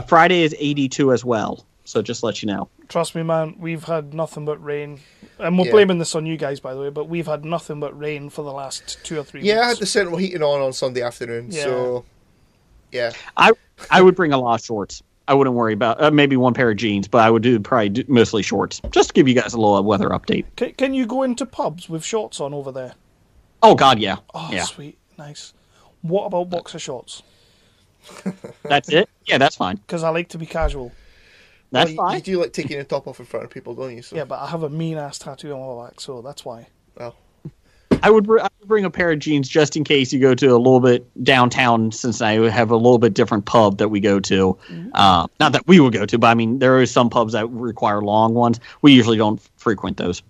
Friday is 82 as well. So just let you know. Trust me, man, we've had nothing but rain. And we're blaming this on you guys, by the way, but we've had nothing but rain for the last 2 or 3 weeks. Yeah, I had the central heating on Sunday afternoon, so yeah. I would bring a lot of shorts. I wouldn't worry about maybe one pair of jeans, but I would do mostly shorts. Just to give you guys a little weather update. Can you go into pubs with shorts on over there? Oh, God, yeah. Oh, yeah. Sweet. Nice. What about boxer shorts? That's it? Yeah, that's fine. Because I like to be casual. That's fine. You do like taking your top off in front of people, don't you? So. Yeah, but I have a mean-ass tattoo on my back, so that's why. Well, I would bring a pair of jeans just in case you go to a little bit downtown, since I have a little bit different pub that we go to. Not that we would go to, but I mean, there are some pubs that require long ones. We usually don't frequent those.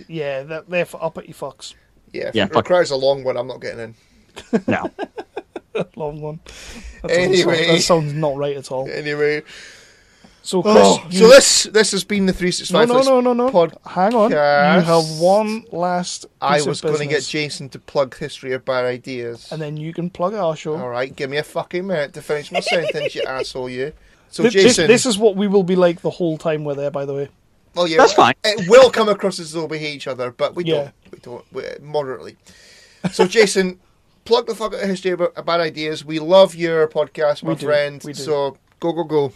Yeah, they're for uppity fucks. Yeah, if it requires a long one, I'm not getting in. No. Long one. Anyway. That sounds not right at all. Anyway. So, Chris, so this has been the 365 No. podcast. Hang on. You have one last piece I was going to get Jason to plug History of Bad Ideas. And then you can plug our show. All right, give me a fucking minute to finish my sentence, you asshole, you. So, Jason... This is what we will be like the whole time we're there, by the way. Well, yeah, that's fine. It will come across as though we hate each other, but we don't. We're moderately. So, Jason, plug the fuck out of History of Bad Ideas. We love your podcast, my friend. We do. So, go.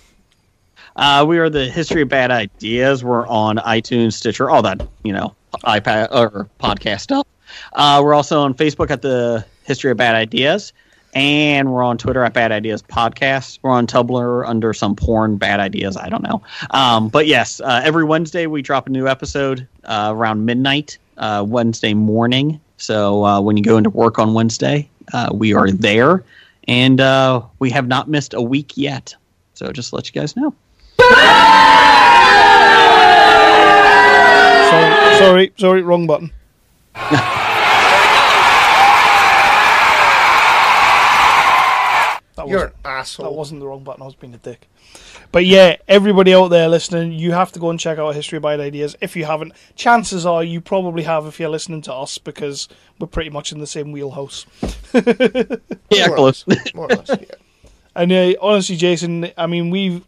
We are the History of Bad Ideas. We're on iTunes, Stitcher, all that, iPad or podcast stuff. We're also on Facebook at the History of Bad Ideas, and we're on Twitter at Bad Ideas Podcast. We're on Tumblr under some porn bad ideas. I don't know. But yes, every Wednesday we drop a new episode around midnight, Wednesday morning. So when you go into work on Wednesday, we are there, and we have not missed a week yet. So just to let you guys know. Sorry, wrong button. You're an asshole. That wasn't the wrong button. I was being a dick. But yeah, everybody out there listening, you have to go and check out History Bite Ideas. If you haven't, chances are you probably have if you're listening to us, because we're pretty much in the same wheelhouse. Yeah, close. More or less, yeah. And honestly, Jason, I mean, we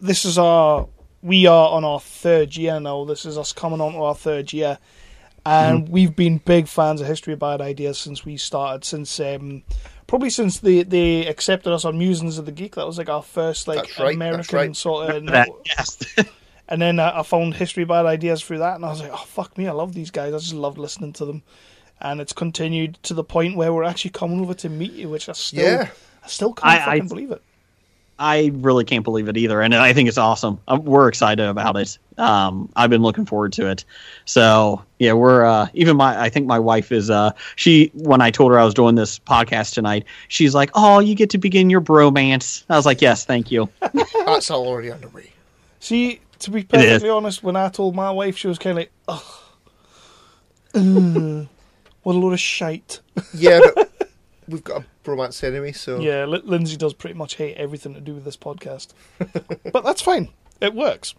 are on our third year now. This is us coming on to our third year. And we've been big fans of History Bite Ideas since we started, probably since they accepted us on Musings of the Geek. That was like our first American sort of network. Yes. And then I found History Bite Ideas through that, and I was like, oh, fuck me, I love these guys. I just love listening to them. And it's continued to the point where we're actually coming over to meet you, which I still can't fucking believe it. I really can't believe it either, and I think it's awesome. We're excited about it. I've been looking forward to it. So yeah, we're I think my wife is when I told her I was doing this podcast tonight, she's like, "Oh, you get to begin your bromance." I was like, "Yes, thank you." That's already underway. See, to be perfectly honest, when I told my wife, she was kind of like, "Ugh, what a load of shite." Yeah, but we've got a bromance anyway, so... Yeah, Lindsay does pretty much hate everything to do with this podcast. But that's fine. It works.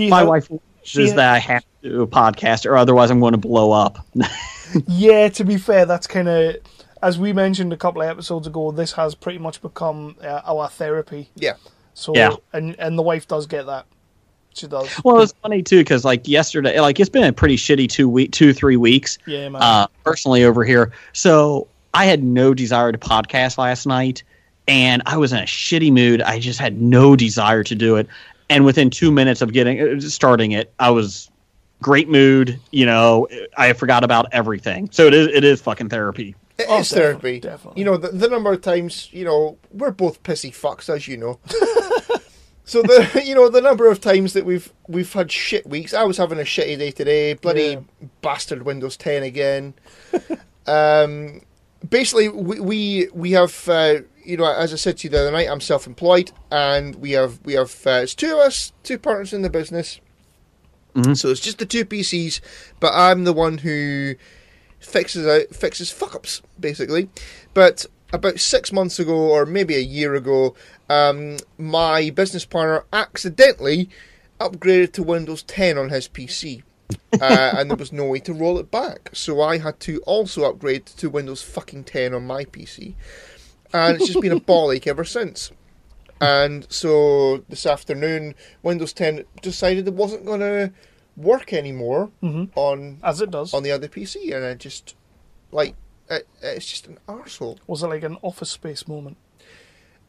My wife says that I have to do a podcast, or otherwise I'm going to blow up. Yeah, to be fair, that's kind of... As we mentioned a couple of episodes ago, this has pretty much become our therapy. Yeah. So, and the wife does get that. She does. Well, it's funny too because like yesterday, like it's been a pretty shitty 2-3 weeks. Yeah, man. Personally over here, so I had no desire to podcast last night, and I was in a shitty mood. I just had no desire to do it, and within 2 minutes of starting it, I was great mood. You know, I forgot about everything. So it is fucking therapy. It is therapy. Definitely. You know, the number of times, you know, we're both pissy fucks, as you know. So the number of times that we've had shit weeks. I was having a shitty day today. Bloody bastard Windows 10 again. Basically, we have you know, as I said to you the other night, I'm self-employed, and we have it's two of us, two partners in the business. Mm-hmm. So it's just the two PCs, but I'm the one who fixes fuck-ups, basically. But about 6 months ago, or maybe a year ago, my business partner accidentally upgraded to Windows 10 on his PC. And there was no way to roll it back. So I had to also upgrade to Windows fucking 10 on my PC. And it's just been a ball ache ever since. And so this afternoon, Windows 10 decided it wasn't going to work anymore on... As it does. On the other PC. And I just, like... It's just an arsehole. Was it like an Office Space moment?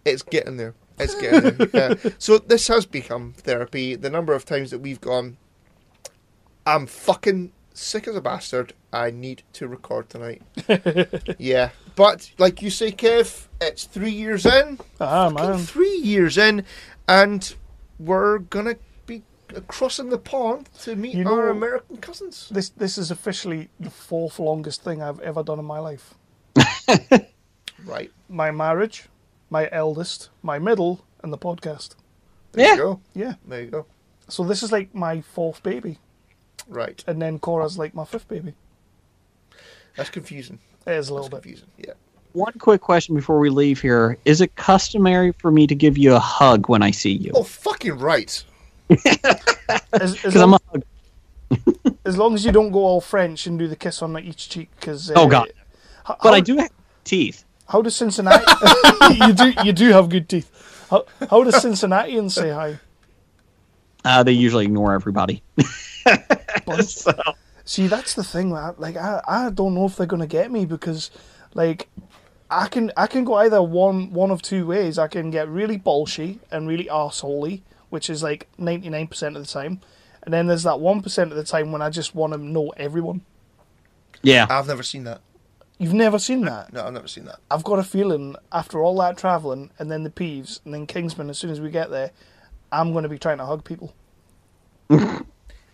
It's getting there. It's getting there. So this has become therapy. The number of times that we've gone, I'm fucking sick as a bastard. I need to record tonight. Yeah. But, like you say, Kev, it's 3 years in. Man. 3 years in. And we're going to be crossing the pond to meet our American cousins. This is officially the fourth longest thing I've ever done in my life. Right. My marriage, my eldest, my middle, and the podcast. There you go. Yeah. There you go. So this is like my fourth baby. Right. And then Cora's like my fifth baby. That's confusing. It is a little bit confusing. Yeah. One quick question before we leave here. Is it customary for me to give you a hug when I see you? Oh, fucking right. Because I'm a hug. As long as you don't go all French and do the kiss on each cheek. Cause, oh, God. But I do have teeth. How does Cincinnati... you do have good teeth. How does Cincinnatians say hi? They usually ignore everybody. So. See, that's the thing. Like, I don't know if they're going to get me because, like, I can go either one of two ways. I can get really bolshy and really arseholey, which is like 99% of the time. And then there's that 1% of the time when I just want to know everyone. Yeah. I've never seen that. You've never seen that? No, I've never seen that. I've got a feeling after all that travelling and then the Peeves and then Kingsman, as soon as we get there, I'm going to be trying to hug people.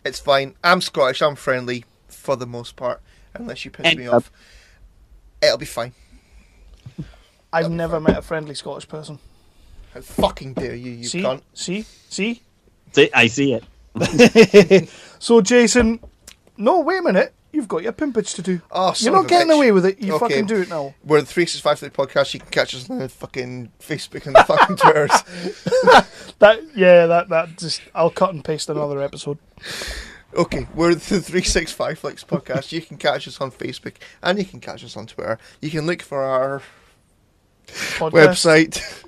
It's fine. I'm Scottish. I'm friendly for the most part. Unless you piss me off. It'll be fine. I've never met a friendly Scottish person. How fucking dare you See? cunt. See? See, I see it. So, Jason, no, wait a minute. You've got your pimpage to do. Oh, son You're of not a getting bitch. away with it. You Okay. fucking do it now. We're the 365 Daily Podcast. You can catch us on the fucking Facebook and the fucking Twitters. That just, I'll cut and paste another episode. Okay, we're the 365 Flicks Podcast. You can catch us on Facebook and you can catch us on Twitter. You can look for our Podcast. website,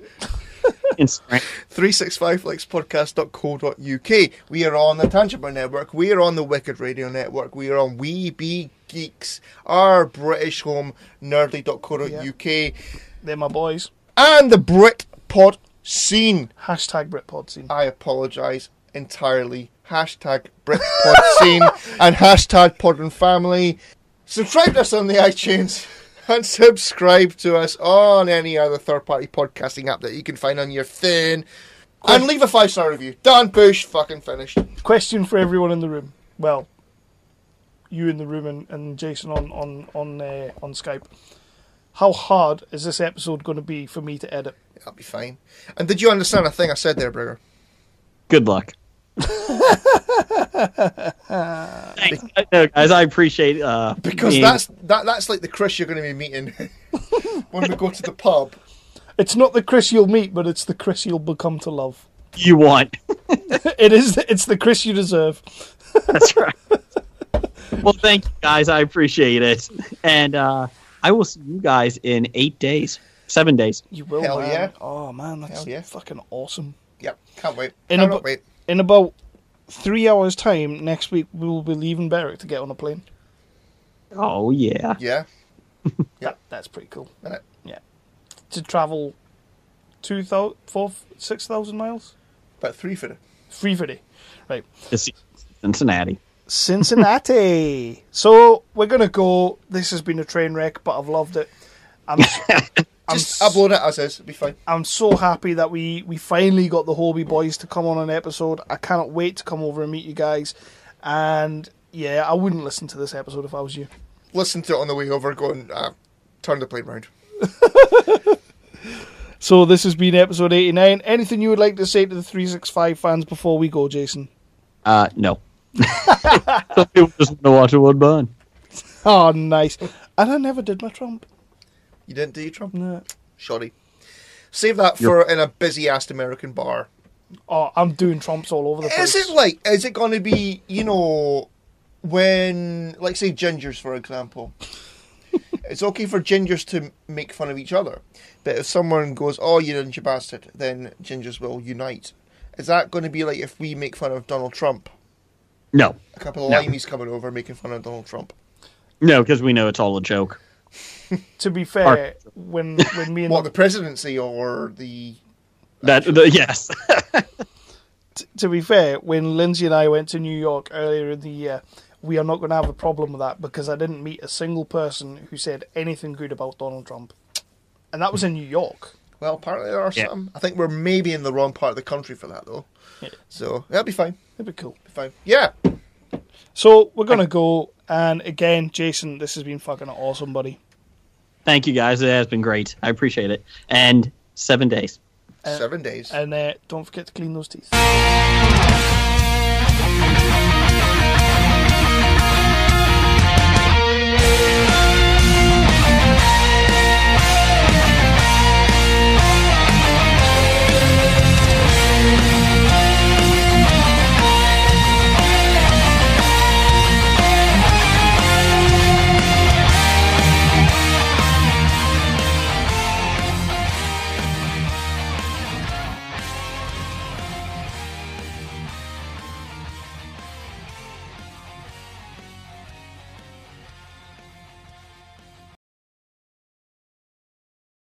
Instagram. 365flixpodcast.co.uk. We are on the Tangible Network. We are on the Wicked Radio Network. We are on We Be Geeks, our British home, nerdly.co.uk, They're my boys. and the Britpod scene. Hashtag Britpod scene. I apologise entirely. Hashtag Britpod scene and hashtag Pod and Family. Subscribe to us on the iTunes and subscribe to us on any other third-party podcasting app that you can find on your phone. And leave a 5-star review. Dan Bush, fucking finished. Question for everyone in the room. Well, you in the room and Jason on Skype. How hard is this episode going to be for me to edit? That'll be fine. And did you understand a thing I said there, Brigger? Good luck. Thanks. No, guys, I appreciate Because being- that's like the Chris you're going to be meeting when we go to the pub. It's not the Chris you'll meet, but it's the Chris you'll become to love. you want. It's the Chris you deserve. That's right. Well, thank you, guys. I appreciate it. And I will see you guys in 8 days. 7 days. You will, Hell man. yeah. Oh, man, that's Hell yeah. fucking awesome. Yep, can't wait. In Cannot wait. In about 3 hours' time, next week, we will be leaving Berwick to get on a plane. Oh, yeah. Yeah. Yep. That's pretty cool. Innit? Yeah. To travel 6,000 miles? About 3 for it. 350. Right. To see Cincinnati. Cincinnati. So, we're going to go. This has been a train wreck, but I've loved it. Just upload it as is. It'll be fine. I'm so happy that we finally got the Hobie boys to come on an episode. I cannot wait to come over and meet you guys. And yeah, I wouldn't listen to this episode if I was you. Listen to it on the way over going, turn the plane round. So this has been episode 89. Anything you would like to say to the 365 fans before we go, Jason? No. Some people just want to watch a wood burn. Oh, nice. And I never did my Trump. You didn't do your Trump? No. Shoddy. Save that for in a busy-ass American bar. Oh, I'm doing Trumps all over the place. Is it going to be, when, like, say, gingers, for example. It's okay for gingers to make fun of each other. But if someone goes, oh, you ginger bastard, then gingers will unite. Is that going to be like if we make fun of Donald Trump? No. A couple of limeys coming over making fun of Donald Trump. No, because we know it's all a joke. To be fair, when me and What, the presidency or the... Yes. to be fair, when Lindsay and I went to New York earlier in the year, we are not going to have a problem with that because I didn't meet a single person who said anything good about Donald Trump. And that was in New York. Well, apparently there are some. I think we're maybe in the wrong part of the country for that, though. Yeah. So, that'll be fine. It'd be cool. Be fine. Yeah. So, we're going to go. And again, Jason, this has been fucking awesome, buddy. Thank you, guys. It has been great. I appreciate it. And 7 days. 7 days. And don't forget to clean those teeth.